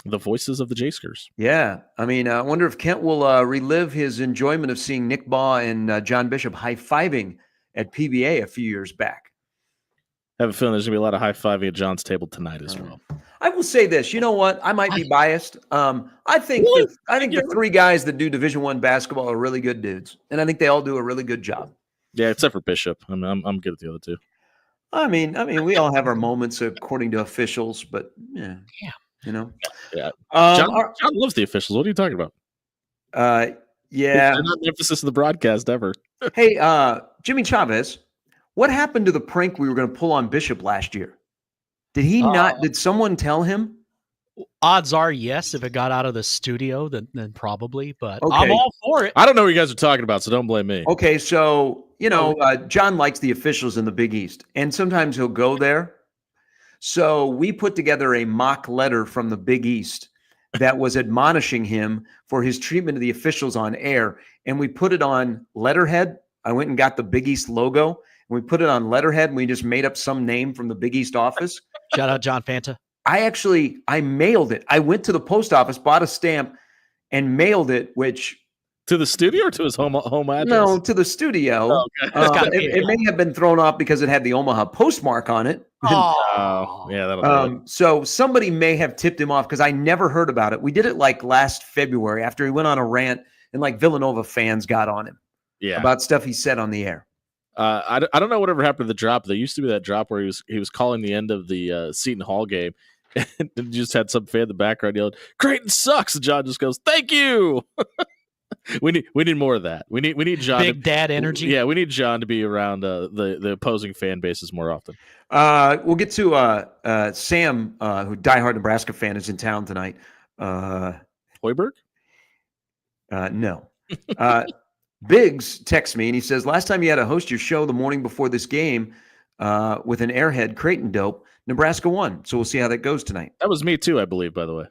The voices of the J-Skers. Yeah. I mean, I wonder if Kent will relive his enjoyment of seeing Nick Baugh and John Bishop high-fiving at PBA a few years back. I have a feeling there's going to be a lot of high-fiving at John's table tonight as well. I will say this. You know what? I might be biased. I think the 3 guys that do Division I basketball are really good dudes, and I think they all do a really good job. Yeah, except for Bishop. I'm good at the other 2. I mean, we all have our moments according to officials, but yeah. You know. Yeah. John loves the officials. What are you talking about? Yeah. They're not the emphasis of the broadcast ever. Hey, Jimmy Chavez, what happened to the prank we were going to pull on Bishop last year? Did he not? Did someone tell him? Odds are yes. If it got out of the studio, then probably. But okay. I'm all for it. I don't know what you guys are talking about, so don't blame me. Okay, so John likes the officials in the Big East, and sometimes he'll go there. So we put together a mock letter from the Big East that was admonishing him for his treatment of the officials on air, and we put it on letterhead I went and got the Big East logo, and we put it on letterhead, and we just made up some name from the Big East office. Shout out John Fanta. I mailed it. I went to the post office, bought a stamp, and mailed it, which... To the studio or to his home address? No, to the studio. Oh, okay. It may have been thrown off because it had the Omaha postmark on it. Oh, yeah, that'll do it. So somebody may have tipped him off because I never heard about it. We did it like last February after he went on a rant and like Villanova fans got on him about stuff he said on the air. I don't know whatever happened to the drop. There used to be that drop where he was calling the end of the Seton Hall game and just had some fan in the background yelling, "Creighton sucks!" And John just goes, "Thank you." We need more of that. We need John. Big dad energy. Yeah, we need John to be around the opposing fan bases more often. We'll get to Sam, who diehard Nebraska fan, is in town tonight. Hoiberg? No. Biggs texts me and he says, last time you had to host your show the morning before this game with an airhead Creighton dope, Nebraska won. So we'll see how that goes tonight. That was me too, I believe, by the way.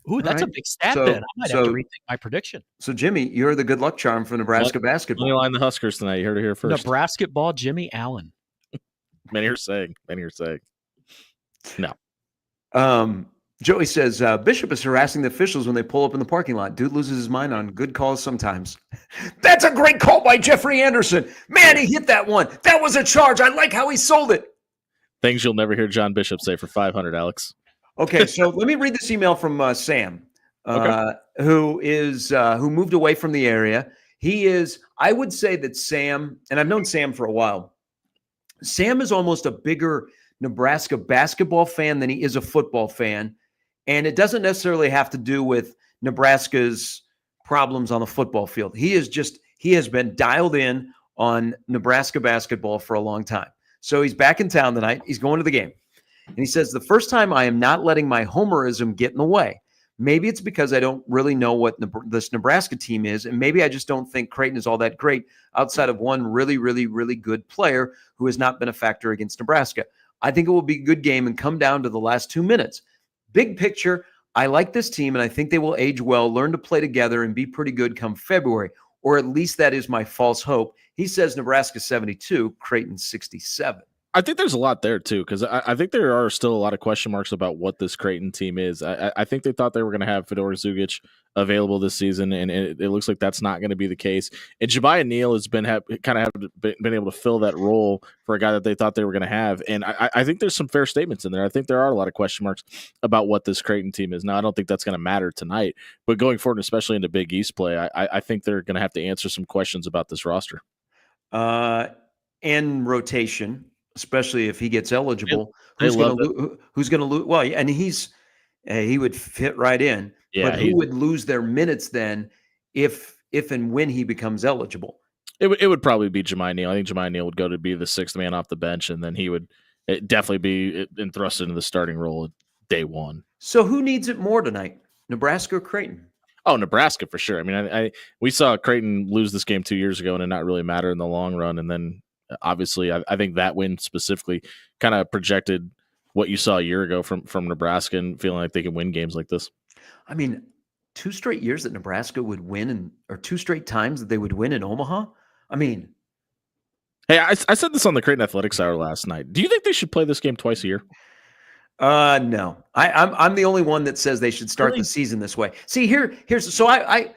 Ooh, that's a big stat then. I might have to rethink my prediction. So, Jimmy, you're the good luck charm for Nebraska basketball. Money line the Huskers tonight. You heard it here first. Nebraska ball, Jimmy Allen. Many are saying. No. Joey says, Bishop is harassing the officials when they pull up in the parking lot. Dude loses his mind on good calls sometimes. That's a great call by Jeffrey Anderson. Man, he hit that one. That was a charge. I like how he sold it. Things you'll never hear John Bishop say for 500, Alex. Okay, so let me read this email from Sam, who moved away from the area. He is, I would say that Sam, and I've known Sam for a while, Sam is almost a bigger Nebraska basketball fan than he is a football fan. And it doesn't necessarily have to do with Nebraska's problems on the football field. He has been dialed in on Nebraska basketball for a long time. So he's back in town tonight. He's going to the game. And he says, the first time I am not letting my homerism get in the way. Maybe it's because I don't really know what this Nebraska team is, and maybe I just don't think Creighton is all that great outside of one really, really, really good player who has not been a factor against Nebraska. I think it will be a good game and come down to the last 2 minutes. Big picture, I like this team, and I think they will age well, learn to play together, and be pretty good come February, or at least that is my false hope. He says Nebraska 72, Creighton 67. I think there's a lot there, too, because I think there are still a lot of question marks about what this Creighton team is. I think they thought they were going to have Fedor Zugic available this season, and it looks like that's not going to be the case. And Jemiah Neal has been able to fill that role for a guy that they thought they were going to have. And I think there's some fair statements in there. I think there are a lot of question marks about what this Creighton team is. Now, I don't think that's going to matter tonight, but going forward, especially into Big East play, I think they're going to have to answer some questions about this roster. And rotation. Especially if he gets eligible, who's going to lose? Well, and he would fit right in. Yeah, but who would lose their minutes then if and when he becomes eligible? It would probably be Jemiah Neal. I think Jemiah Neal would go to be the sixth man off the bench, and then he would definitely be thrust into the starting role day one. So who needs it more tonight, Nebraska or Creighton? Oh, Nebraska for sure. I mean, we saw Creighton lose this game 2 years ago and it not really matter in the long run, and then obviously, I think that win specifically kind of projected what you saw a year ago from Nebraska and feeling like they can win games like this. I mean, 2 straight years that Nebraska would win, or 2 straight times that they would win in Omaha. I mean, hey, I said this on the Creighton Athletics Hour last night. Do you think they should play this game twice a year? No. I'm the only one that says they should start the season this way. See, here's so I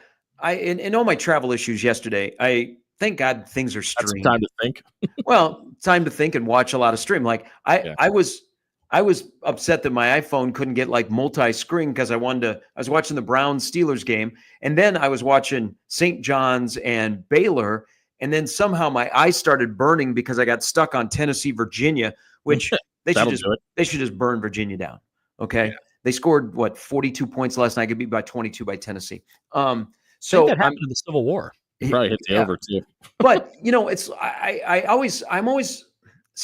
in all my travel issues yesterday, thank God things are streamed. That's time to think. Well, time to think and watch a lot of stream. Like I was upset that my iPhone couldn't get like multi-screen because I was watching the Browns Steelers game, and then I was watching St. John's and Baylor, and then somehow my eyes started burning because I got stuck on Tennessee, Virginia, which they should just burn Virginia down. Okay. Yeah. They scored 42 points last night, get beat by 22 by Tennessee. So I think that happened in the Civil War. He probably hit the over too. But it's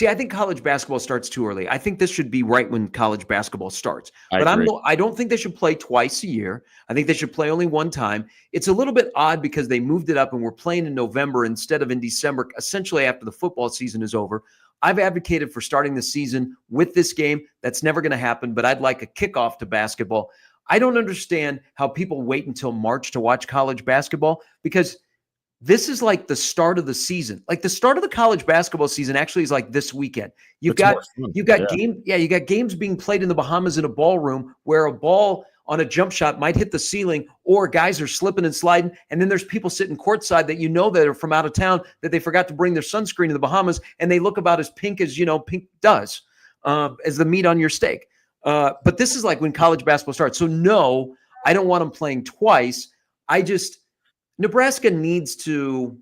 I think college basketball starts too early. I think this should be right when college basketball starts. I don't think they should play twice a year. I think they should play only one time. It's a little bit odd because they moved it up and we're playing in November instead of in December, essentially after the football season is over. I've advocated for starting the season with this game. That's never going to happen, but I'd like a kickoff to basketball. I don't understand how people wait until March to watch college basketball because this is like the start of the season. Like the start of the college basketball season actually is like this weekend. You've got games being played in the Bahamas in a ballroom where a ball on a jump shot might hit the ceiling, or guys are slipping and sliding, and then there's people sitting courtside that that are from out of town that they forgot to bring their sunscreen to the Bahamas, and they look about as pink as pink does, as the meat on your steak. But this is like when college basketball starts. So no, I don't want them playing twice. Nebraska needs to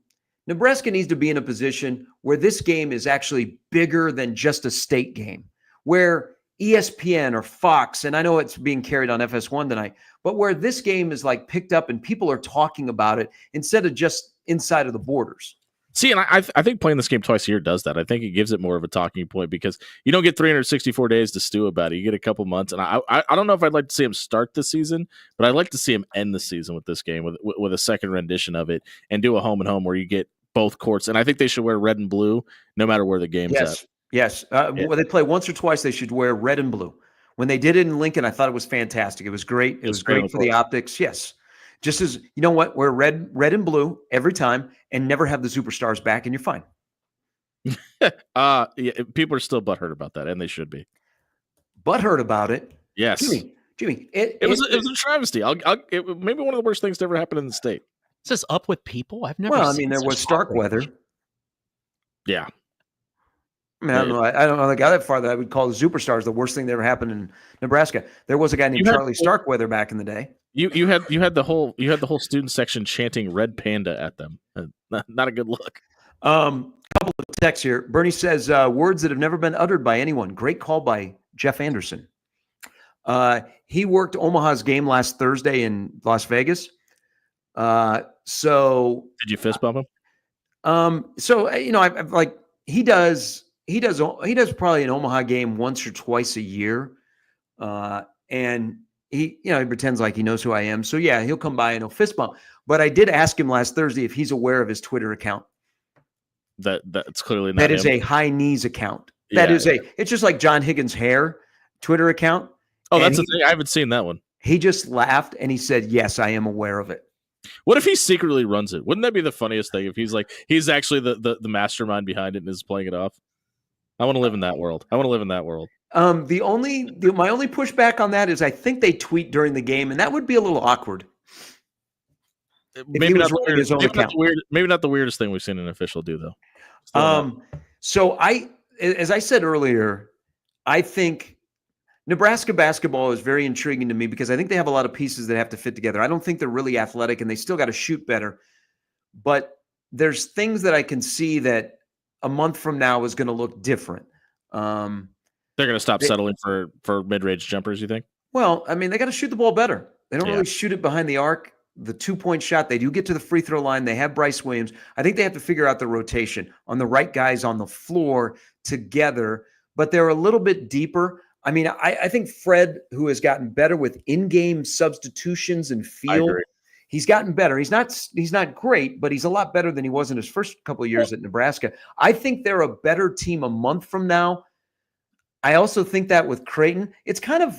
be in a position where this game is actually bigger than just a state game, where ESPN or Fox, and I know it's being carried on FS1 tonight, but where this game is like picked up and people are talking about it instead of just inside of the borders. See, and I think playing this game twice a year does that. I think it gives it more of a talking point because you don't get 364 days to stew about it. You get a couple months, and I don't know if I'd like to see him start the season, but I'd like to see him end the season with this game with a second rendition of it and do a home and home where you get both courts. And I think they should wear red and blue no matter where the game's at. Yes. When they play once or twice, they should wear red and blue. When they did it in Lincoln, I thought it was fantastic. It was great. It was great for the optics. Yes. Just as, you know what, wear red and blue every time and never have the superstars back, and you're fine. Yeah, people are still butthurt about that, and they should be. Butthurt about it? Yes. Jimmy. It was a travesty. Maybe one of the worst things to ever happen in the state. Is this up with people? I've never there was Starkweather. Yeah. I mean, I don't know. I got that far that I would call the superstars the worst thing that ever happened in Nebraska. There was a guy named Charlie Starkweather back in the day. You had the whole student section chanting "Red Panda" at them. Not a good look. Couple of texts here. Bernie says words that have never been uttered by anyone. Great call by Jeff Anderson. He worked Omaha's game last Thursday in Las Vegas. So did you fist bump him? I've like he does probably an Omaha game once or twice a year, and he pretends like he knows who I am. So yeah, he'll come by and he'll fist bump. But I did ask him last Thursday if he's aware of his Twitter account. That's clearly not. That is a high knees account. It's just like John Higgins' hair Twitter account. Oh, that's the thing. I haven't seen that one. He just laughed and he said, "Yes, I am aware of it." What if he secretly runs it? Wouldn't that be the funniest thing if he's actually the mastermind behind it and is playing it off? I want to live in that world. My only pushback on that is I think they tweet during the game, and that would be a little awkward. Maybe not the weirdest thing we've seen an official do, though. So as I said earlier, I think Nebraska basketball is very intriguing to me because I think they have a lot of pieces that have to fit together. I don't think they're really athletic, and they still got to shoot better. But there's things that I can see that a month from now is going to look different. They're going to stop settling for mid-range jumpers, you think? Well, I mean, they got to shoot the ball better. They don't really shoot it behind the arc. The 2-point shot, they do get to the free throw line. They have Bryce Williams. I think they have to figure out the rotation on the right guys on the floor together, but they're a little bit deeper. I mean, I think Fred, who has gotten better with in-game substitutions and feel, he's gotten better. He's not great, but he's a lot better than he was in his first couple of years at Nebraska. I think they're a better team a month from now. I also think that with Creighton, it's kind of,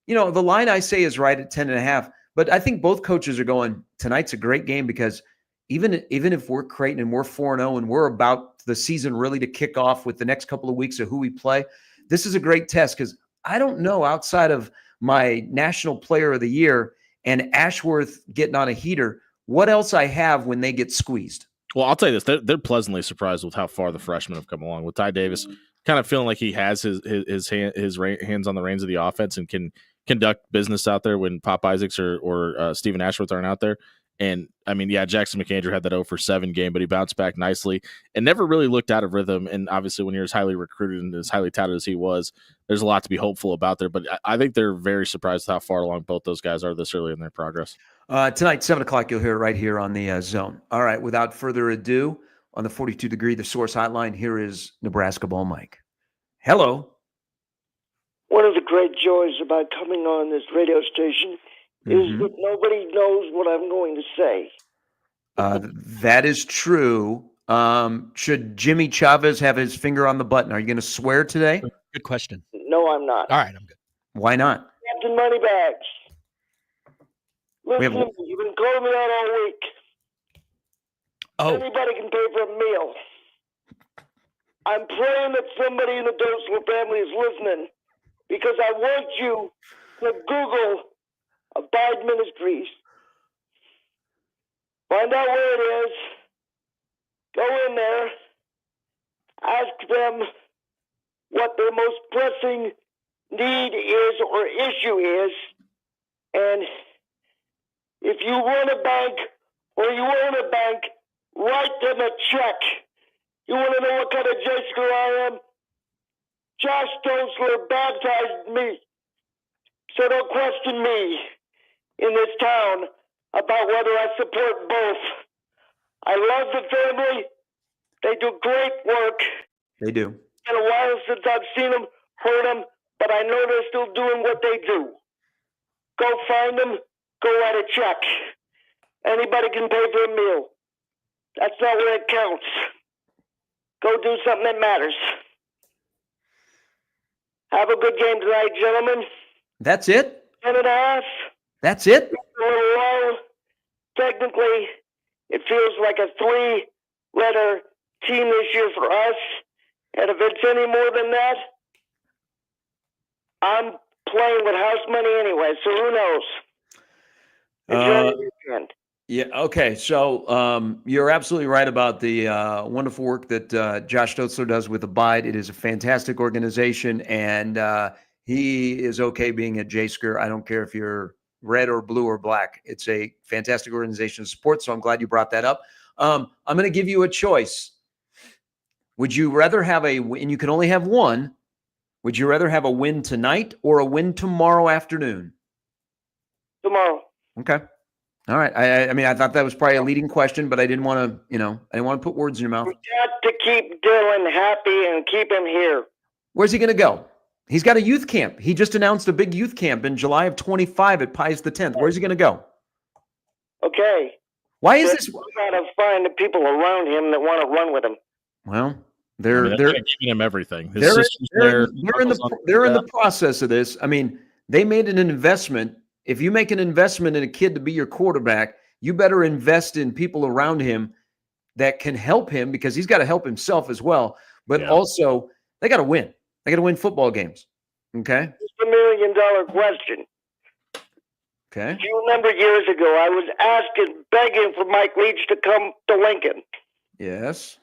the line I say is right at 10.5, but I think both coaches are going, tonight's a great game because even if we're Creighton and we're 4-0 and we're about the season really to kick off with the next couple of weeks of who we play, this is a great test because I don't know, outside of my National Player of the Year and Ashworth getting on a heater, what else I have when they get squeezed. Well, I'll tell you this. They're pleasantly surprised with how far the freshmen have come along. With Ty Davis kind of feeling like he has his hands on the reins of the offense and can conduct business out there when Pop Isaacs or Stephen Ashworth aren't out there. And, I mean, Jackson McAndrew had that 0-for-7 game, but he bounced back nicely and never really looked out of rhythm. And obviously when you're as highly recruited and as highly touted as he was, there's a lot to be hopeful about there. But I think they're very surprised how far along both those guys are this early in their progress. Tonight, 7 o'clock, you'll hear it right here on the Zone. All right, without further ado, on the 42 Degree, the Source Hotline, here is Nebraska Ball Mike. Hello. One of the great joys about coming on this radio station is that nobody knows what I'm going to say. That is true. Should Jimmy Chavez have his finger on the button? Are you going to swear today? Good question. No, I'm not. All right, I'm good. Why not? Captain Moneybags. Listen, you've been calling me out all week. Oh. Anybody can pay for a meal. I'm praying that somebody in the Dosler family is listening, because I want you to Google Abide Ministries. Find out where it is. Go in there. Ask them what their most pressing need is or issue is. And if you run a bank or you own a bank, write them a check. You want to know what kind of J-School I am? Josh Dosler baptized me. So don't question me in this town about whether I support both. I love the family. They do great work. They do. It's been a while since I've seen them, heard them, but I know they're still doing what they do. Go find them. Go write a check. Anybody can pay for a meal. That's not where it counts. Go do something that matters. Have a good game tonight, gentlemen. That's it? 10.5. That's it? A little low. Technically, it feels like a 3-letter team this year for us. And if it's any more than that, I'm playing with house money anyway, so who knows? Enjoy the weekend. Yeah. Okay. So you're absolutely right about the wonderful work that Josh Dosler does with Abide. It is a fantastic organization, and he is okay being a J-Sker. I don't care if you're red or blue or black. It's a fantastic organization to support. So I'm glad you brought that up. I'm going to give you a choice. Would you rather have and you can only have one. Would you rather have a win tonight or a win tomorrow afternoon? Tomorrow. Okay. All right. I mean, I thought that was probably a leading question, but I didn't want to, I didn't want to put words in your mouth. We got to keep Dylan happy and keep him here. Where's he going to go? He's got a youth camp. He just announced a big youth camp in July of 25 at Pius X. Where's he going to go? Okay. Why is this? We got to find the people around him that want to run with him. Well, they're giving him everything. They're in the process of this. I mean, they made an investment. If you make an investment in a kid to be your quarterback, you better invest in people around him that can help him, because he's got to help himself as well. But also, they got to win. They got to win football games. Okay? It's $1 million question. Okay. Do you remember years ago, I was asking, begging for Mike Leach to come to Lincoln? Yes.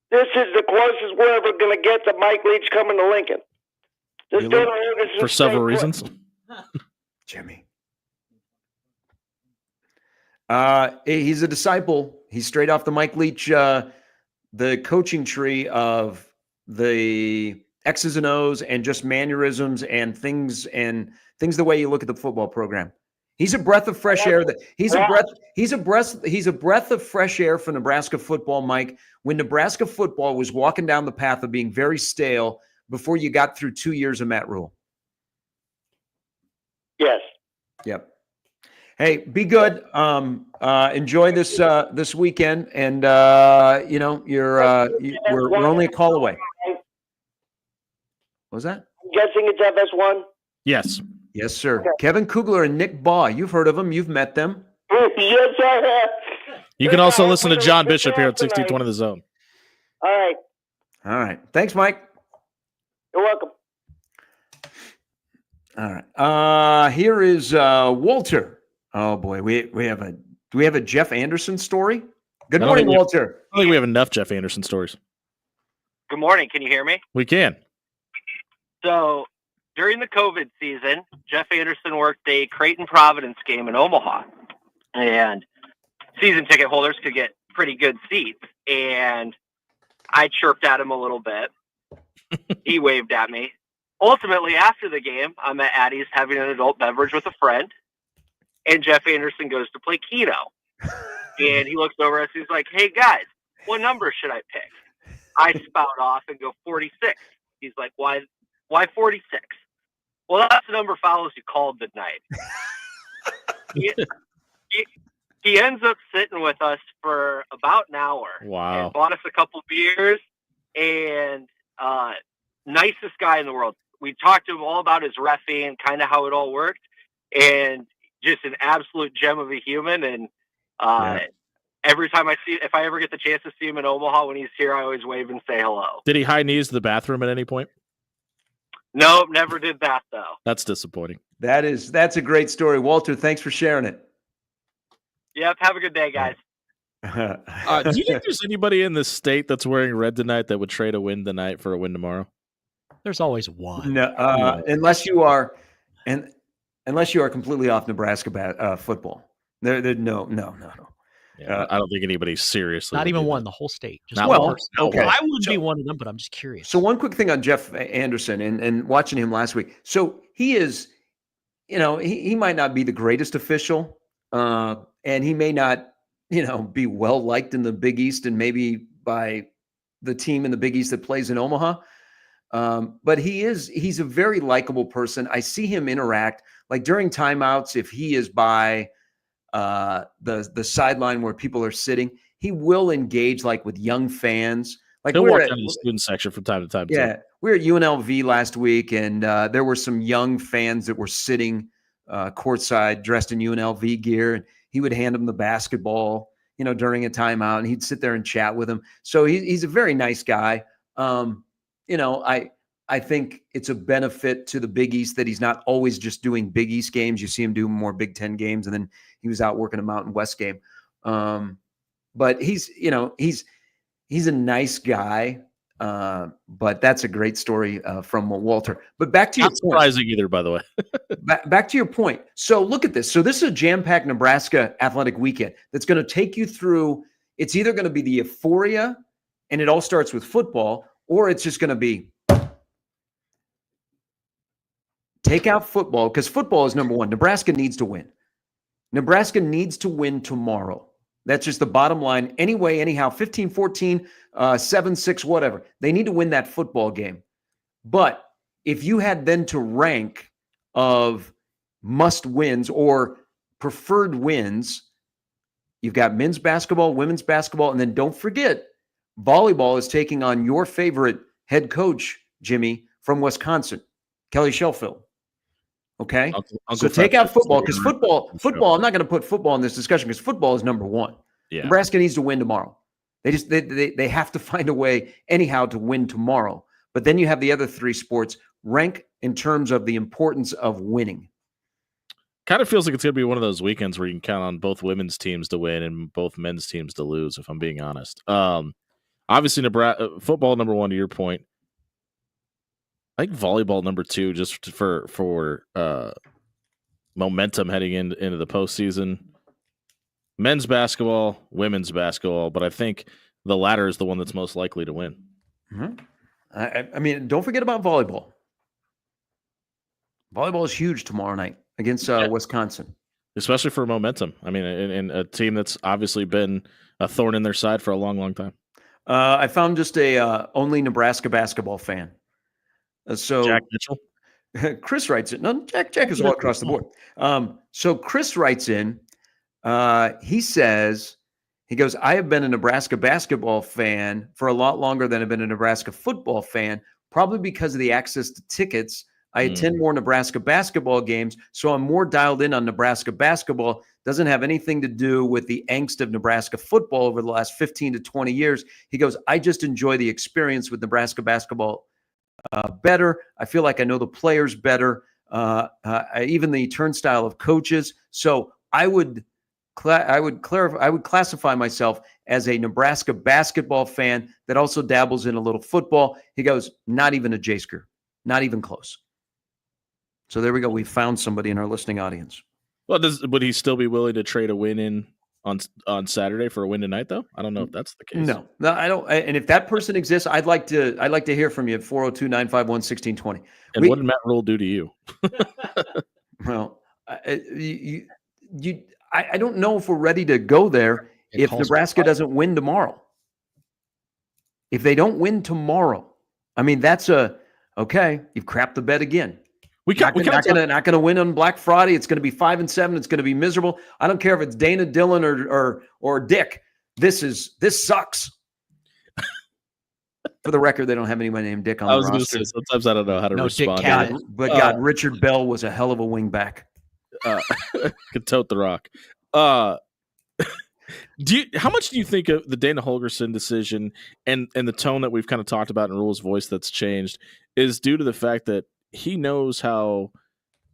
This is the closest we're ever going to get to Mike Leach coming to Lincoln. Really? For several reasons. Jimmy. He's a disciple. He's straight off the Mike Leach, the coaching tree of the X's and O's and just mannerisms and things the way you look at the football program. He's a breath of fresh air. He's a breath of fresh air for Nebraska football, Mike. When Nebraska football was walking down the path of being very stale before you got through 2 years of Matt Rhule. Yes. Yep. Hey, be good. Enjoy this weekend, and we're only a call away. What was that? I'm guessing it's FS1. Yes. Yes, sir. Okay. Kevin Kugler and Nick Baugh. You've heard of them. You've met them. Yes, I have. You can also listen to John Bishop here at 1620 The Zone. All right. Thanks, Mike. You're welcome. All right. Here is Walter. Oh boy, do we have a Jeff Anderson story? Good morning, Walter. I think we have enough Jeff Anderson stories. Good morning. Can you hear me? We can. So during the COVID season, Jeff Anderson worked a Creighton-Providence game in Omaha, and season ticket holders could get pretty good seats. And I chirped at him a little bit. He waved at me. Ultimately, after the game, I'm at Addie's having an adult beverage with a friend, and Jeff Anderson goes to play Keto. And he looks over at us, he's like, "Hey, guys, what number should I pick?" I spout off and go 46. He's like, why 46? Well, that's the number Follows You called the night. He ends up sitting with us for about an hour. Wow. And bought us a couple beers, and nicest guy in the world. We talked to him all about his reffing and kind of how it all worked, and just an absolute gem of a human. And every time if I ever get the chance to see him in Omaha when he's here, I always wave and say hello. Did he high knees the bathroom at any point? Nope, never did that though. That's disappointing. That's a great story. Walter, thanks for sharing it. Yep, have a good day, guys. Do you think there's anybody in this state that's wearing red tonight that would trade a win tonight for a win tomorrow? There's always one. No, unless you are completely off Nebraska football. No. Yeah, I don't think anybody's seriously. Not even one. The whole state. Just Not one one. person. Okay. I wouldn't be one of them, but I'm just curious. So one quick thing on Jeff Anderson and watching him last week. So he is, he might not be the greatest official, and he may not, be well liked in the Big East and maybe by the team in the Big East that plays in Omaha. But he's a very likable person. I see him interact like during timeouts. If he is by the sideline where people are sitting, he will engage like with young fans. Like he'll walk down the student section from time to time. Yeah, too. we were at UNLV last week, and there were some young fans that were sitting courtside dressed in UNLV gear, and he would hand them the basketball, during a timeout, and he'd sit there and chat with them. So he's a very nice guy. I think it's a benefit to the Big East that he's not always just doing Big East games. You see him do more Big Ten games, and then he was out working a Mountain West game. But he's a nice guy. But that's a great story from Walter. But back to your Not surprising either, by the way. back to your point. So look at this. So this is a jam-packed Nebraska athletic weekend that's going to take you through. It's either going to be the euphoria, and it all starts with football, or it's just going to be take out football, because football is number one. Nebraska needs to win. Nebraska needs to win tomorrow. That's just the bottom line. Anyway, anyhow, 15-14, 7-6, whatever. They need to win that football game. But if you had then to rank of must wins or preferred wins, you've got men's basketball, women's basketball, and then don't forget, volleyball is taking on your favorite head coach, Jimmy, from Wisconsin, Kelly Sheffield. Okay, so take out football, because football. I'm not going to put football in this discussion because football is number one. Yeah. Nebraska needs to win tomorrow. They have to find a way anyhow to win tomorrow. But then you have the other three sports rank in terms of the importance of winning. Kind of feels like it's going to be one of those weekends where you can count on both women's teams to win and both men's teams to lose, if I'm being honest. Obviously, Nebraska football number one, to your point. I think volleyball number two, just for momentum heading into the postseason. Men's basketball, women's basketball, but I think the latter is the one that's most likely to win. Mm-hmm. I mean, don't forget about volleyball. Volleyball is huge tomorrow night against Wisconsin, especially for momentum. I mean, in a team that's obviously been a thorn in their side for a long, long time. I found just a only Nebraska basketball fan. So Jack Mitchell, Chris writes it. No, Jack is all across the board. So Chris writes in. He says, he goes, I have been a Nebraska basketball fan for a lot longer than I've been a Nebraska football fan, probably because of the access to tickets. I attend more Nebraska basketball games, so I'm more dialed in on Nebraska basketball. Doesn't have anything to do with the angst of Nebraska football over the last 15 to 20 years. He goes, I just enjoy the experience with Nebraska basketball better. I feel like I know the players better, even the turnstile of coaches. So I would classify myself as a Nebraska basketball fan that also dabbles in a little football. He goes, not even a J-Sker, not even close. So there we go. We found somebody in our listening audience. Well, would he still be willing to trade a win in on Saturday for a win tonight, though? I don't know if that's the case. No, I don't. And if that person exists, I'd like to hear from you at 402-951-1620. And what did Matt Rhule do to you? Well, I don't know if we're ready to go there if Nebraska doesn't win tomorrow. If they don't win tomorrow, I mean, that's okay. You've crapped the bed again. Not going to win on Black Friday. It's going to be 5-7. It's going to be miserable. I don't care if it's Dana, Dillon, or Dick. This sucks. For the record, they don't have anybody named Dick on the roster. I was going to say, sometimes I don't know how to respond. God, Richard Bell was a hell of a wingback. Could tote the rock. How much do you think of the Dana Holgerson decision and the tone that we've kind of talked about in Rhule's voice that's changed is due to the fact that he knows how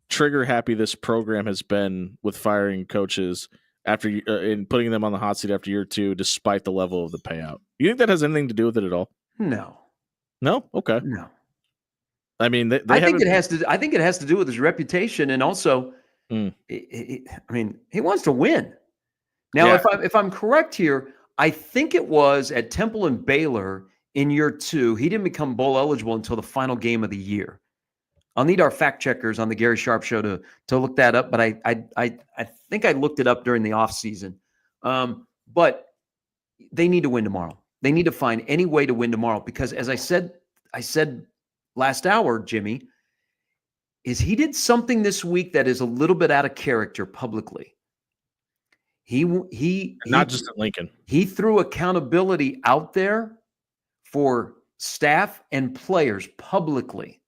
trigger happy this program has been with firing coaches after and putting them on the hot seat after year 2, despite the level of the payout? You think that has anything to do with it at all? No. Okay. No. I mean, I think it has to. I think it has to do with his reputation, and also, I mean, he wants to win. Now, Yeah. if I'm correct here, I think it was at Temple and Baylor in year 2. He didn't become bowl eligible until the final game of the year. I'll need our fact checkers on the Gary Sharp show to look that up, but I think I looked it up during the offseason. But they need to win tomorrow. They need to find any way to win tomorrow because, as I said last hour, Jimmy, is he did something this week that is a little bit out of character publicly. He not just at Lincoln. He threw accountability out there for staff and players publicly.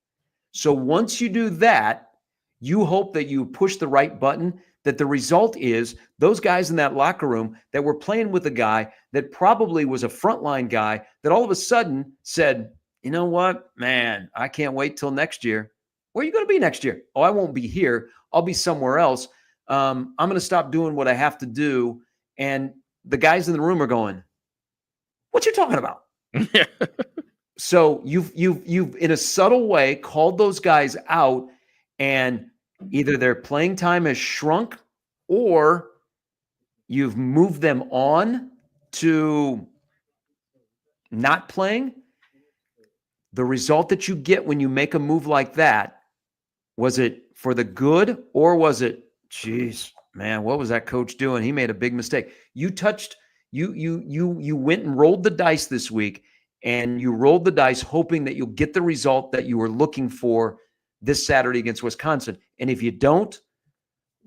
So once you do that, you hope that you push the right button, that the result is those guys in that locker room that were playing with a guy that probably was a frontline guy that all of a sudden said, you know what, man, I can't wait till next year. Where are you going to be next year? Oh, I won't be here. I'll be somewhere else. I'm going to stop doing what I have to do. And the guys in the room are going, what you talking about? So you've in a subtle way called those guys out, and either their playing time has shrunk or you've moved them on to not playing. The result that you get when you make a move like that, was it for the good or was it, geez, man, what was that coach doing? He made a big mistake. You went and rolled the dice this week, and you rolled the dice hoping that you'll get the result that you were looking for this Saturday against Wisconsin. And if you don't,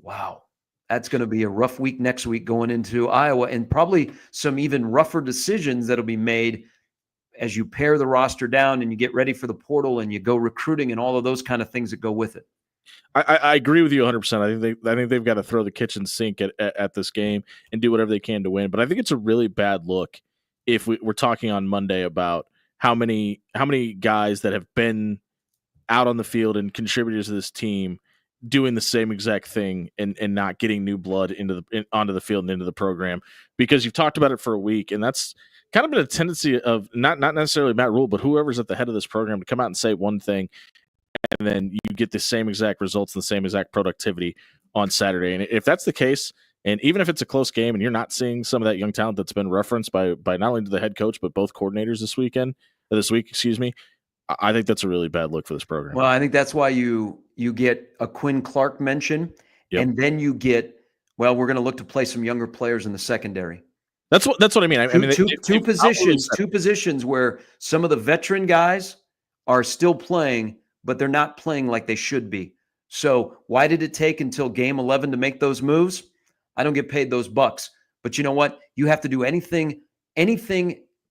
wow, that's going to be a rough week next week going into Iowa, and probably some even rougher decisions that'll be made as you pare the roster down and you get ready for the portal and you go recruiting and all of those kind of things that go with it. I agree with you 100%. I think they've got to throw the kitchen sink at this game and do whatever they can to win. But I think it's a really bad look if we're talking on Monday about how many guys that have been out on the field and contributors to this team doing the same exact thing and not getting new blood onto the field and into the program, because you've talked about it for a week, and that's kind of been a tendency of not necessarily Matt Rhule, but whoever's at the head of this program to come out and say one thing, and then you get the same exact results and the same exact productivity on Saturday. And if that's the case, and even if it's a close game and you're not seeing some of that young talent that's been referenced by not only the head coach but both coordinators this week, I think that's a really bad look for this program. Well, I think that's why you get a Quinn Clark mention, and then you get, well, we're going to look to play some younger players in the secondary. That's what I mean. Two positions where some of the veteran guys are still playing, but they're not playing like they should be. So why did it take until game 11 to make those moves? I don't get paid those bucks. But you know what? You have to do anything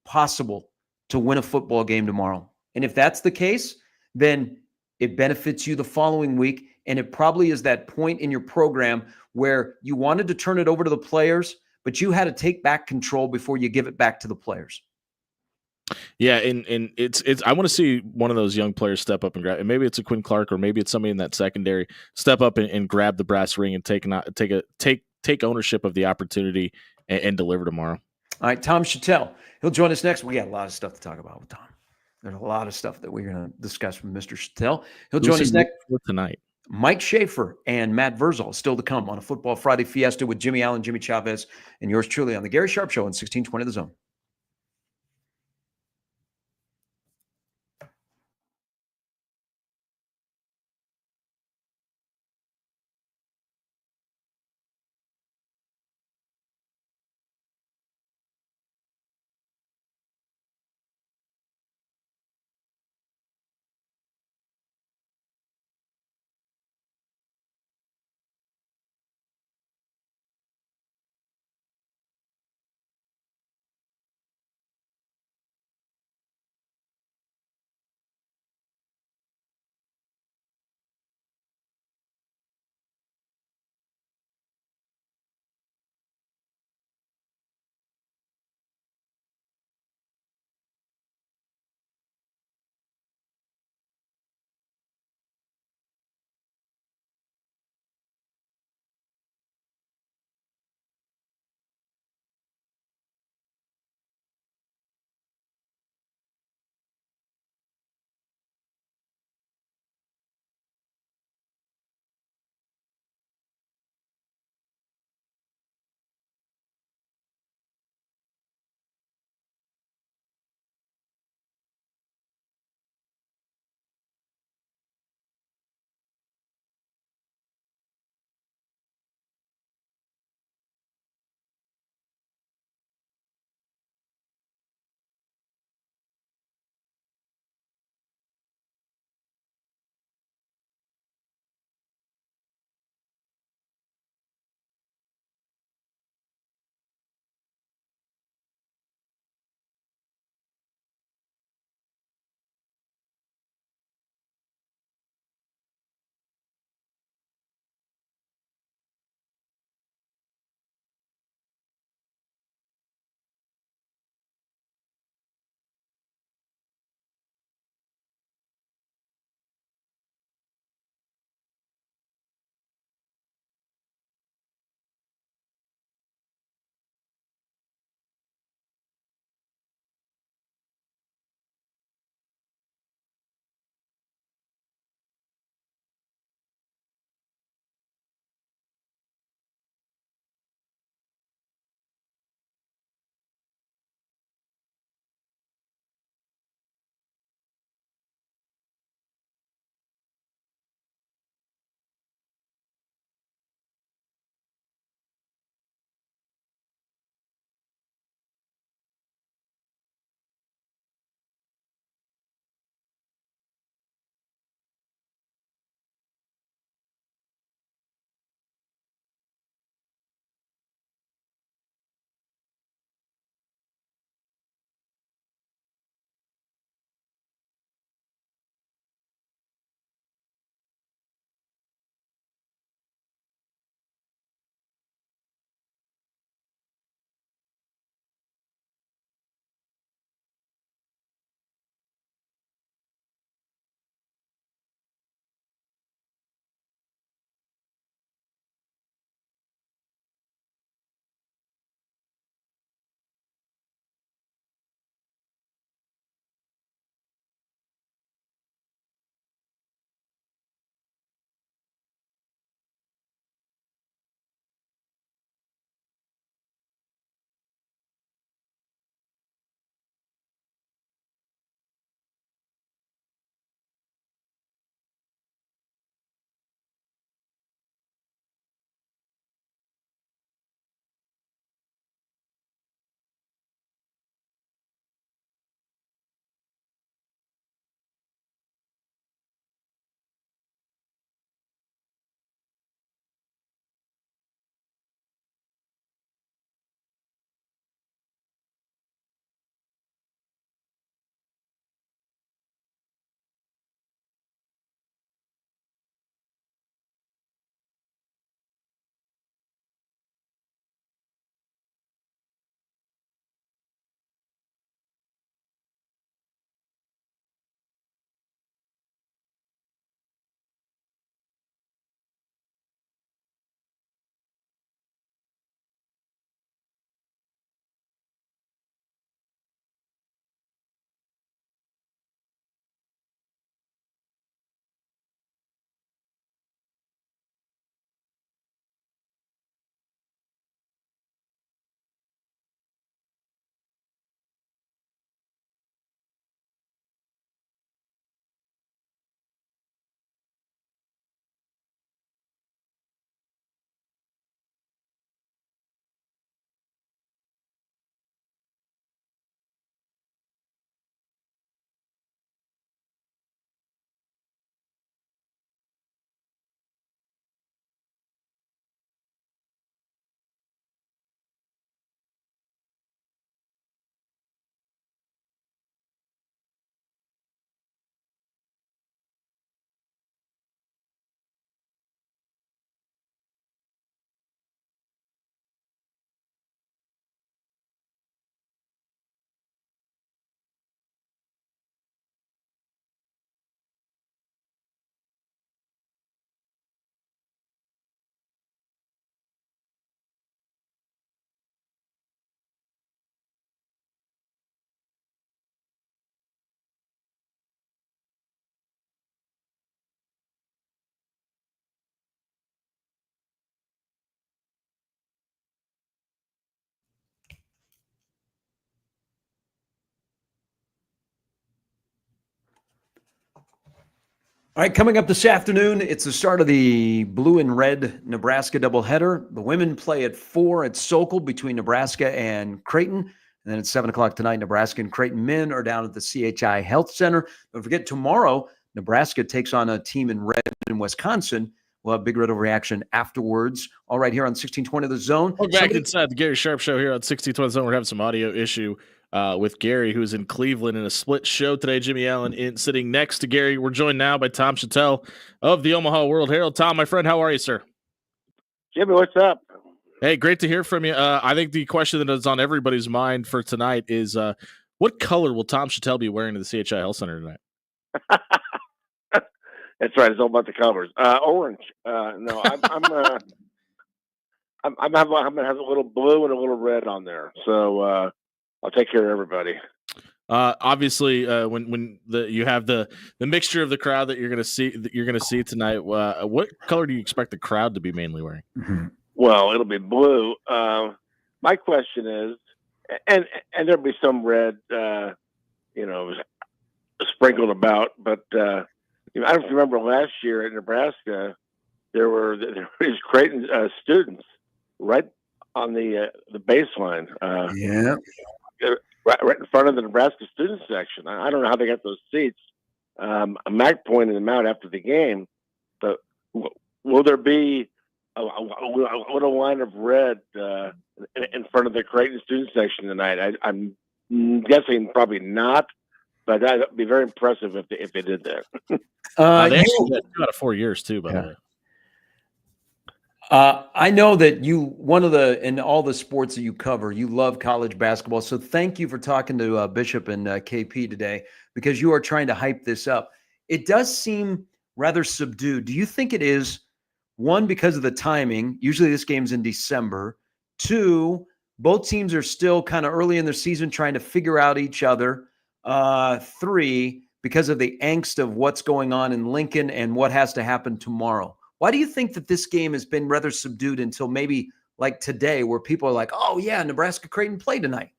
possible to win a football game tomorrow. And if that's the case, then it benefits you the following week. And it probably is that point in your program where you wanted to turn it over to the players, but you had to take back control before you give it back to the players. Yeah, and it's I want to see one of those young players step up and grab, and maybe it's a Quinn Clark or maybe it's somebody in that secondary, step up and grab the brass ring and take ownership of the opportunity and deliver tomorrow. All right, Tom Chatel. He'll join us next. We got a lot of stuff to talk about with Tom. There's a lot of stuff that we're going to discuss with Mr. Chatel. He'll join us next tonight. Mike Schaefer and Matt Verol still to come on a Football Friday Fiesta with Jimmy Allen, Jimmy Chavez, and yours truly on the Gary Sharp Show on 1620 The Zone. All right, coming up this afternoon, it's the start of the blue and red Nebraska doubleheader. The women play at 4 at Sokol between Nebraska and Creighton. And then at 7 o'clock tonight, Nebraska and Creighton men are down at the Ciancia Health Center. Don't forget, tomorrow, Nebraska takes on a team in red in Wisconsin. We'll have big red overreaction afterwards. All right, here on 1620 The Zone. We're back inside the Gary Sharp Show here on 1620 The Zone. We're having some audio issue with Gary, who's in Cleveland in a split show today. Jimmy Allen sitting next to Gary. We're joined now by Tom Chatel of the Omaha World Herald. Tom, my friend, how are you, sir? Jimmy, what's up? Hey, great to hear from you. I think the question that is on everybody's mind for tonight is what color will Tom Chatel be wearing to the CHI Health Center tonight? That's right. It's all about the colors. Orange. No, I'm gonna have a little blue and a little red on there. So I'll take care of everybody. Obviously, when you have the mixture of the crowd that you're gonna see tonight, what color do you expect the crowd to be mainly wearing? Mm-hmm. Well, it'll be blue. My question is, and there'll be some red, sprinkled about, but. I don't remember last year in Nebraska, there were these Creighton students right on the baseline. Right in front of the Nebraska student section. I don't know how they got those seats. Mac pointed them out after the game, but will there be a little line of red in front of the Creighton student section tonight? I'm guessing probably not. But that'd be very impressive if they did that. They actually did 2 out of 4 years too, by the way. I know that in all the sports that you cover, you love college basketball. So thank you for talking to Bishop and KP today, because you are trying to hype this up. It does seem rather subdued. Do you think it is, one, because of the timing? Usually this game's in December. 2, both teams are still kind of early in their season trying to figure out each other. 3, because of the angst of what's going on in Lincoln and what has to happen tomorrow. Why do you think that this game has been rather subdued until maybe like today, where people are like, "Oh yeah, Nebraska Creighton play tonight"?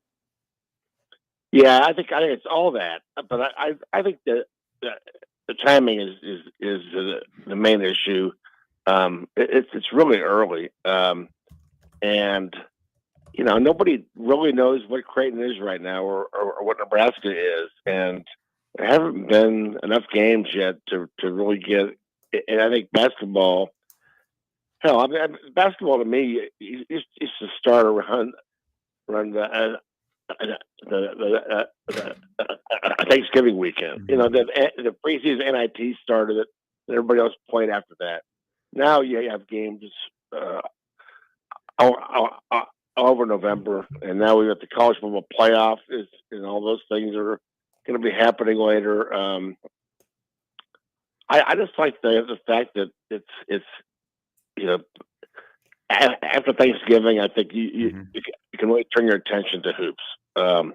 Yeah, I think it's all that, but I think the timing is the main issue. It's really early, and. Nobody really knows what Creighton is right now or what Nebraska is. And there haven't been enough games yet to really get – and I think basketball – basketball to me is to start around the Thanksgiving weekend. The preseason NIT started it, and everybody else played after that. Now you have games over November, and now we got the college football playoff and all those things are going to be happening later. I just like the fact that it's after Thanksgiving, I think you can really turn your attention to hoops. So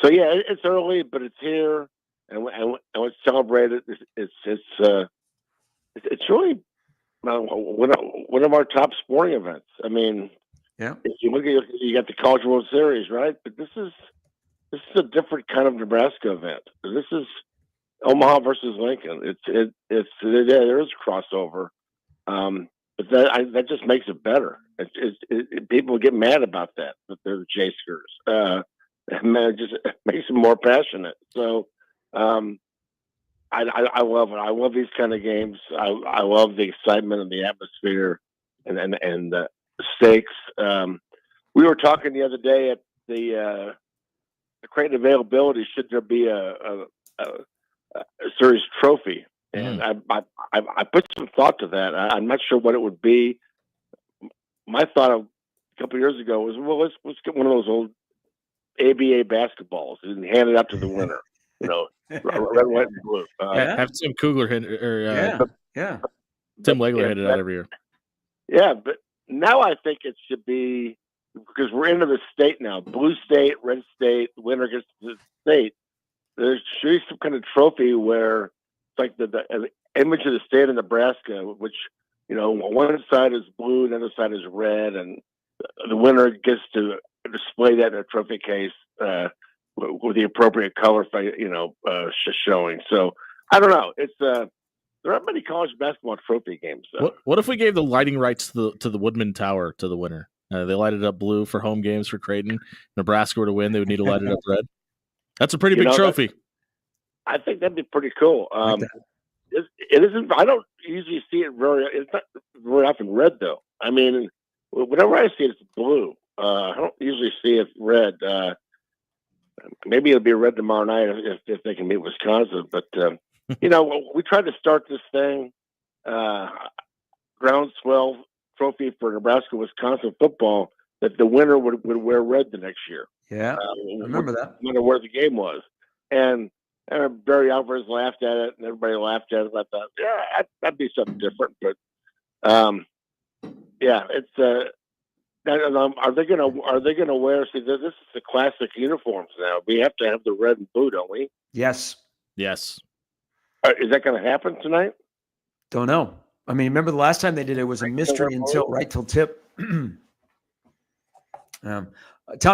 yeah, it's early, but it's here, and let's celebrate it. It's really one of our top sporting events. I mean. Yeah. If you look at you got the College World Series, right? But this is a different kind of Nebraska event. This is Omaha versus Lincoln. There is a crossover, but that just makes it better. People get mad about that they're the J-Skers. It just makes them more passionate. So I love it. I love these kind of games. I love the excitement and the atmosphere and the stakes. We were talking the other day at the Creighton availability. Should there be a series trophy? And I put some thought to that. I'm not sure what it would be. My thought a couple of years ago was, well, let's get one of those old ABA basketballs and hand it out to the winner. Red, white, and blue. Have Tim Kugler hit Tim Legler hit it out every year. Yeah, but now I think it should be, because we're into the state now, blue state, red state, the winner gets the state. There should be some kind of trophy where it's like the image of the state of Nebraska, which, one side is blue, the other side is red, and the winner gets to display that in a trophy case with the appropriate color, showing. So I don't know. there aren't many college basketball trophy games, though. What if we gave the lighting rights to the Woodman Tower to the winner? They light it up blue for home games for Creighton. Nebraska were to win, they would need to light it up red. That's a pretty big trophy. I think that'd be pretty cool. It isn't. I don't usually see it it's not very often red, though. I mean, whenever I see it, it's blue. I don't usually see it red. Maybe it'll be red tomorrow night if they can beat Wisconsin. But we tried to start this thing, groundswell trophy for Nebraska Wisconsin football, that the winner would wear red the next year. Yeah, I remember that. No matter where the game was, and Barry Alvarez laughed at it, and everybody laughed at it. I thought, yeah, that'd be something different. But it's. Are they gonna wear? See, this is the classic uniforms now. We have to have the red and blue, don't we? Yes. Yes. Is that going to happen tonight? Don't know. I mean, remember the last time they did it was a mystery till tip. Tom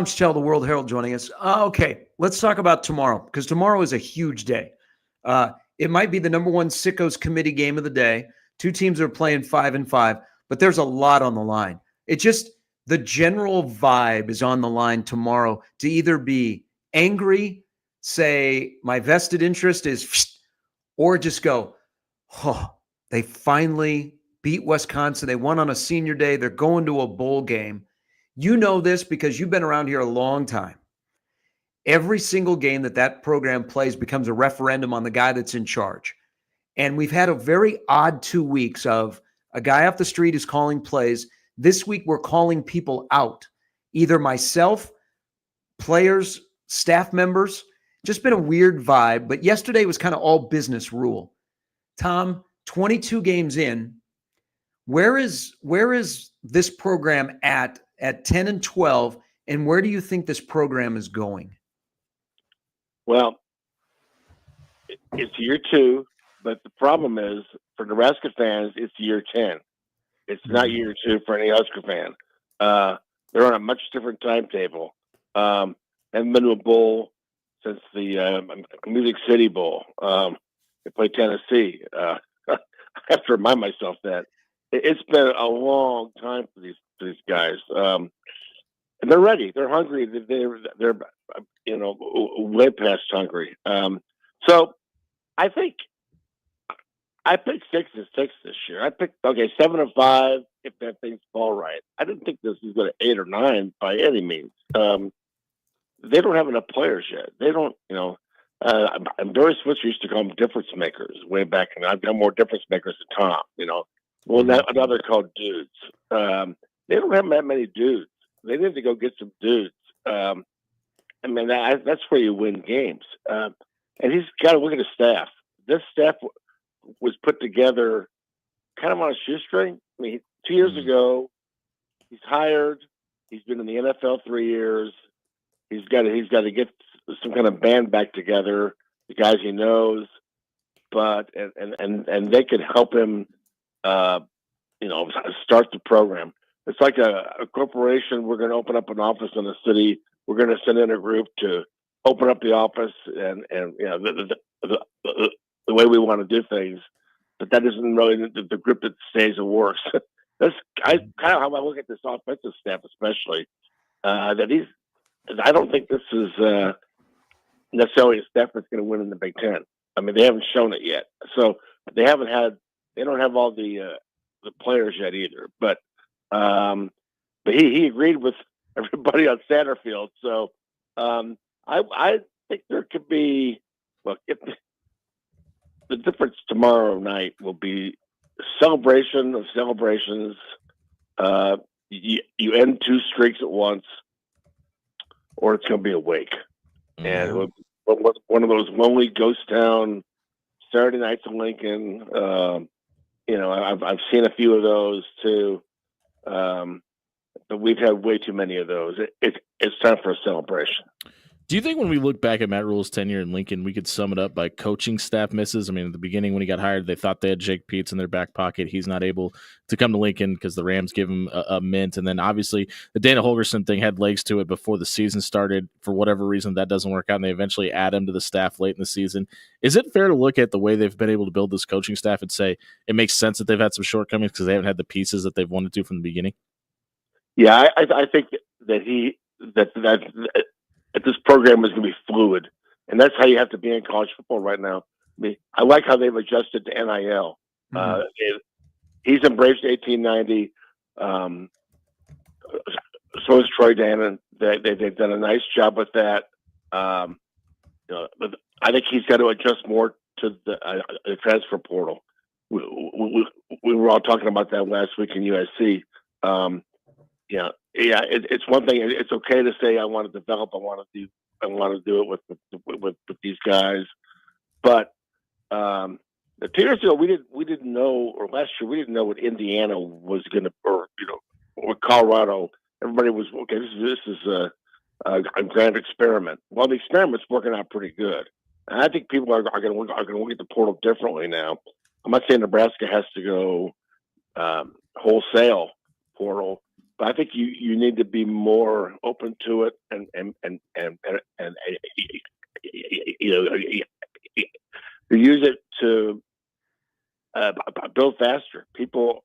Chatel, the World Herald, joining us. Okay, let's talk about tomorrow, because tomorrow is a huge day. It might be the number one Sickos committee game of the day. Two teams are playing 5-5, but there's a lot on the line. The general vibe is on the line tomorrow to either be angry, say my vested interest is, or just go, oh, they finally beat Wisconsin. They won on a senior day. They're going to a bowl game. You know this because you've been around here a long time. Every single game that program plays becomes a referendum on the guy that's in charge. And we've had a very odd 2 weeks of a guy off the street is calling plays. This week, we're calling people out, either myself, players, staff members. Just been a weird vibe. But yesterday was kind of all business Rhule. Tom, 22 games in, where is this program at 10-12, and where do you think this program is going? Well, it's year 2, but the problem is for Nebraska fans, it's year 10. It's not year 2 for any Husker fan. They're on a much different timetable. Haven't been to a bowl since the Music City Bowl. They played Tennessee. I have to remind myself that it's been a long time for these guys, and they're ready. They're hungry. They're way past hungry. So I think. I picked 6-6 this year. I picked 7-5 if that things fall right. I didn't think this was going to 8 or 9 by any means. They don't have enough players yet. They don't, and Barry Switzer used to call them difference makers way back, and I've got more difference makers than Tom. Well, now they're called dudes. They don't have that many dudes. They need to go get some dudes. That's where you win games. And he's got to look at his staff. This staff was put together kind of on a shoestring. I mean, 2 years ago, he's hired. He's been in the NFL 3 years. He's got to get some kind of band back together. The guys he knows, but and they could help him, start the program. It's like a corporation. We're going to open up an office in the city. We're going to send in a group to open up the office and the way we want to do things, but that isn't really the group that stays and works. That's kind of how I look at this offensive staff, especially. I don't think this is necessarily a staff that's going to win in the Big Ten. I mean, they haven't shown it yet, so they don't have all the players yet either. But he agreed with everybody on Satterfield, so I think there could be the difference tomorrow night will be celebration of celebrations. You end 2 streaks at once, or it's going to be a wake. Mm-hmm. And one of those lonely ghost town Saturday nights in Lincoln. I've seen a few of those too, but we've had way too many of those. It's time for a celebration. Do you think when we look back at Matt Rhule's tenure in Lincoln, we could sum it up by coaching staff misses? I mean, at the beginning when he got hired, they thought they had Jake Peetz in their back pocket. He's not able to come to Lincoln because the Rams give him a mint. And then obviously the Dana Hogerson thing had legs to it before the season started. For whatever reason, that doesn't work out, and they eventually add him to the staff late in the season. Is it fair to look at the way they've been able to build this coaching staff and say it makes sense that they've had some shortcomings because they haven't had the pieces that they've wanted to from the beginning? Yeah, I think that this program is going to be fluid, and that's how you have to be in college football right now. I like how they've adjusted to NIL. He's embraced 1890. So is Troy Dannon. They've done a nice job with that. But I think he's got to adjust more to the transfer portal. We were all talking about that last week in USC. It's one thing. It's okay to say I want to develop. I want to do it with these guys. But 2 years ago, we didn't know, or last year we didn't know what Indiana was going to, or Colorado. Everybody was okay. This is a grand experiment. Well, the experiment's working out pretty good, and I think people are going to look at the portal differently now. I'm not saying Nebraska has to go wholesale portal. I think you need to be more open to it and use it to build faster. People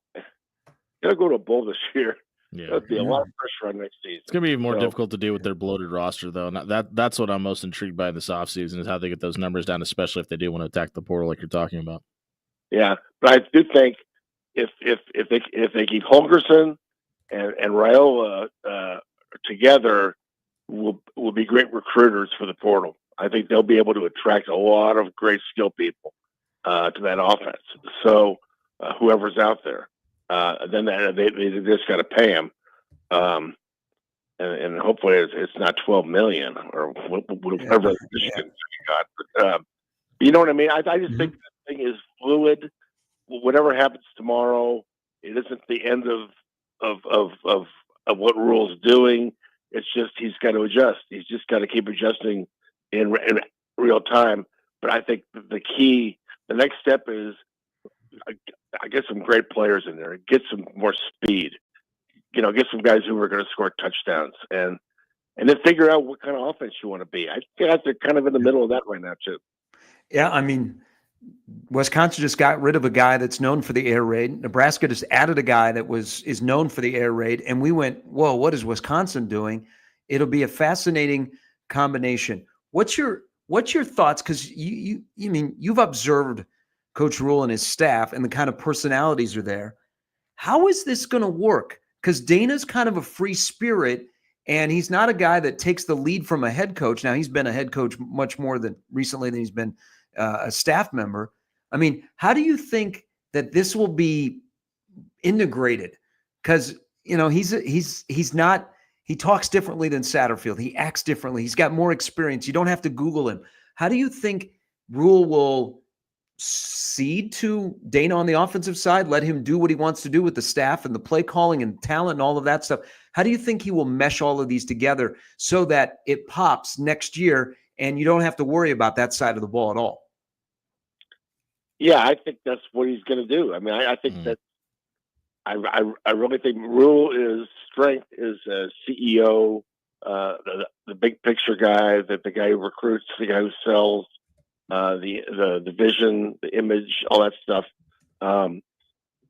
gotta go to a bowl this year. Yeah, there'll be a lot of pressure on next season. It's gonna be more difficult to deal with their bloated roster, though. That's what I'm most intrigued by this offseason is how they get those numbers down, especially if they do want to attack the portal like you're talking about. Yeah, but I do think if they keep Hogerson and Rhule together, will be great recruiters for the portal. I think they'll be able to attract a lot of great skill people to that offense. So whoever's out there, then they just got to pay them, and hopefully it's not $12 million or whatever Michigan got. But you know what I mean? I just think the thing is fluid. Whatever happens tomorrow, it isn't the end of what Rhule's doing. It's just he's got to adjust. He's just got to keep adjusting in real time. But I think the next step is I get some great players in there, get some more speed, get some guys who are going to score touchdowns, and then figure out what kind of offense you want to be. I think they're kind of in the middle of that right now too. Yeah, I mean, Wisconsin just got rid of a guy that's known for the air raid. Nebraska just added a guy that is known for the air raid, and we went, whoa, what is Wisconsin doing? It'll be a fascinating combination. What's your thoughts? Because you've observed Coach Rhule and his staff and the kind of personalities are there. How is this going to work? Because Dana's kind of a free spirit, and he's not a guy that takes the lead from a head coach. Now, he's been a head coach much more recently than he's been a staff member. I mean, how do you think that this will be integrated? Because he's not. He talks differently than Satterfield. He acts differently. He's got more experience. You don't have to Google him. How do you think Rhule will cede to Dana on the offensive side, let him do what he wants to do with the staff and the play calling and talent and all of that stuff? How do you think he will mesh all of these together so that it pops next year and you don't have to worry about that side of the ball at all? Yeah, I think that's what he's going to do. I mean, I think that I really think Rhule's strength is a CEO, the big picture guy, the guy who recruits, the guy who sells, the vision, the image, all that stuff, and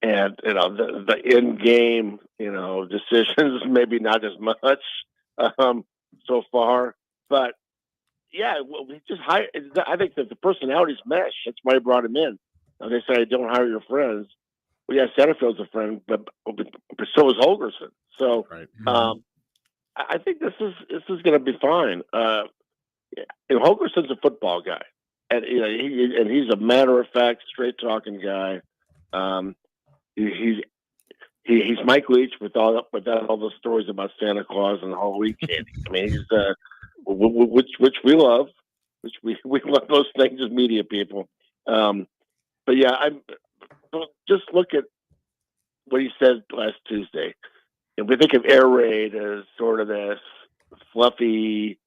the in game, decisions maybe not as much so far, but yeah, we just hire. I think that the personalities mesh. That's why I brought him in. Now, they say don't hire your friends. Well, yeah, Satterfield's a friend, but so is Hogerson. So I think this is going to be fine. Hogerson's a football guy, and he's a matter of fact, straight talking guy. He's Mike Leach without all the stories about Santa Claus and Halloween candy. I mean, he's which we love, which we love those things as media people. But yeah, just look at what he said last Tuesday. And we think of air raid as sort of this fluffy,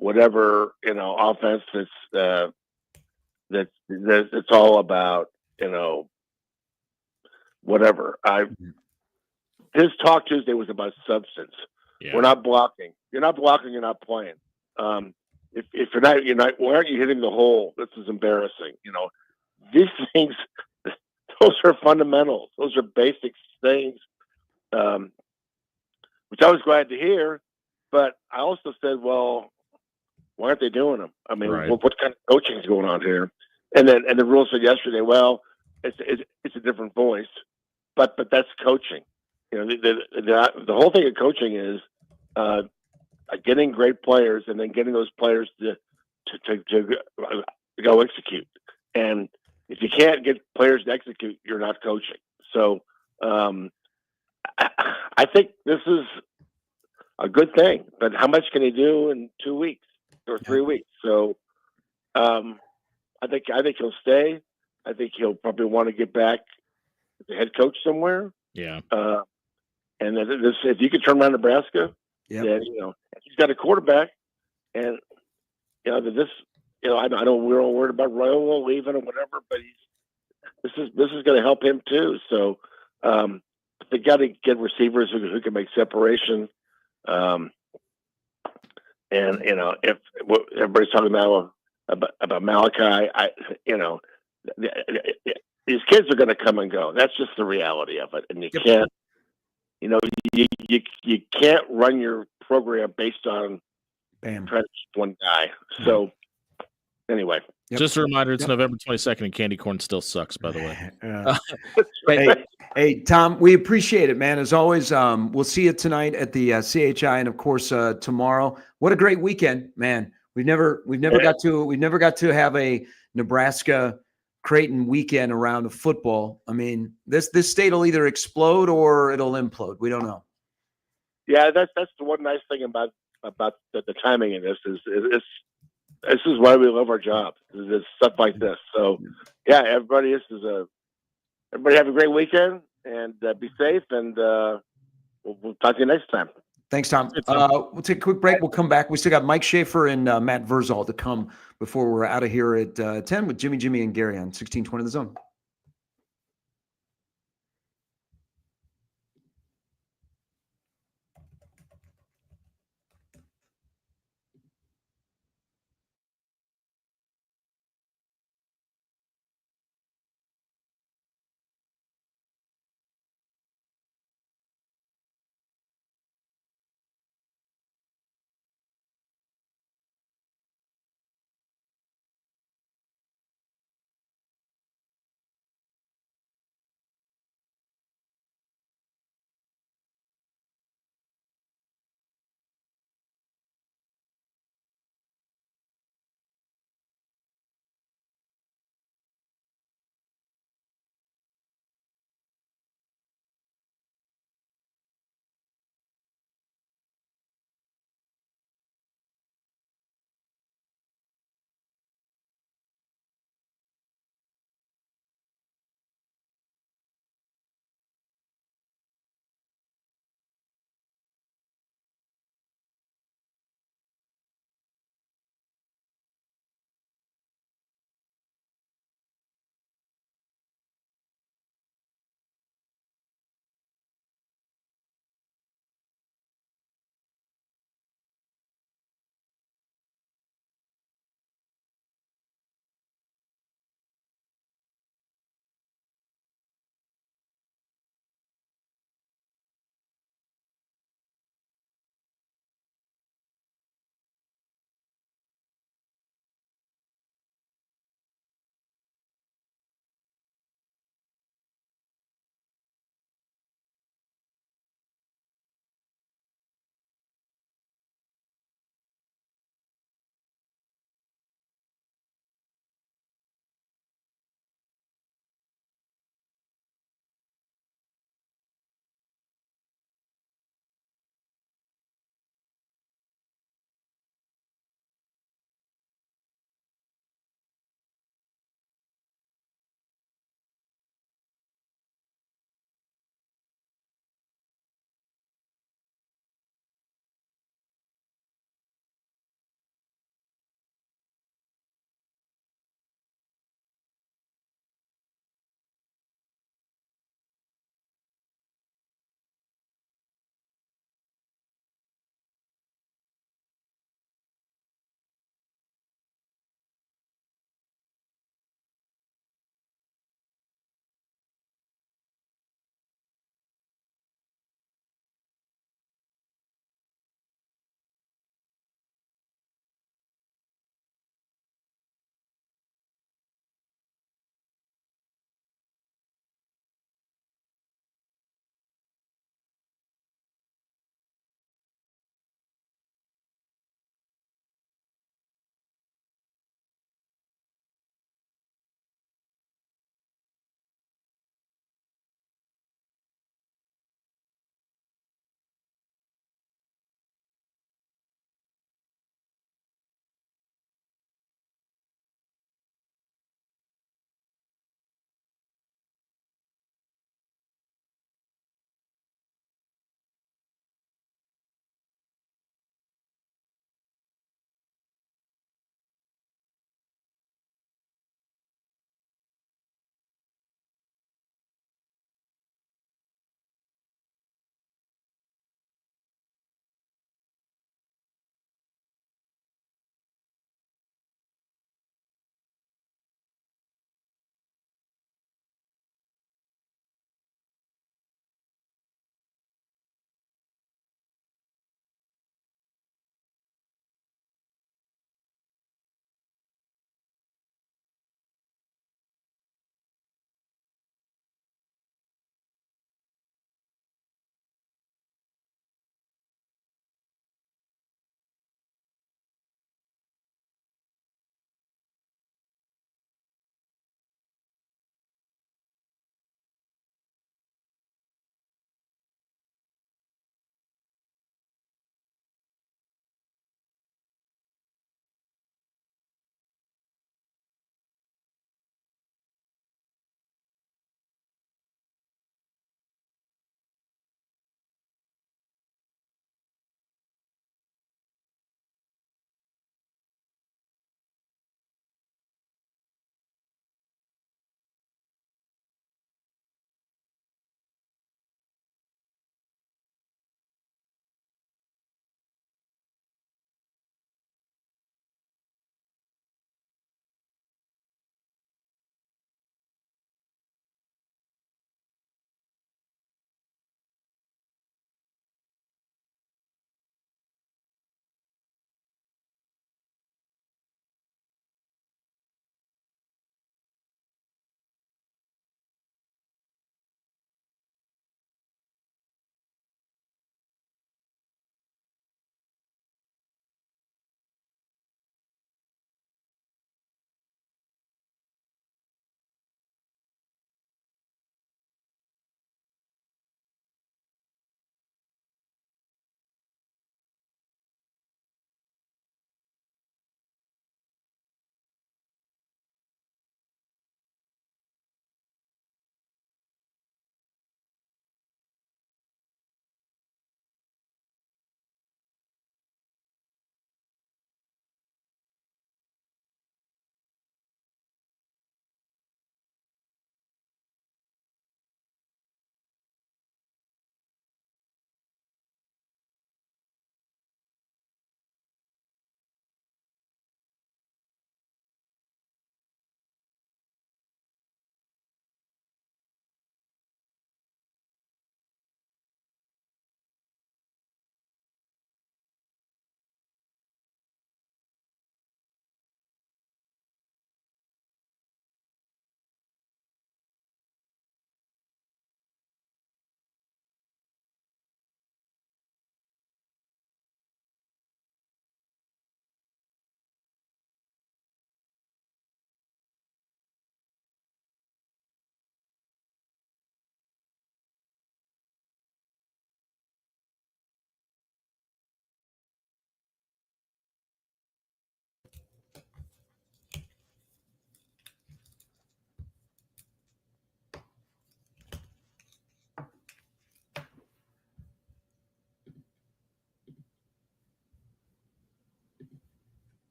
whatever, offense that's it's all about, whatever. His talk Tuesday was about substance. Yeah. We're not blocking. You're not blocking. You're not playing. If you're not, why aren't you hitting the hole? This is embarrassing. These things, those are fundamentals. Those are basic things, which I was glad to hear. But I also said, well, why aren't they doing them? I mean, Right. what kind of coaching is going on here? And the Rhule said yesterday, well, it's a different voice, but that's coaching. The whole thing of coaching is getting great players and then getting those players to go execute. And if you can't get players to execute, you're not coaching. So I think this is a good thing. But how much can he do in 2 weeks or 3 weeks? So I think he'll stay. I think he'll probably want to get back as the head coach somewhere. Yeah. And if you could turn around Nebraska, then he's got a quarterback, and I know we're all worried about Royal leaving or whatever, but this is going to help him too. So they got to get receivers who can make separation. And if everybody's talking about Malachi, these kids are going to come and go. That's just the reality of it, and you can't. You can't run your program based on trying to keep one guy. So anyway, just a reminder: it's November 22nd, and candy corn still sucks. By the way, hey, Tom, we appreciate it, man. As always, we'll see you tonight at the CHI, and of course tomorrow. What a great weekend, man! We've never got to have a Nebraska Creighton weekend around the football. I mean, this state will either explode or it'll implode. We don't know. Yeah, that's the one nice thing about the timing in this is this is why we love our job. Is stuff like this. So yeah, everybody have a great weekend and be safe, and we'll talk to you next time. Thanks, Tom. We'll take a quick break. We'll come back. We still got Mike Schaefer and Matt Verol to come before we're out of here at 10 with Jimmy, and Gary on 1620 The Zone.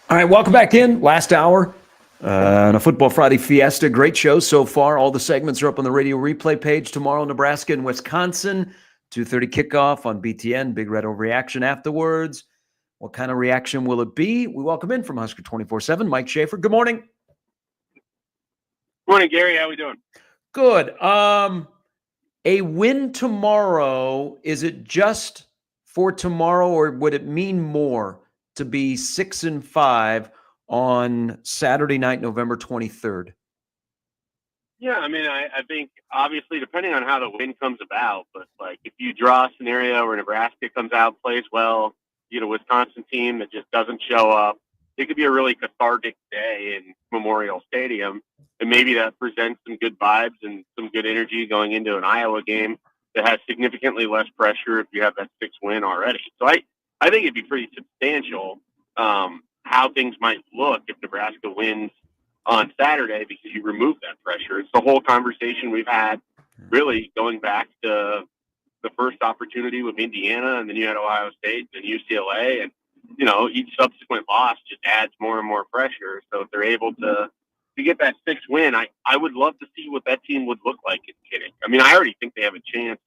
All right, welcome back in. Last hour on a Football Friday Fiesta. Great show so far. All the segments are up on the radio replay page. Tomorrow, Nebraska and Wisconsin. 2:30 kickoff on BTN. Big Red Overreaction afterwards. What kind of reaction will it be? We welcome in from Husker 24/7, Mike Schaefer. Good morning. Morning, Gary. How we doing? Good. A win tomorrow, is it just for tomorrow, or would it mean more to be 6-5 on Saturday night, November 23rd? Yeah, I mean, I think obviously depending on how the win comes about, but like if you draw a scenario where Nebraska comes out, plays well, you know, Wisconsin team that just doesn't show up, it could be a really cathartic day in Memorial Stadium, and maybe that presents some good vibes and some good energy going into an Iowa game that has significantly less pressure if you have that 6 win already. So I think it'd be pretty substantial how things might look if Nebraska wins on Saturday because you remove that pressure. It's the whole conversation we've had really going back to the first opportunity with Indiana, and then you had Ohio State and UCLA, and you know, each subsequent loss just adds more and more pressure. So if they're able to get that 6 win, I would love to see what that team would look like in Kinnick. I mean, I already think they have a chance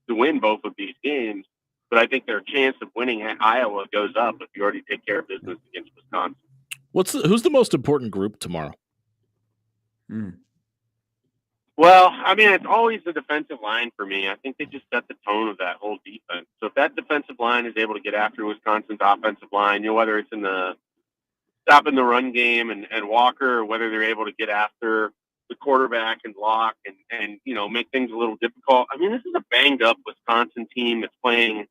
to win both of these games, but I think their chance of winning at Iowa goes up if you already take care of business against Wisconsin. Who's the most important group tomorrow? Well, I mean, it's always the defensive line for me. I think they just set the tone of that whole defense. So if that defensive line is able to get after Wisconsin's offensive line, you know, whether it's in the stopping the run game and Walker, or whether they're able to get after the quarterback and block and you know, make things a little difficult. I mean, this is a banged up Wisconsin team that's playing.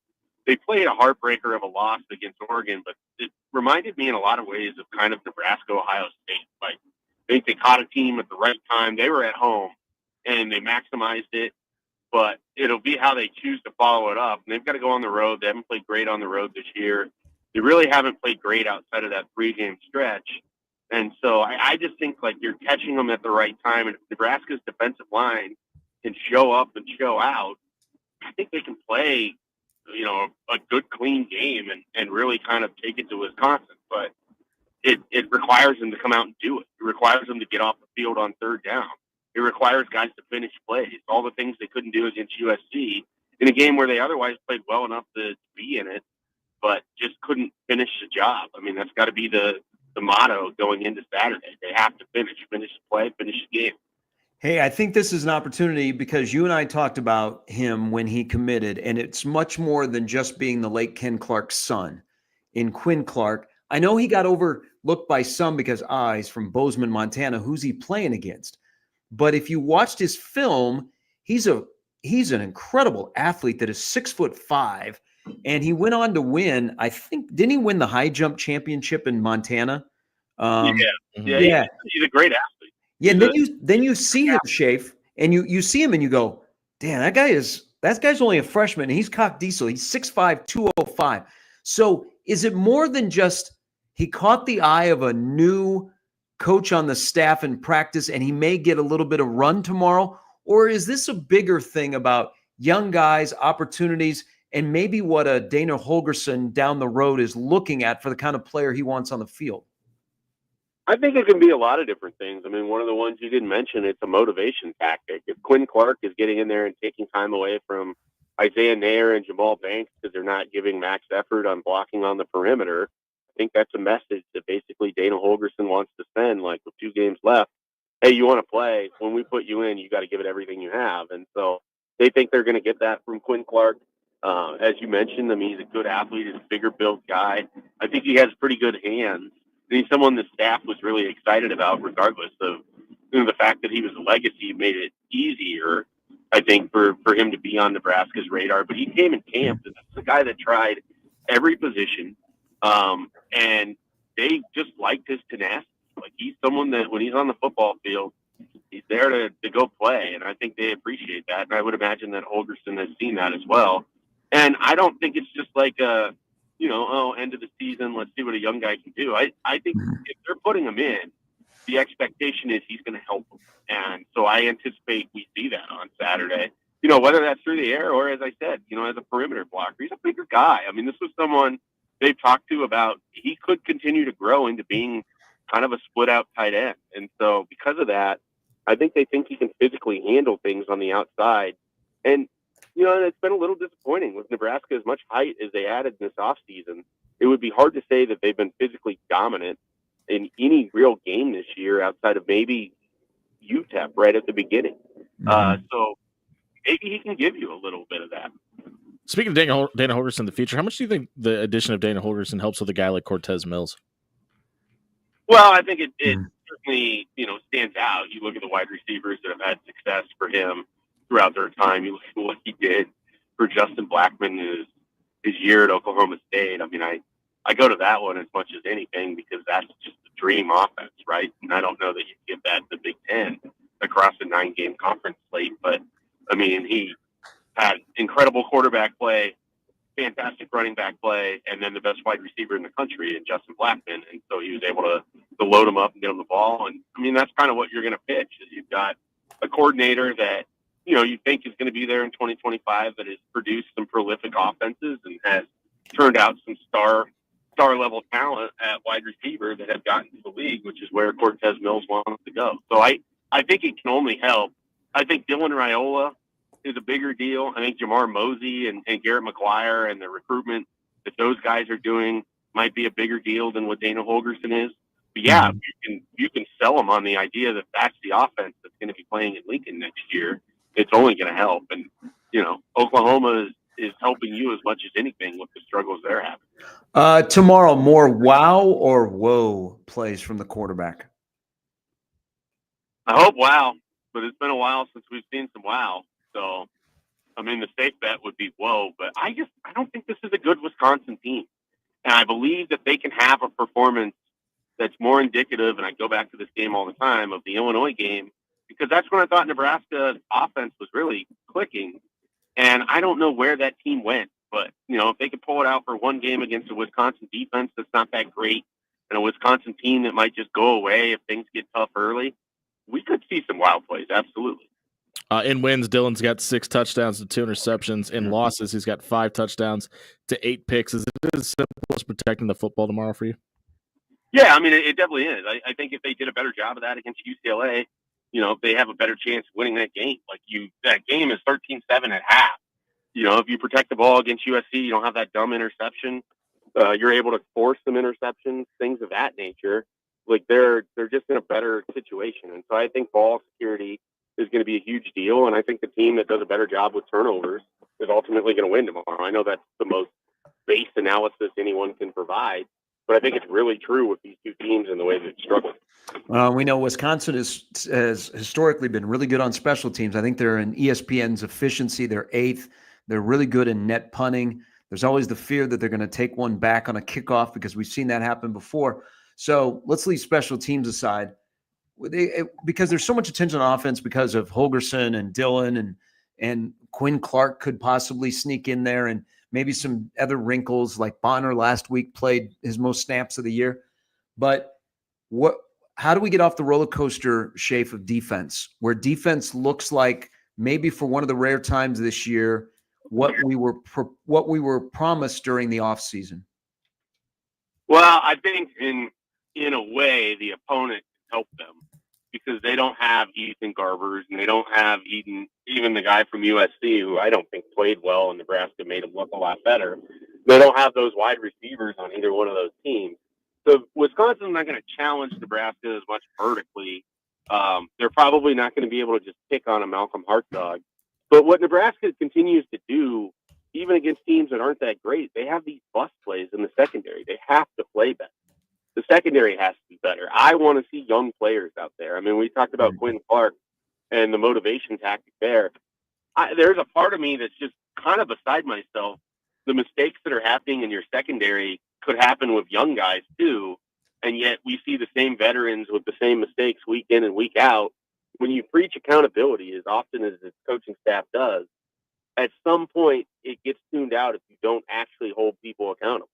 They played a heartbreaker of a loss against Oregon, but it reminded me in a lot of ways of kind of Nebraska, Ohio State. Like, I think they caught a team at the right time. They were at home and they maximized it, but it'll be how they choose to follow it up. And they've got to go on the road. They haven't played great on the road this year. They really haven't played great outside of that 3-game stretch. And so I just think like you're catching them at the right time. And if Nebraska's defensive line can show up and show out, I think they can play, you know, a good, clean game and really kind of take it to Wisconsin. But it requires them to come out and do it. It requires them to get off the field on 3rd down. It requires guys to finish plays, all the things they couldn't do against USC in a game where they otherwise played well enough to be in it, but just couldn't finish the job. I mean, that's got to be the motto going into Saturday. They have to finish the play, finish the game. Hey, I think this is an opportunity because you and I talked about him when he committed, and it's much more than just being the late Ken Clark's son in Quinn Clark. I know he got overlooked by some because he's from Bozeman, Montana. Who's he playing against? But if you watched his film, he's an incredible athlete that is 6'5", and he went on to win. I think, didn't he win the high jump championship in Montana? Yeah. He's a great athlete. Yeah, and then you see him, Shafe, and you see him and you go, damn, that guy's only a freshman and he's cock diesel. He's 6'5", 205. So is it more than just he caught the eye of a new coach on the staff in practice and he may get a little bit of run tomorrow? Or is this a bigger thing about young guys, opportunities, and maybe what a Dana Hogerson down the road is looking at for the kind of player he wants on the field? I think it can be a lot of different things. I mean, one of the ones you didn't mention, it's a motivation tactic. If Quinn Clark is getting in there and taking time away from Isaiah Nair and Jamal Banks because they're not giving max effort on blocking on the perimeter, I think that's a message that basically Dana Hogerson wants to send, like with 2 games left. Hey, you want to play? When we put you in, you got to give it everything you have. And so they think they're going to get that from Quinn Clark. As you mentioned, I mean, he's a good athlete. He's a bigger built guy. I think he has pretty good hands. And he's someone the staff was really excited about, regardless of the fact that he was a legacy. Made it easier, I think, for him to be on Nebraska's radar. But he came in camp, and that's the guy that tried every position, and they just liked his tenacity. Like, he's someone that when he's on the football field, he's there to go play, and I think they appreciate that. And I would imagine that Hogerson has seen that as well. And I don't think it's just like a, end of the season, let's see what a young guy can do. I think if they're putting him in, the expectation is he's going to help them. And so I anticipate we see that on Saturday, whether that's through the air or, as I said, as a perimeter blocker. He's a bigger guy. I mean, this was someone they've talked to about he could continue to grow into being kind of a split out tight end. And so because of that, I think they think he can physically handle things on the outside. And, it's been a little disappointing with Nebraska as much height as they added in this offseason. It would be hard to say that they've been physically dominant in any real game this year outside of maybe UTEP right at the beginning. So maybe he can give you a little bit of that. Speaking of Dana Hogerson in the future, how much do you think the addition of Dana Hogerson helps with a guy like Cortez Mills? Well, I think it certainly, stands out. You look at the wide receivers that have had success for him throughout their time. You look at what he did for Justin Blackman his year at Oklahoma State. I mean, I go to that one as much as anything because that's just the dream offense, right? And I don't know that you get that in the Big Ten across a 9-game conference slate. But, I mean, he had incredible quarterback play, fantastic running back play, and then the best wide receiver in the country in Justin Blackman. And so he was able to load him up and get him the ball. And, I mean, that's kind of what you're going to pitch is you've got a coordinator that, you think is going to be there in 2025 that has produced some prolific offenses and has turned out some star-level talent at wide receiver that have gotten to the league, which is where Cortez Mills wants to go. So I think it can only help. I think Dylan Raiola is a bigger deal. I think Jamar Mosey and Garrett McGuire and the recruitment that those guys are doing might be a bigger deal than what Dana Hogerson is. But yeah, you can sell them on the idea that that's the offense that's going to be playing in Lincoln next year. It's only going to help. And, Oklahoma is helping you as much as anything with the struggles they're having. Tomorrow, more wow or whoa plays from the quarterback? I hope wow, but it's been a while since we've seen some wow. So, I mean, the safe bet would be whoa, but I don't think this is a good Wisconsin team. And I believe that they can have a performance that's more indicative, and I go back to this game all the time, of the Illinois game, because that's when I thought Nebraska's offense was really clicking. And I don't know where that team went, but, if they could pull it out for one game against a Wisconsin defense that's not that great and a Wisconsin team that might just go away if things get tough early, we could see some wild plays, absolutely. In wins, Dylan's got 6 touchdowns to 2 interceptions. In losses, he's got 5 touchdowns to 8 picks. Is it as simple as protecting the football tomorrow for you? Yeah, I mean, it definitely is. I think if they did a better job of that against UCLA, they have a better chance of winning that game. That game is 13-7 at half. If you protect the ball against USC, you don't have that dumb interception. You're able to force some interceptions, things of that nature. They're just in a better situation. And so I think ball security is going to be a huge deal. And I think the team that does a better job with turnovers is ultimately going to win tomorrow. I know that's the most base analysis anyone can provide, but I think it's really true with these two teams and the way they've struggled. We know Wisconsin has historically been really good on special teams. I think they're in ESPN's efficiency. They're 8th. They're really good in net punting. There's always the fear that they're going to take one back on a kickoff because we've seen that happen before. So let's leave special teams aside. Because there's so much attention on offense because of Hogerson and Dylan and Quinn Clark could possibly sneak in there and maybe some other wrinkles like Bonner last week played his most snaps of the year. But how do we get off the roller coaster shape of defense where defense looks like maybe for one of the rare times this year what we were promised during the offseason? Well, I think in a way the opponent can help them because they don't have Ethan Garbers and they don't have even the guy from USC who I don't think played well and Nebraska made him look a lot better. They don't have those wide receivers on either one of those teams. So Wisconsin's not going to challenge Nebraska as much vertically. They're probably not going to be able to just pick on a Malcolm Hartzog. But what Nebraska continues to do, even against teams that aren't that great, they have these bust plays in the secondary. They have to play better. The secondary has to be better. I want to see young players out there. I mean, we talked about Quinn Clark and the motivation tactic there. There's a part of me that's just kind of beside myself. The mistakes that are happening in your secondary could happen with young guys too, and yet we see the same veterans with the same mistakes week in and week out. When you preach accountability as often as the coaching staff does, at some point it gets tuned out if you don't actually hold people accountable.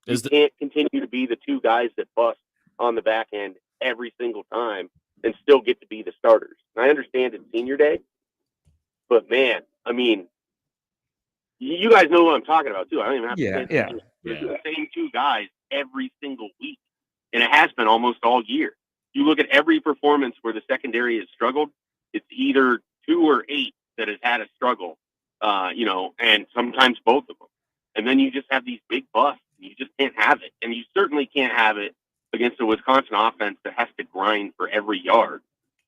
You can't continue to be the two guys that bust on the back end every single time and still get to be the starters. And I understand it's senior day, but man, I mean, you guys know what I'm talking about too. I don't even have to say it. They're the same two guys every single week, and it has been almost all year. You look at every performance where the secondary has struggled, it's either 2 or 8 that has had a struggle, and sometimes both of them. And then you just have these big busts. You just can't have it. And you certainly can't have it against a Wisconsin offense that has to grind for every yard.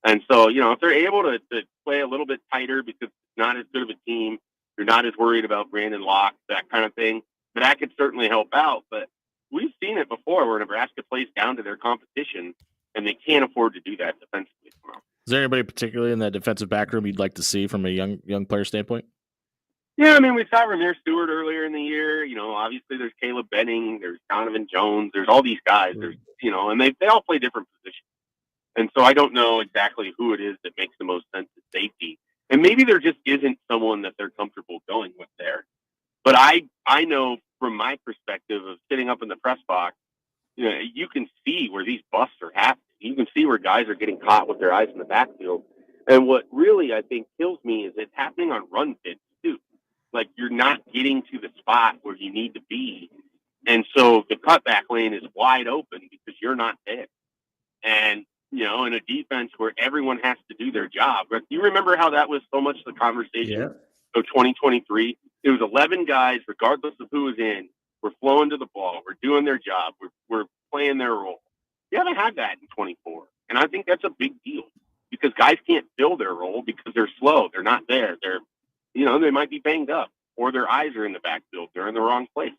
And so, if they're able to play a little bit tighter because it's not as good of a team, you're not as worried about Brandon Locke, that kind of thing, that could certainly help out. But we've seen it before where Nebraska plays down to their competition, and they can't afford to do that defensively. Is there anybody particularly in that defensive back room you'd like to see from a young player standpoint? Yeah, we saw Ramir Stewart earlier in the year. Obviously there's Caleb Benning, there's Donovan Jones, there's all these guys. There's, and they all play different positions. And so I don't know exactly who it is that makes the most sense at safety. And maybe there just isn't someone that they're comfortable going with there. But I know from my perspective of sitting up in the press box, you can see where these busts are happening. You can see where guys are getting caught with their eyes in the backfield. And what really, I think, kills me is it's happening on run fits, too. Like, you're not getting to the spot where you need to be. And so the cutback lane is wide open because you're not there. And, in a defense where everyone has to do their job. Do you remember how that was so much the conversation of 2023? It was 11 guys, regardless of who was in, we're flowing to the ball. We're doing their job. We're playing their role. You haven't had that in 24. And I think that's a big deal because guys can't fill their role because they're slow. They're not there. They might be banged up or their eyes are in the backfield. They're in the wrong place.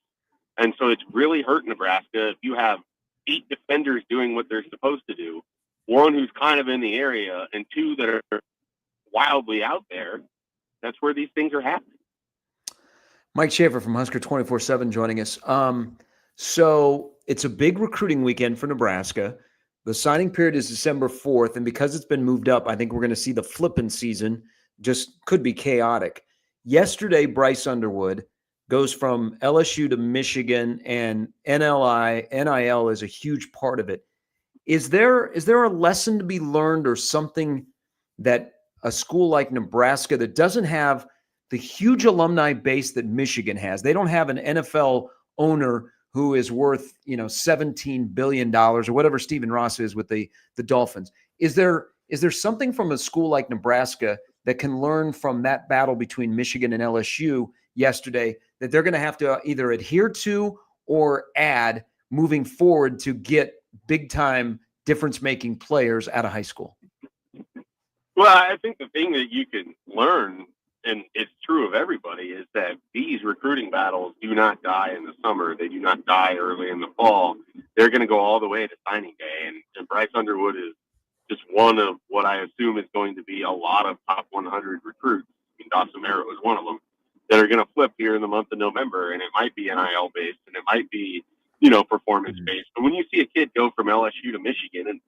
And so it's really hurt Nebraska if you have 8 defenders doing what they're supposed to do, 1 who's kind of in the area and 2 that are wildly out there. That's where these things are happening. Mike Schaefer from Husker 24/7 joining us. So it's a big recruiting weekend for Nebraska. The signing period is December 4th, and because it's been moved up, I think we're going to see the flipping season just could be chaotic. Yesterday, Bryce Underwood goes from LSU to Michigan, and NIL is a huge part of it. Is there a lesson to be learned or something that a school like Nebraska that doesn't have the huge alumni base that Michigan has, they don't have an NFL owner who is worth, $17 billion or whatever Stephen Ross is with the Dolphins. Is there something from a school like Nebraska that can learn from that battle between Michigan and LSU yesterday that they're going to have to either adhere to or add moving forward to get big-time difference-making players out of high school? Well, I think the thing that you can learn, and it's true of everybody, is that these recruiting battles do not die in the summer. They do not die early in the fall. They're going to go all the way to signing day. And Bryce Underwood is just one of what I assume is going to be a lot of top 100 recruits. Dawson Merritt was one of them that are going to flip here in the month of November. And it might be NIL-based, and it might be, performance-based. But when you see a kid go from LSU to Michigan, and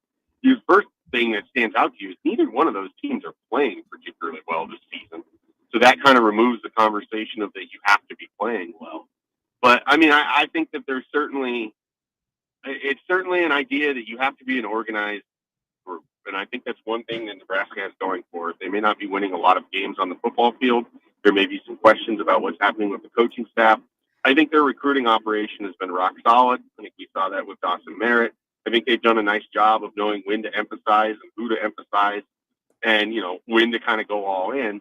the first thing that stands out to you is neither one of those teams are playing particularly well this season. So that kind of removes the conversation of that you have to be playing well. But I think that it's certainly an idea that you have to be an organized group. And I think that's one thing that Nebraska has going for it. They may not be winning a lot of games on the football field. There may be some questions about what's happening with the coaching staff. I think their recruiting operation has been rock solid. I think we saw that with Dawson Merritt. I think they've done a nice job of knowing when to emphasize and who to emphasize and, when to kind of go all in.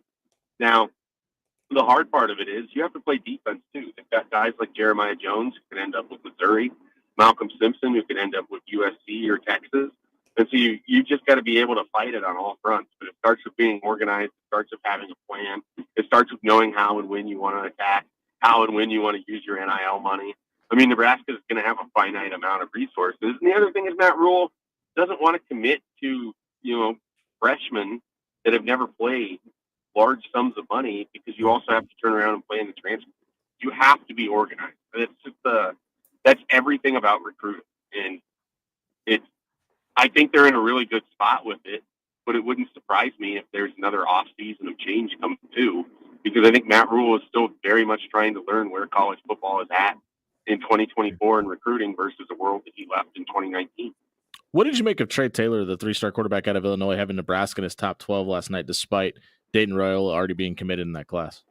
Now, the hard part of it is you have to play defense, too. They've got guys like Jeremiah Jones who can end up with Missouri, Malcolm Simpson who can end up with USC or Texas. And so you just got to be able to fight it on all fronts. But it starts with being organized. It starts with having a plan. It starts with knowing how and when you want to attack, how and when you want to use your NIL money. Nebraska is going to have a finite amount of resources. And the other thing is Matt Rhule doesn't want to commit to, freshmen that have never played large sums of money because you also have to turn around and play in the transfer. You have to be organized. And it's just that's everything about recruiting. And I think they're in a really good spot with it, but it wouldn't surprise me if there's another off season of change coming too, because I think Matt Rhule is still very much trying to learn where college football is at in 2024 in recruiting versus a world that he left in 2019. What did you make of Trey Taylor, the 3-star quarterback out of Illinois, having Nebraska in his top 12 last night, despite Dayton Royal already being committed in that class?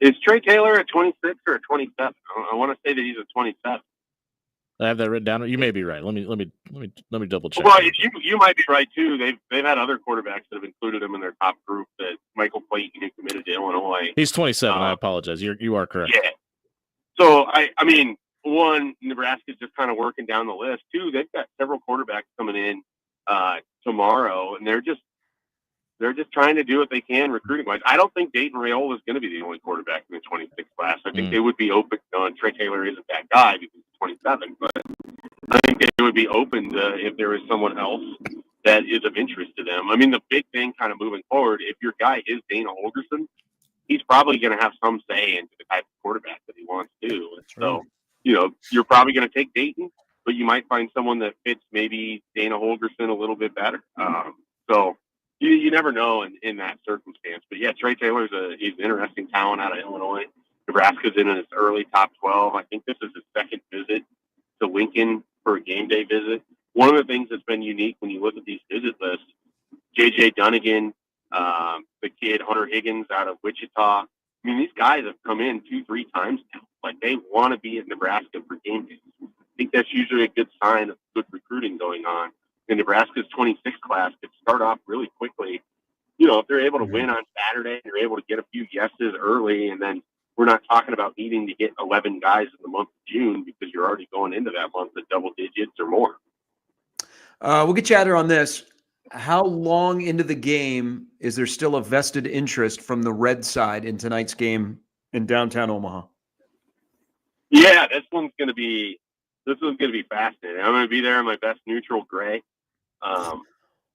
Is Trey Taylor a 26 or a 27? I want to say that he's a 27. I have that written down. You may be right. Let me double check. Well, you might be right too. They've had other quarterbacks that have included him in their top group. That Michael Clayton, who committed to Illinois. He's 27. I apologize. You are correct. Yeah. So I mean, one, Nebraska's just kind of working down the list. Two, they've got several quarterbacks coming in tomorrow, and they're just trying to do what they can recruiting wise. I don't think Dayton Rayola is going to be the only quarterback in the 26 class. I think they would be open. Trey Taylor isn't that guy because he's 27, but I think they would be open to if there is someone else that is of interest to them. I mean, the big thing kind of moving forward, if your guy is Dana Hogerson, he's probably going to have some say into the type of quarterback that he wants to. And so, you're probably going to take Dayton, but you might find someone that fits maybe Dana Hogerson a little bit better. So you never know in that circumstance. But yeah, Trey Taylor's he's an interesting talent out of Illinois. Nebraska's in its early top 12. I think this is his second visit to Lincoln for a game day visit. One of the things that's been unique when you look at these visit lists, J.J. Dunnigan, the kid Hunter Higgins out of Wichita. I mean, these guys have come in 2-3 times now. Like, they want to be at Nebraska for game days. I think that's usually a good sign of good recruiting going on. And Nebraska's 26 class could start off really quickly. If they're able to win on Saturday, they're able to get a few yeses early, and then we're not talking about needing to get 11 guys in the month of June because you're already going into that month at double digits or more. We'll get you out here on this. How long into the game is there still a vested interest from the red side in tonight's game in downtown Omaha? Yeah, this one's going to be fascinating. I'm going to be there in my best neutral gray,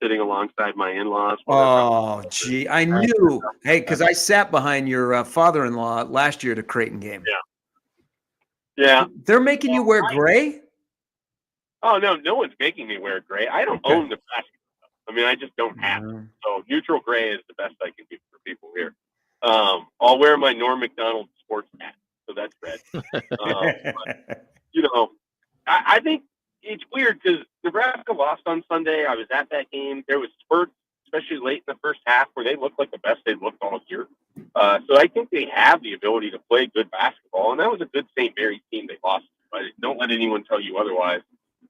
sitting alongside my in-laws. Oh, gee, I knew. Hey, because I sat behind your father-in-law last year at a Creighton game. Yeah. They're making you wear gray? Oh, no one's making me wear gray. I don't own Nebraska. I mean, I just don't have it. So neutral gray is the best I can do for people here. I'll wear my Norm Macdonald sports hat, so that's red. But, I think it's weird because Nebraska lost on Sunday. I was at that game. There was spurts, especially late in the first half, where they looked like the best they've looked all year. So I think they have the ability to play good basketball, and that was a good St. Mary's team they lost. But don't let anyone tell you otherwise.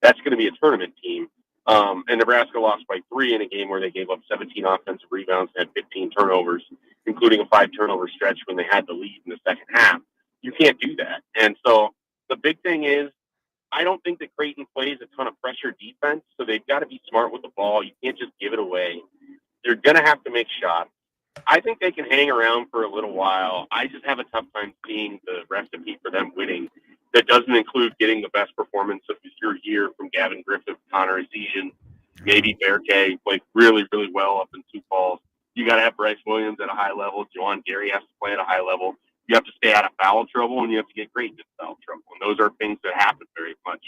That's going to be a tournament team. And Nebraska lost by 3 in a game where they gave up 17 offensive rebounds and had 15 turnovers, including a 5-turnover stretch when they had the lead in the second half. You can't do that. And so the big thing is, I don't think that Creighton plays a ton of pressure defense, so they've got to be smart with the ball. You can't just give it away. They're going to have to make shots. I think they can hang around for a little while. I just have a tough time seeing the recipe for them winning. That doesn't include getting the best performance of your year from Gavin Griffith, Connor Ezean, maybe Berke, played really, really well up in Sioux Falls. You got to have Bryce Williams at a high level. Juwan Gary has to play at a high level. You have to stay out of foul trouble, and you have to get great in foul trouble. And those are things that happen very much.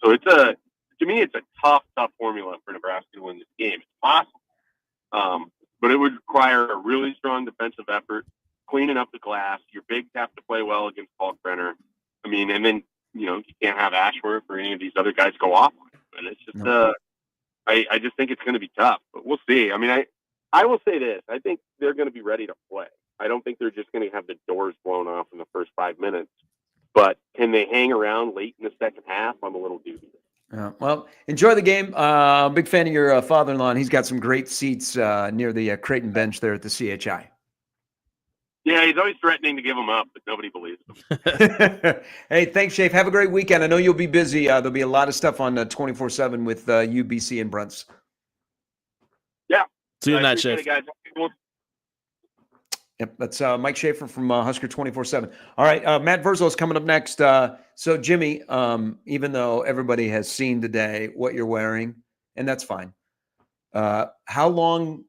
So to me, it's a tough formula for Nebraska to win this game. It's possible. But it would require a really strong defensive effort, cleaning up the glass. Your bigs have to play well against Paul Brenner. I mean, and then, you can't have Ashworth or any of these other guys go off on it. And it's just, I just think it's going to be tough, but we'll see. I mean, I will say this. I think they're going to be ready to play. I don't think they're just going to have the doors blown off in the first 5 minutes, but can they hang around late in the second half? I'm a little dubious. Well, enjoy the game. Big fan of your father-in-law, and he's got some great seats near the Creighton bench there at the CHI. Yeah, he's always threatening to give them up, but nobody believes him. Hey, thanks, Shafe. Have a great weekend. I know you'll be busy. There'll be a lot of stuff on 24/7 with UBC and Brunts. Yeah. See you tonight, Shafe. Yep, that's Mike Schaefer from Husker 24/7. All right, Matt Verzel is coming up next. So, Jimmy, even though everybody has seen today what you're wearing, and that's fine, how long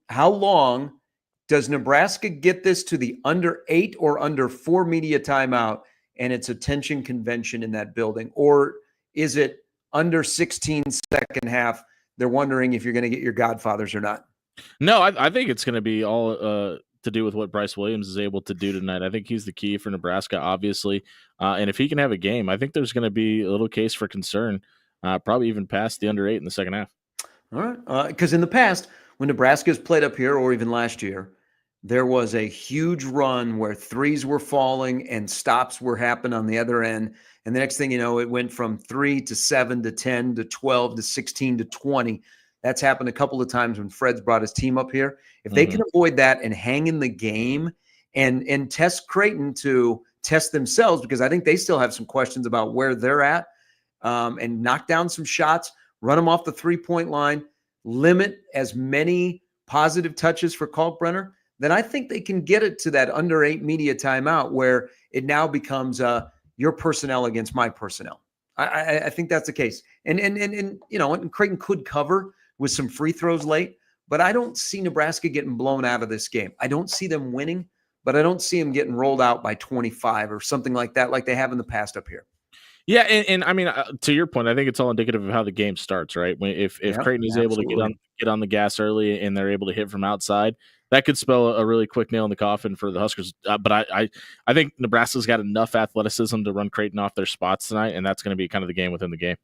does Nebraska get this to the under 8 or under 4 media timeout and its attention convention in that building? Or is it under 16 second half? They're wondering if you're going to get your godfathers or not. No, I think it's going to be all to do with what Bryce Williams is able to do tonight. I think he's the key for Nebraska, obviously. And if he can have a game, I think there's going to be a little case for concern, probably even past the under 8 in the second half. All right. Because in the past, when Nebraska has played up here, or even last year, there was a huge run where threes were falling and stops were happening on the other end. And the next thing you know, it went from 3 to 7 to 10 to 12 to 16 to 20. That's happened a couple of times when Fred's brought his team up here. If they can avoid that and hang in the game and test Creighton to test themselves, because I think they still have some questions about where they're at, and knock down some shots, run them off the three-point line, limit as many positive touches for Kalkbrenner, then I think they can get it to that under 8 media timeout where it now becomes your personnel against my personnel. I think that's the case. And Creighton could cover with some free throws late, but I don't see Nebraska getting blown out of this game. I don't see them winning, but I don't see them getting rolled out by 25 or something like that, like they have in the past up here. Yeah, and I mean, to your point, I think it's all indicative of how the game starts, right? If Creighton is able to get on the gas early and they're able to hit from outside, that could spell a really quick nail in the coffin for the Huskers. But I think Nebraska's got enough athleticism to run Creighton off their spots tonight, and that's going to be kind of the game within the game.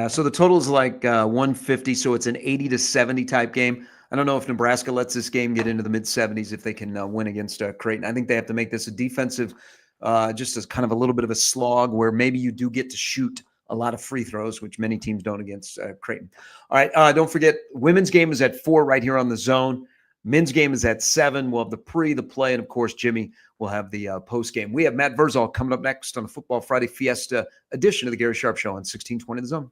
So the total is like 150, so it's an 80 to 70 type game. I don't know if Nebraska lets this game get into the mid-70s if they can win against Creighton. I think they have to make this a defensive, just as kind of a little bit of a slog where maybe you do get to shoot a lot of free throws, which many teams don't against Creighton. All right, don't forget, women's game is at 4 right here on the Zone. Men's game is at 7. We'll have the pre, the play, and, of course, Jimmy will have the post game. We have Matt Verol coming up next on the Football Friday Fiesta edition of the Gary Sharp Show on 1620 The Zone.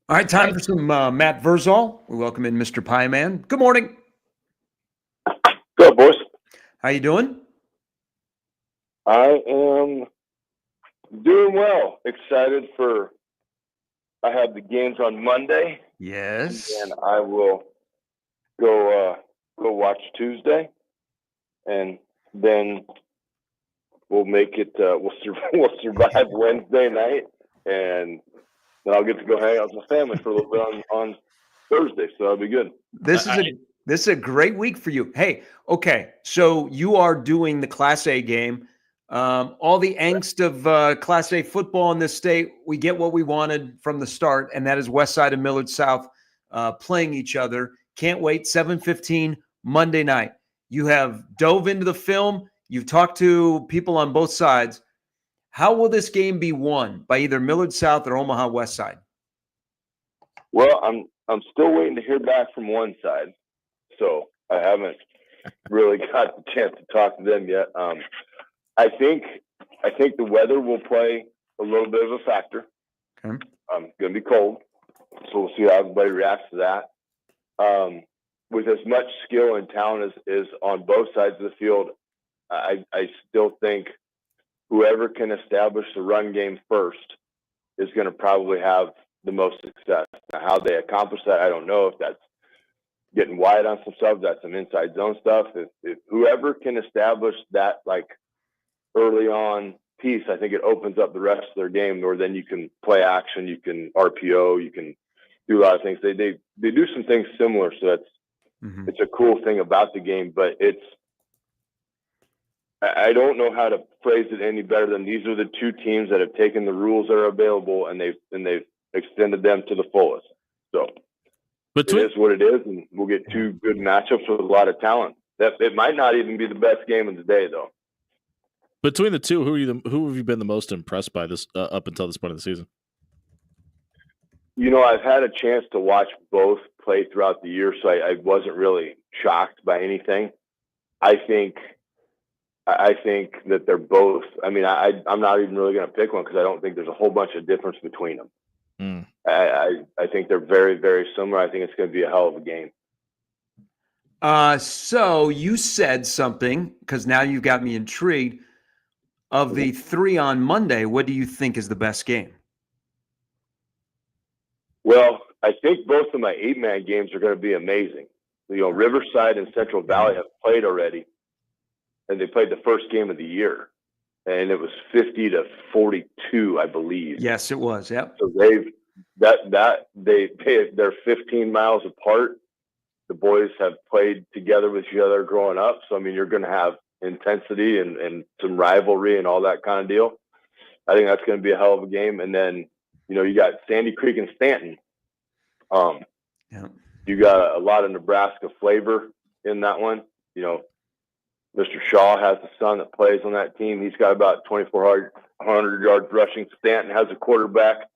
All right, time for some Matt Verol. We welcome in Mr. Pie Man. Good morning. Good, boys. How you doing? I am doing well. Excited for. I have the games on Monday. Yes. And I will go watch Tuesday, and then we'll make it. We'll survive Wednesday night, and then I'll get to go hang out with my family for a little bit on Thursday. So that'll be good. This is a great week for you. Hey, okay, so you are doing the Class A game. All the angst of Class A football in this state, we get what we wanted from the start, and that is West Side and Millard South playing each other. Can't wait, 7:15 Monday night. You have dove into the film. You've talked to people on both sides. How will this game be won, by either Millard South or Omaha West Side? Well, I'm still waiting to hear back from one side, so I haven't really got the chance to talk to them yet. I think the weather will play a little bit of a factor. Okay. Going to be cold, so we'll see how everybody reacts to that. With as much skill and talent as on both sides of the field, I still think whoever can establish the run game first is going to probably have the most success. Now, how they accomplish that, I don't know. If that's getting wide on some stuff, that's some inside zone stuff. If whoever can establish that, like, early on piece, I think it opens up the rest of their game, or then you can play action, you can RPO, you can do a lot of things. They do some things similar, so it's a cool thing about the game, but I don't know how to phrase it any better than these are the two teams that have taken the rules that are available and they've extended them to the fullest. So it is what it is, and we'll get two good matchups with a lot of talent. It might not even be the best game of the day, though. Between the two, who have you been the most impressed by this up until this point of the season? You know, I've had a chance to watch both play throughout the year, so I wasn't really shocked by anything. I think that they're both. I mean, I'm not even really going to pick one because I don't think there's a whole bunch of difference between them. I think they're very, very similar. I think it's going to be a hell of a game. So you said something, because now you've got me intrigued. Of the three on Monday, what do you think is the best game? Well, I think both of my 8-man games are going to be amazing. You know, Riverside and Central Valley have played already, and they played the first game of the year, and it was 50-42, I believe. Yes, it was. Yep. So they're 15 miles apart. The boys have played together with each other growing up. So, I mean, you're going to have intensity and some rivalry and all that kind of deal. I think that's going to be a hell of a game. And then, you know, you got Sandy Creek and Stanton. You got a lot of Nebraska flavor in that one. You know, Mr. Shaw has a son that plays on that team. He's got about 2,400 yards rushing. Stanton has a quarterback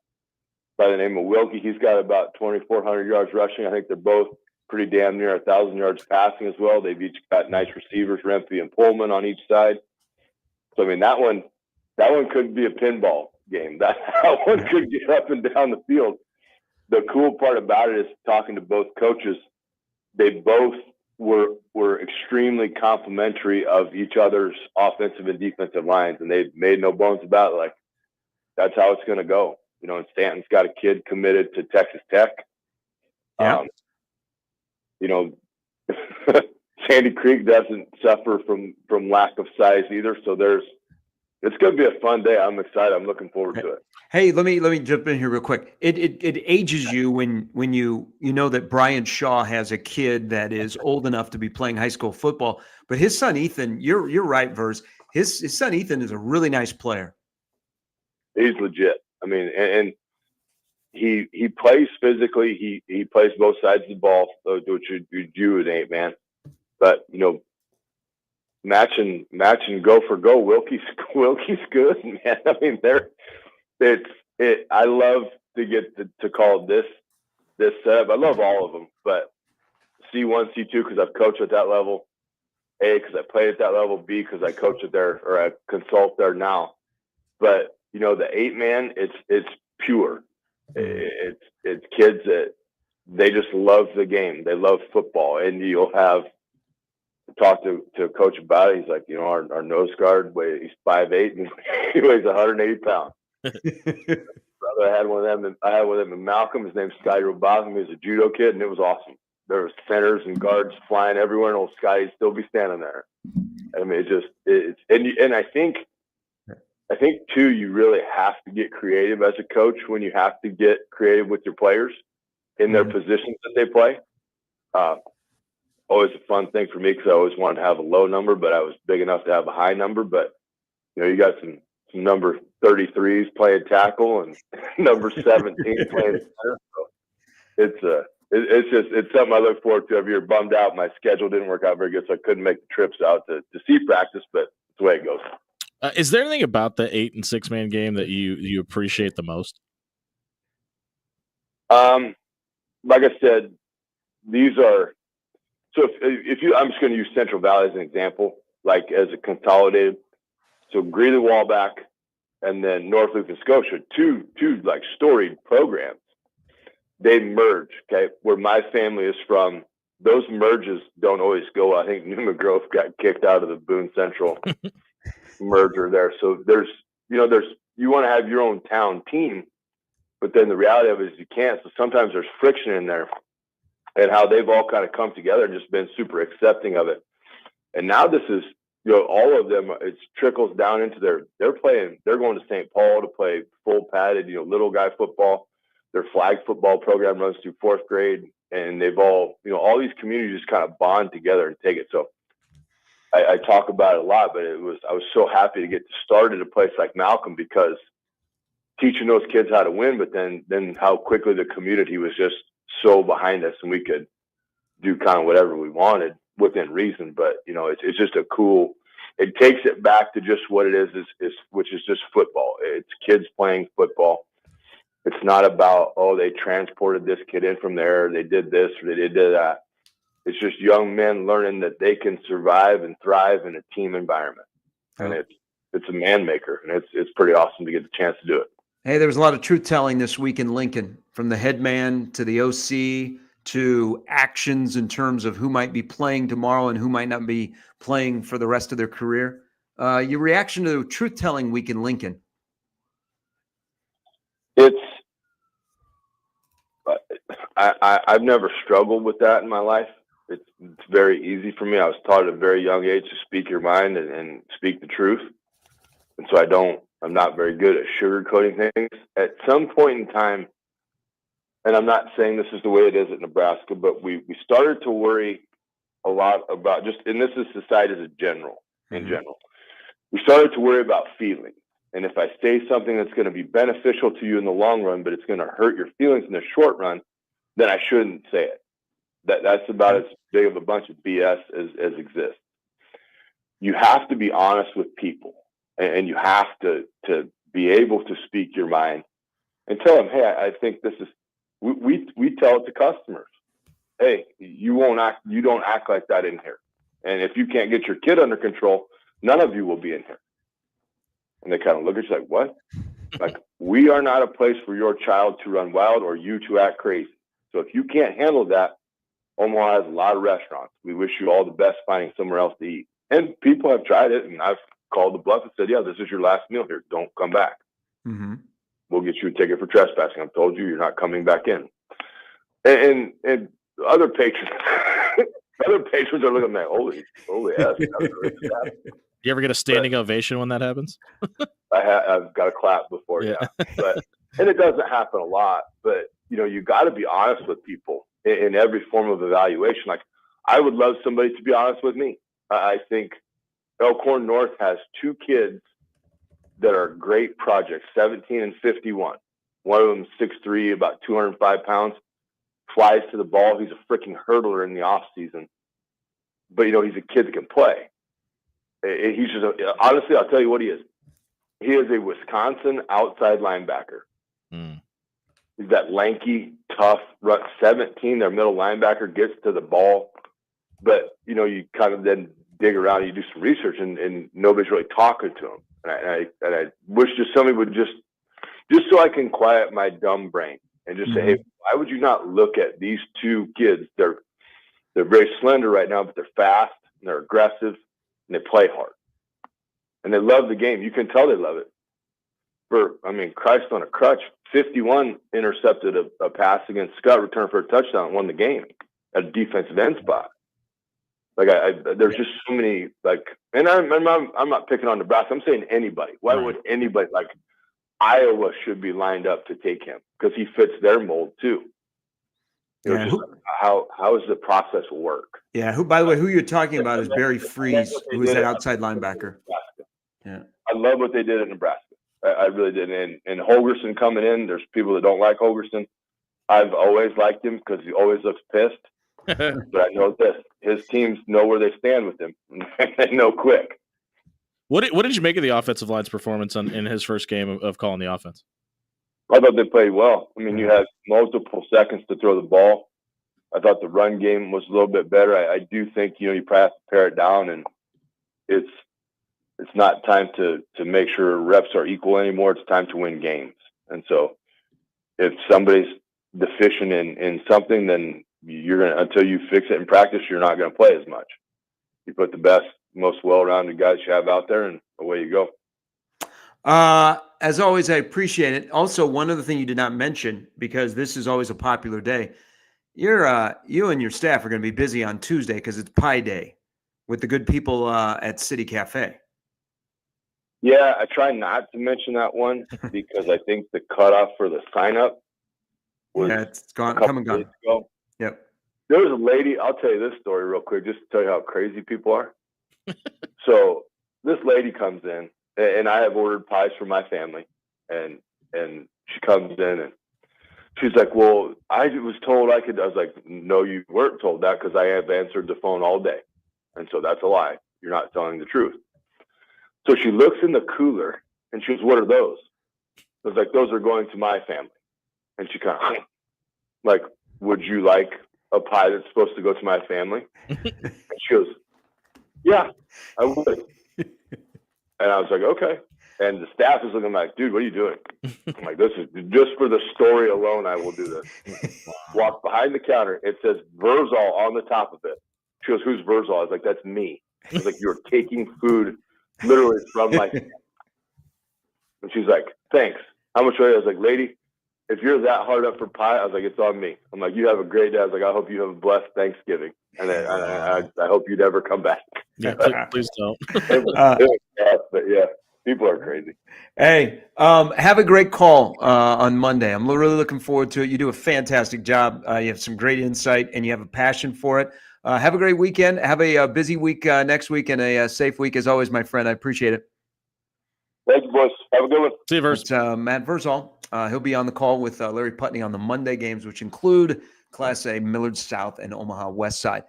by the name of Wilkie. He's got about 2,400 yards rushing. I think they're both pretty damn near 1,000 yards passing as well. They've each got nice receivers, Rempe and Pullman on each side. So, I mean, that one could be a pinball game. That one could get up and down the field. The cool part about it is talking to both coaches. They both were extremely complimentary of each other's offensive and defensive lines, and they made no bones about it. Like, that's how it's going to go. You know, and Stanton's got a kid committed to Texas Tech. Yeah. You know, Sandy Creek doesn't suffer from lack of size either. So it's going to be a fun day. I'm excited. I'm looking forward to it. Hey, let me jump in here real quick. It ages you when you know that Brian Shaw has a kid that is old enough to be playing high school football, but his son Ethan, you're right, Vers. His son Ethan is a really nice player. He's legit. I mean, and he plays physically. He plays both sides of the ball, which you do with 8-man. But you know, match and go for go. Wilkie's good, man. I mean, I love to get to call this setup. I love all of them, but C1, C2 because I've coached at that level. A, because I played at that level. B, because I coach it there or I consult there now. But you know, the 8-man, it's pure. It's kids that they just love the game. They love football, and you'll have talk to coach about it. He's like, you know, our nose guard he's 5'8" and he weighs 180 pounds. I had one of them in Malcolm. His name's Scotty Robottom. He's a judo kid, and it was awesome. There was centers and guards flying everywhere, and old Scotty'd still be standing there. I mean, and I think too, you really have to get creative as a coach when you have to get creative with your players in their positions that they play. Always a fun thing for me because I always wanted to have a low number, but I was big enough to have a high number. But you know, you got some number 33s playing tackle and number 17 playing center. So it's something I look forward to. Every year, bummed out. My schedule didn't work out very good, so I couldn't make the trips out to see practice. But it's the way it goes. Is there anything about the 8- and 6-man game that you appreciate the most? Like I said, these are. So if you, I'm just going to use Central Valley as an example, like as a consolidated. So Greeley, Wallback, and then North Loop and Scotia, two like storied programs. They merge, okay? Where my family is from, those merges don't always go. I think Newman Grove got kicked out of the Boone Central merger there. So you want to have your own town team, but then the reality of it is you can't. So sometimes there's friction in there. And how they've all kind of come together and just been super accepting of it. And now this is, you know, all of them, it trickles down into they're going to St. Paul to play full padded, you know, little guy football. Their flag football program runs through 4th grade, and they've all, you know, all these communities just kind of bond together and take it. So I talk about it a lot, but I was so happy to get started at a place like Malcolm because teaching those kids how to win, but then how quickly the community was just so behind us and we could do kind of whatever we wanted within reason. But you know, it's just a cool, it takes it back to just what it is which is just football. It's kids playing football. It's not about, oh, they transported this kid in from there, they did this or they did that. It's just young men learning that they can survive and thrive in a team environment. And it's a man maker, and it's pretty awesome to get the chance to do it. Hey, there was a lot of truth telling this week in Lincoln, from the head man to the OC to actions in terms of who might be playing tomorrow and who might not be playing for the rest of their career. Your reaction to truth telling week in Lincoln? I've never struggled with that in my life. It's very easy for me. I was taught at a very young age to speak your mind and speak the truth. And so I'm not very good at sugarcoating things. At some point in time, and I'm not saying this is the way it is at Nebraska, but we started to worry a lot about and this is society in general. We started to worry about feelings. And if I say something that's going to be beneficial to you in the long run, but it's going to hurt your feelings in the short run, then I shouldn't say it. That's about as big of a bunch of BS as exists. You have to be honest with people, and you have to be able to speak your mind and tell them, hey, I think this is, we tell it to customers. Hey, you don't act like that in here. And if you can't get your kid under control, none of you will be in here. And they kind of look at you like, what? Like, we are not a place for your child to run wild or you to act crazy. So if you can't handle that, Omaha has a lot of restaurants. We wish you all the best finding somewhere else to eat. And people have tried it, and I've called the bluff and said, yeah, this is your last meal here. Don't come back. Mm-hmm. We'll get you a ticket for trespassing. I've told you you're not coming back in. And other patrons, are looking like, holy ass. You ever get a standing ovation when that happens? I've got to clap before, yeah. And it doesn't happen a lot, but you got to be honest with people in every form of evaluation. Like, I would love somebody to be honest with me. I think Elkhorn North has 2 kids that are great projects, 17 and 51. One of them 6'3", about 205 pounds, flies to the ball. He's a freaking hurdler in the off season, but he's a kid that can play. He's just honestly, I'll tell you what he is. He is a Wisconsin outside linebacker. He's that lanky, tough, 17. Their middle linebacker gets to the ball, but you kind of then dig around, you do some research, and nobody's really talking to him. And I wish just somebody would just so I can quiet my dumb brain and just say, hey, why would you not look at these 2 kids? They're very slender right now, but they're fast and they're aggressive and they play hard and they love the game. You can tell they love it. Christ on a crutch, 51 intercepted a pass against Scott, returned for a touchdown, and won the game at a defensive end spot. Like there's just so many, and I'm not picking on Nebraska. I'm saying anybody. Why would anybody, like Iowa should be lined up to take him because he fits their mold too. How does the process work? Yeah. By the way, who you're talking about is Barry Freeze, who is that outside linebacker. Yeah. I love what they did at Nebraska. I really did. And Hogerson coming in, there's people that don't like Hogerson. I've always liked him because he always looks pissed. But I know this: his teams know where they stand with him. They know quick. What did you make of the offensive line's performance in his first game of calling the offense? I thought they played well. You had multiple seconds to throw the ball. I thought the run game was a little bit better. I do think you probably have to pare it down, and it's not time to make sure reps are equal anymore. It's time to win games. And so, if somebody's deficient in something, then until you fix it in practice, you're not going to play as much. You put the best, most well-rounded guys you have out there, and away you go. As always, I appreciate it. Also, one other thing you did not mention, because this is always a popular day, you and your staff are going to be busy on Tuesday because it's Pie Day with the good people at City Cafe. Yeah, I try not to mention that one because I think the cutoff for the sign-up was it's gone, come and gone. Ago. Yep. There was a lady, I'll tell you this story real quick, just to tell you how crazy people are. So this lady comes in, and I have ordered pies for my family, and she comes in, and she's like, well, I was told I could. I was like, no, you weren't told that because I have answered the phone all day. And so that's a lie. You're not telling the truth. So she looks in the cooler, and she goes, what are those? I was like, those are going to my family. And she kind of like, would you like a pie that's supposed to go to my family? And she goes, yeah, I would. And I was like, okay. And the staff is looking like, dude, what are you doing? I'm like, this is just for the story alone. I will do this. Walk behind the counter. It says Verol on the top of it. She goes, who's Verol? I was like, that's me. I was like, you're taking food literally from my family. And she's like, thanks. How much are you? I was like, lady, if you're that hard up for pie, I was like, it's on me. I'm like, you have a great day. I was like, I hope you have a blessed Thanksgiving. And I hope you never come back. Yeah, please don't. But yeah, people are crazy. Hey, have a great call on Monday. I'm really looking forward to it. You do a fantastic job. You have some great insight, and you have a passion for it. Have a great weekend. Have a busy week next week and a safe week as always, my friend. I appreciate it. Thank you, boys. Have a good one. See you, Verz. It's Matt Verol. He'll be on the call with Larry Putney on the Monday games, which include Class A, Millard South, and Omaha West Side.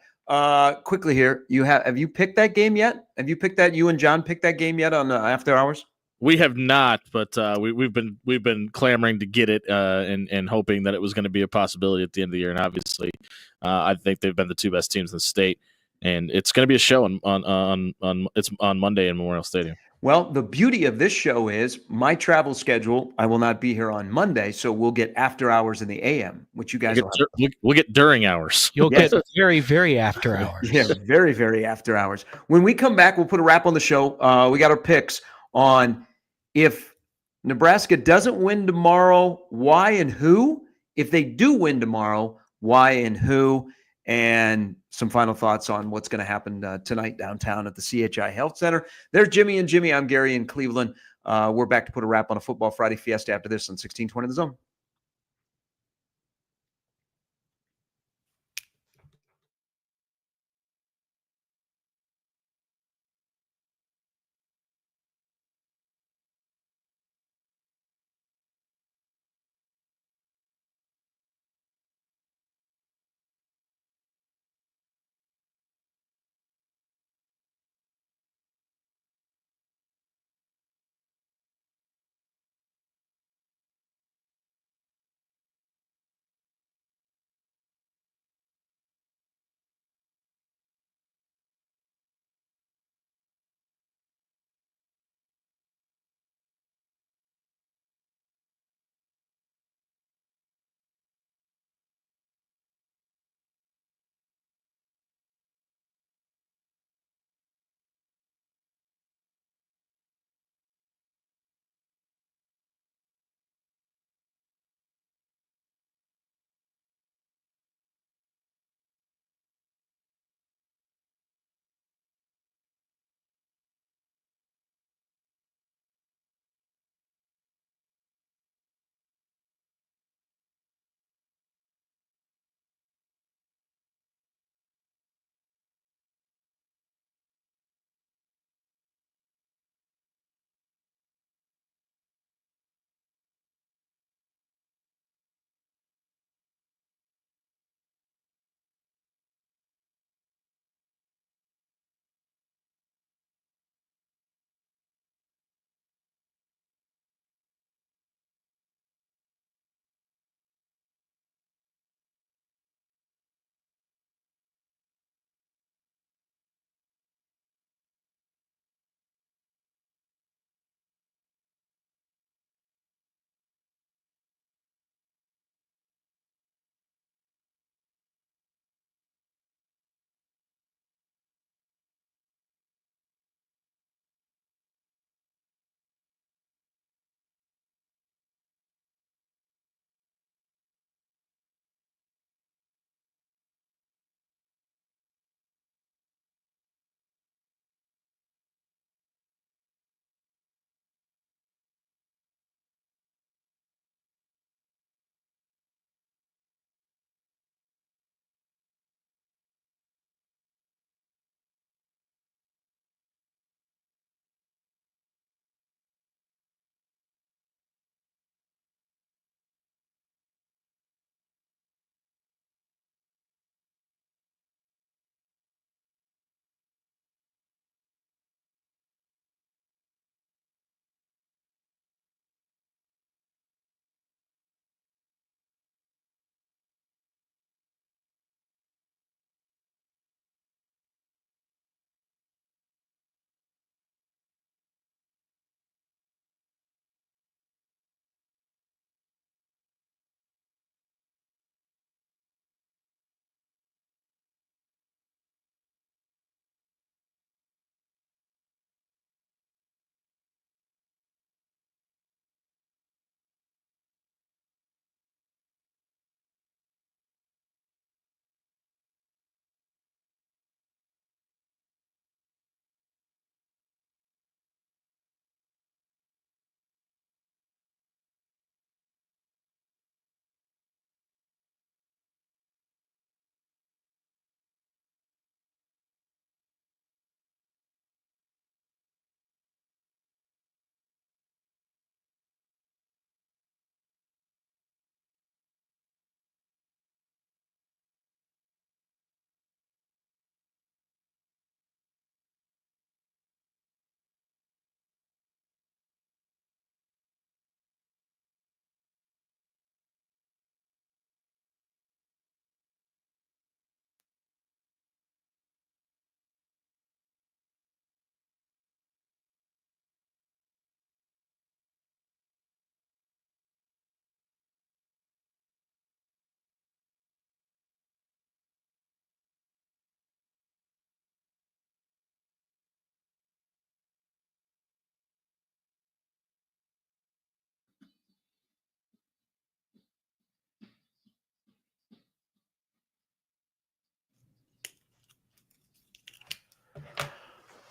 Quickly here, have you picked that game yet? Have you picked that? You and John picked that game yet on After Hours? We have not, but we've been clamoring to get it and hoping that it was going to be a possibility at the end of the year. And obviously, I think they've been the 2 best teams in the state, and it's going to be a show on Monday in Memorial Stadium. Well, the beauty of this show is my travel schedule. I will not be here on Monday, so we'll get after hours in the AM, which you guys will have. We'll get during hours. You'll Yes. get very, very after hours. Yeah, very, very after hours. When we come back, we'll put a wrap on the show. We got our picks on if Nebraska doesn't win tomorrow, why and who? If they do win tomorrow, why and who? And some final thoughts on what's going to happen tonight downtown at the CHI Health Center. There's Jimmy and Jimmy. I'm Gary in Cleveland. We're back to put a wrap on a Football Friday Fiesta after this on 1620 The Zone.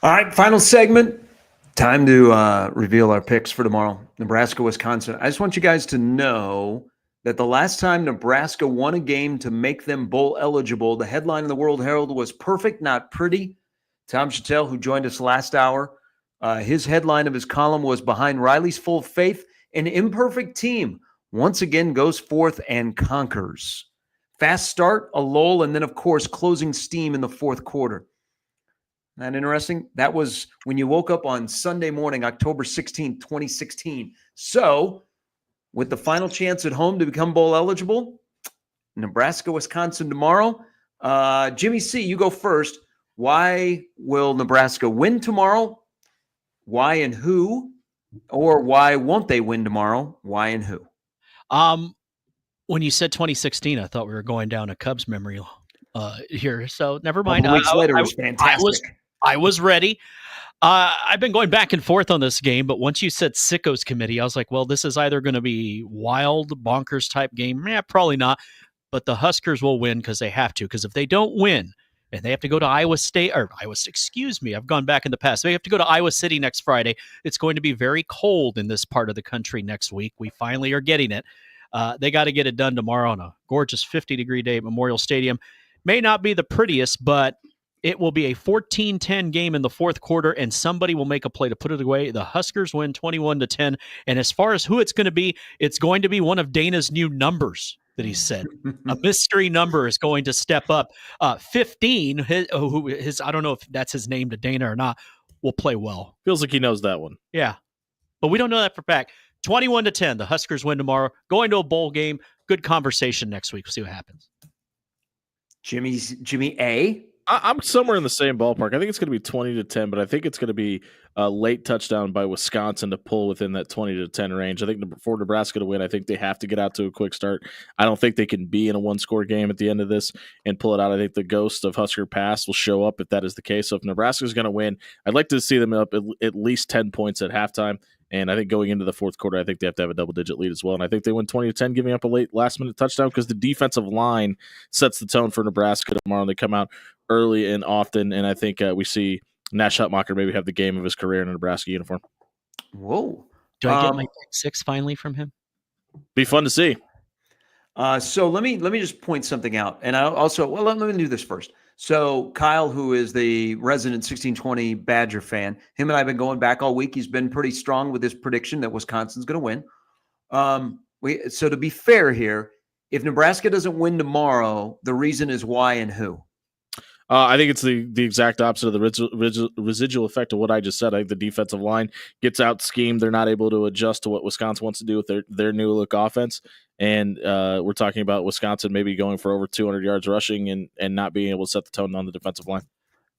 All right, final segment. Time to reveal our picks for tomorrow. Nebraska, Wisconsin. I just want you guys to know that the last time Nebraska won a game to make them bowl eligible, the headline in the World Herald was perfect, not pretty. Tom Chatel, who joined us last hour, his headline of his column was Behind Riley's Full Faith, an imperfect team once again goes forth and conquers. Fast start, a lull, and then, of course, closing steam in the fourth quarter. Isn't that interesting? That was when you woke up on Sunday morning, October 16th, 2016. So, with the final chance at home to become bowl eligible, Nebraska, Wisconsin tomorrow. Jimmy C., you go first. Why will Nebraska win tomorrow? Why and who? Or why won't they win tomorrow? Why and who? When you said 2016, I thought we were going down a Cubs memory here. So never mind. Weeks later was fantastic. I was ready. I've been going back and forth on this game, but once you said Sickos Committee, I was like, well, this is either going to be wild, bonkers type game. Probably not. But the Huskers will win because they have to. Because if they don't win, and they have to go to Iowa State, I've gone back in the past. They have to go to Iowa City next Friday. It's going to be very cold in this part of the country next week. We finally are getting it. They got to get it done tomorrow on a gorgeous 50-degree day at Memorial Stadium. May not be the prettiest, but it will be a 14-10 game in the fourth quarter, and somebody will make a play to put it away. The Huskers win 21-10. And as far as who it's going to be one of Dana's new numbers that he said. A mystery number is going to step up. 15, I don't know if that's his name to Dana or not, will play well. Feels like he knows that one. Yeah. But we don't know that for a fact. 21-10. The Huskers win tomorrow. Going to a bowl game. Good conversation next week. We'll see what happens. Jimmy A. I'm somewhere in the same ballpark. I think it's going to be 20-10, but I think it's going to be a late touchdown by Wisconsin to pull within that 20-10 range. I think for Nebraska to win, I think they have to get out to a quick start. I don't think they can be in a one-score game at the end of this and pull it out. I think the ghost of Husker past will show up if that is the case. So if Nebraska is going to win, I'd like to see them up at least 10 points at halftime. And I think going into the fourth quarter, I think they have to have a double-digit lead as well. And I think they win 20-10, giving up a late last-minute touchdown because the defensive line sets the tone for Nebraska tomorrow. They come out early and often, and I think we see Nash Hutmacher maybe have the game of his career in a Nebraska uniform. Whoa. Do I get my pick 6 finally from him? Be fun to see. So let me just point something out. And I also, let me do this first. So Kyle, who is the resident 1620 Badger fan, him and I have been going back all week. He's been pretty strong with his prediction that Wisconsin's going to win. So to be fair here, if Nebraska doesn't win tomorrow, the reason is why and who? I think it's the exact opposite of the residual effect of what I just said. I think the defensive line gets out schemed. They're not able to adjust to what Wisconsin wants to do with their new look offense. And we're talking about Wisconsin maybe going for over 200 yards rushing and not being able to set the tone on the defensive line.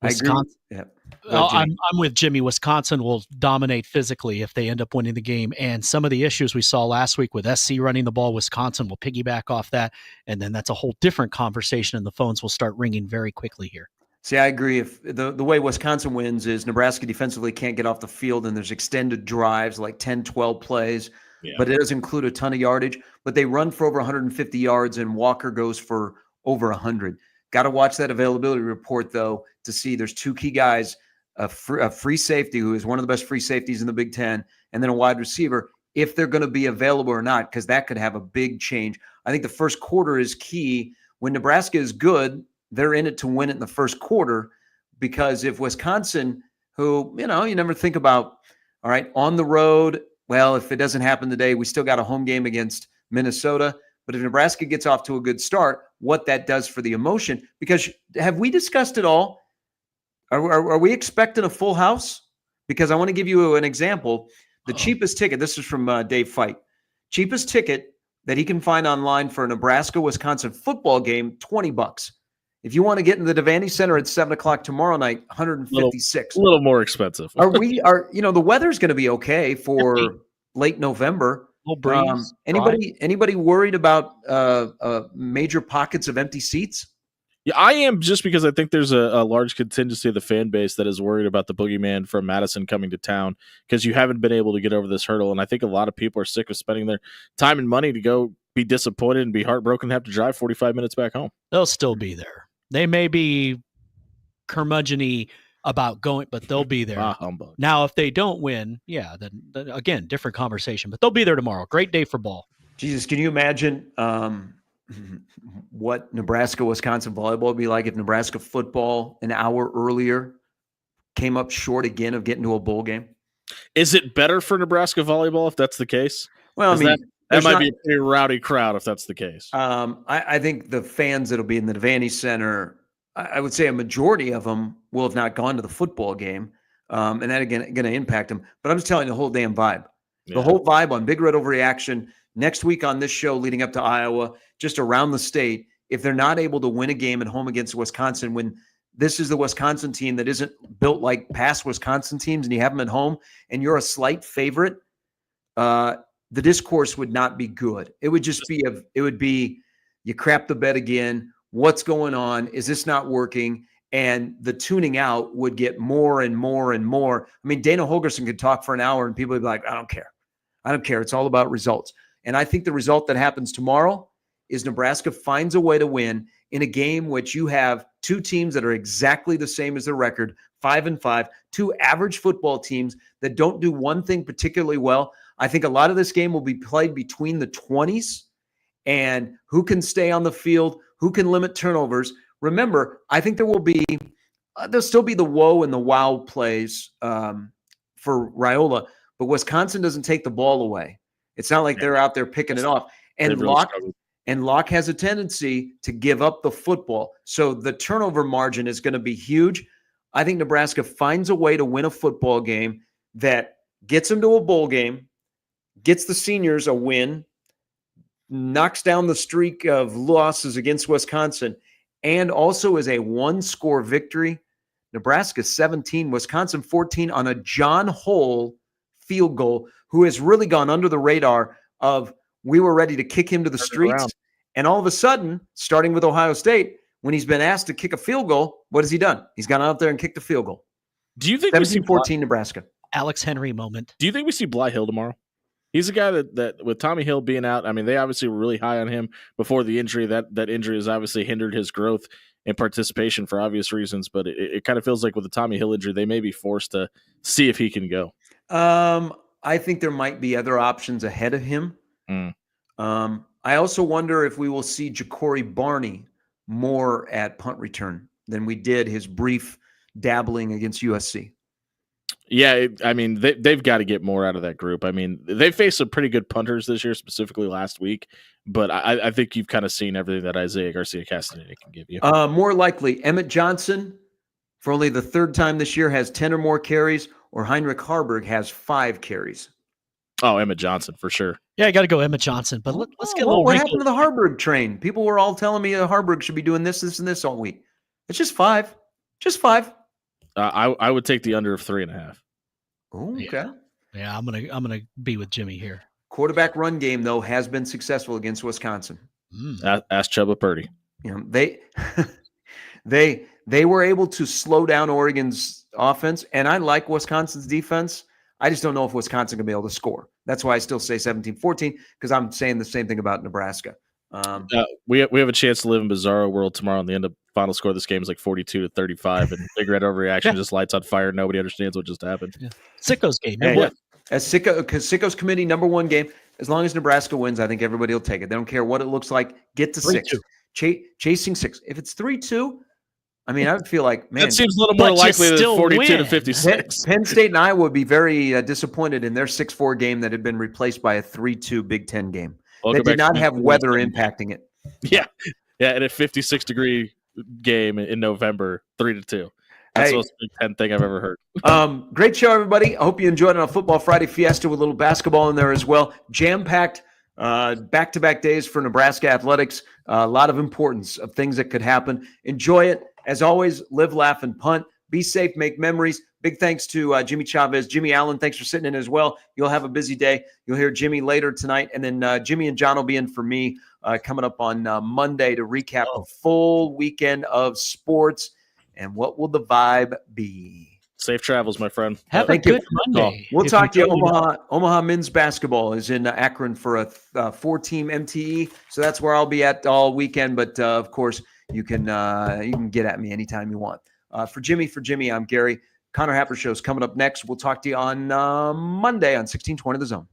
Wisconsin. Yeah. I'm with Jimmy. Wisconsin will dominate physically if they end up winning the game. And some of the issues we saw last week with SC running the ball, Wisconsin will piggyback off that. And then that's a whole different conversation, and the phones will start ringing very quickly here. See, I agree. If the way Wisconsin wins is Nebraska defensively can't get off the field, and there's extended drives like 10, 12 plays, but it does include a ton of yardage. But they run for over 150 yards, and Walker goes for over 100. Got to watch that availability report, though, to see there's two key guys, a free safety, who is one of the best free safeties in the Big Ten, and then a wide receiver, if they're going to be available or not, because that could have a big change. I think the first quarter is key. When Nebraska is good, they're in it to win it in the first quarter, because if Wisconsin, who, you never think about, all right, on the road, well, if it doesn't happen today, we still got a home game against Minnesota. But if Nebraska gets off to a good start, what that does for the emotion, because have we discussed it all? Are we expecting a full house? Because I want to give you an example. The cheapest ticket, this is from Dave Fight, cheapest ticket that he can find online for a Nebraska-Wisconsin football game, $20. If you want to get in the Devaney Center at 7:00 tomorrow night, $156. A little more expensive. The weather's going to be okay for late November. Anybody worried about major pockets of empty seats? Yeah, I am, just because I think there's a large contingency of the fan base that is worried about the boogeyman from Madison coming to town, because you haven't been able to get over this hurdle. And I think a lot of people are sick of spending their time and money to go be disappointed and be heartbroken and have to drive 45 minutes back home. They'll still be there. They may be curmudgeon-y about going, but they'll be there. Humbug. Now, if they don't win, then again, different conversation. But they'll be there tomorrow. Great day for ball. Jesus, can you imagine what Nebraska-Wisconsin volleyball would be like if Nebraska football an hour earlier came up short again of getting to a bowl game? Is it better for Nebraska volleyball if that's the case? Well, I mean, that might be a pretty rowdy crowd if that's the case. I think the fans that'll be in the Devaney Center, I would say a majority of them will have not gone to the football game, and that again going to impact them. But I'm just telling you the whole damn vibe. Yeah. The whole vibe on Big Red Overreaction next week on this show leading up to Iowa, just around the state, if they're not able to win a game at home against Wisconsin, when this is the Wisconsin team that isn't built like past Wisconsin teams and you have them at home and you're a slight favorite, the discourse would not be good. It would just be, you crap the bed again. What's going on? Is this not working? And the tuning out would get more and more and more. I mean, Dana Hogerson could talk for an hour and people would be like, I don't care. I don't care. It's all about results. And I think the result that happens tomorrow is Nebraska finds a way to win in a game which you have two teams that are exactly the same as their record, 5-5, two average football teams that don't do one thing particularly well. I think a lot of this game will be played between the 20s and who can stay on the field, who can limit turnovers. Remember, I think there'll still be the whoa and the wow plays for Riola, but Wisconsin doesn't take the ball away. It's not like they're out there picking it off. And Locke has a tendency to give up the football. So the turnover margin is going to be huge. I think Nebraska finds a way to win a football game that gets them to a bowl game, gets the seniors a win, knocks down the streak of losses against Wisconsin, and also is a one-score victory. Nebraska 17, Wisconsin 14 on a John Hole field goal, who has really gone under the radar of we were ready to kick him to the streets. And all of a sudden, starting with Ohio State, when he's been asked to kick a field goal, what has he done? He's gone out there and kicked a field goal. Do you think 17-14 Nebraska? Alex Henry moment. Do you think we see Bly Hill tomorrow? He's a guy that with Tommy Hill being out, I mean, they obviously were really high on him before the injury. That injury has obviously hindered his growth and participation for obvious reasons, but it kind of feels like with the Tommy Hill injury, they may be forced to see if he can go. I think there might be other options ahead of him. I also wonder if we will see Ja'Cory Barney more at punt return than we did his brief dabbling against USC. Yeah, I mean, they've got to get more out of that group. I mean, they faced some pretty good punters this year, specifically last week, but I think you've kind of seen everything that Isaiah Garcia-Castaneda can give you. More likely, Emmett Johnson, for only the third time this year, has 10 or more carries, or Heinrich Harburg has 5 carries. Oh, Emmett Johnson, for sure. Yeah, I got to go Emmett Johnson, but let's get a little what happened to the Harburg train? People were all telling me Harburg should be doing this, and this all week. It's just 5. Just 5. I would take the under of 3.5. Oh, okay. Yeah, I'm gonna be with Jimmy here. Quarterback run game though has been successful against Wisconsin. Ask Chubba Purdy. You know, they were able to slow down Oregon's offense, and I like Wisconsin's defense. I just don't know if Wisconsin can be able to score. That's why I still say 17-14, because I'm saying the same thing about Nebraska. We have a chance to live in bizarro world tomorrow, and the end of final score of this game is like 42-35, and Big Red Overreaction just lights on fire. Nobody understands what just happened. Yeah. Sicko's game. As Sicko's committee #1 game. As long as Nebraska wins, I think everybody will take it. They don't care what it looks like. Get to 6. Chasing 6. If it's 3-2, I mean, I would feel like, man, that seems a little more likely than 42-56. Penn State and Iowa would be very disappointed in their 6-4 game that had been replaced by a 3-2 Big Ten game. That did not have weather impacting it. Yeah, and a 56-degree game in November, 3-2. That's the most Big Ten thing I've ever heard. Great show, everybody. I hope you enjoyed it on a Football Friday Fiesta with a little basketball in there as well. Jam-packed, back-to-back days for Nebraska athletics. A lot of importance of things that could happen. Enjoy it. As always, live, laugh, and punt. Be safe, make memories. Big thanks to Jimmy Chavez. Jimmy Allen, thanks for sitting in as well. You'll have a busy day. You'll hear Jimmy later tonight. And then Jimmy and John will be in for me coming up on Monday to recap a full weekend of sports. And what will the vibe be? Safe travels, my friend. Have a good Monday. We'll talk to you. Omaha men's basketball is in Akron for a 4-team MTE. So that's where I'll be at all weekend. But, of course, you can get at me anytime you want. For Jimmy, I'm Gary. Connor Happer Show's coming up next. We'll talk to you on Monday on 1620 The Zone.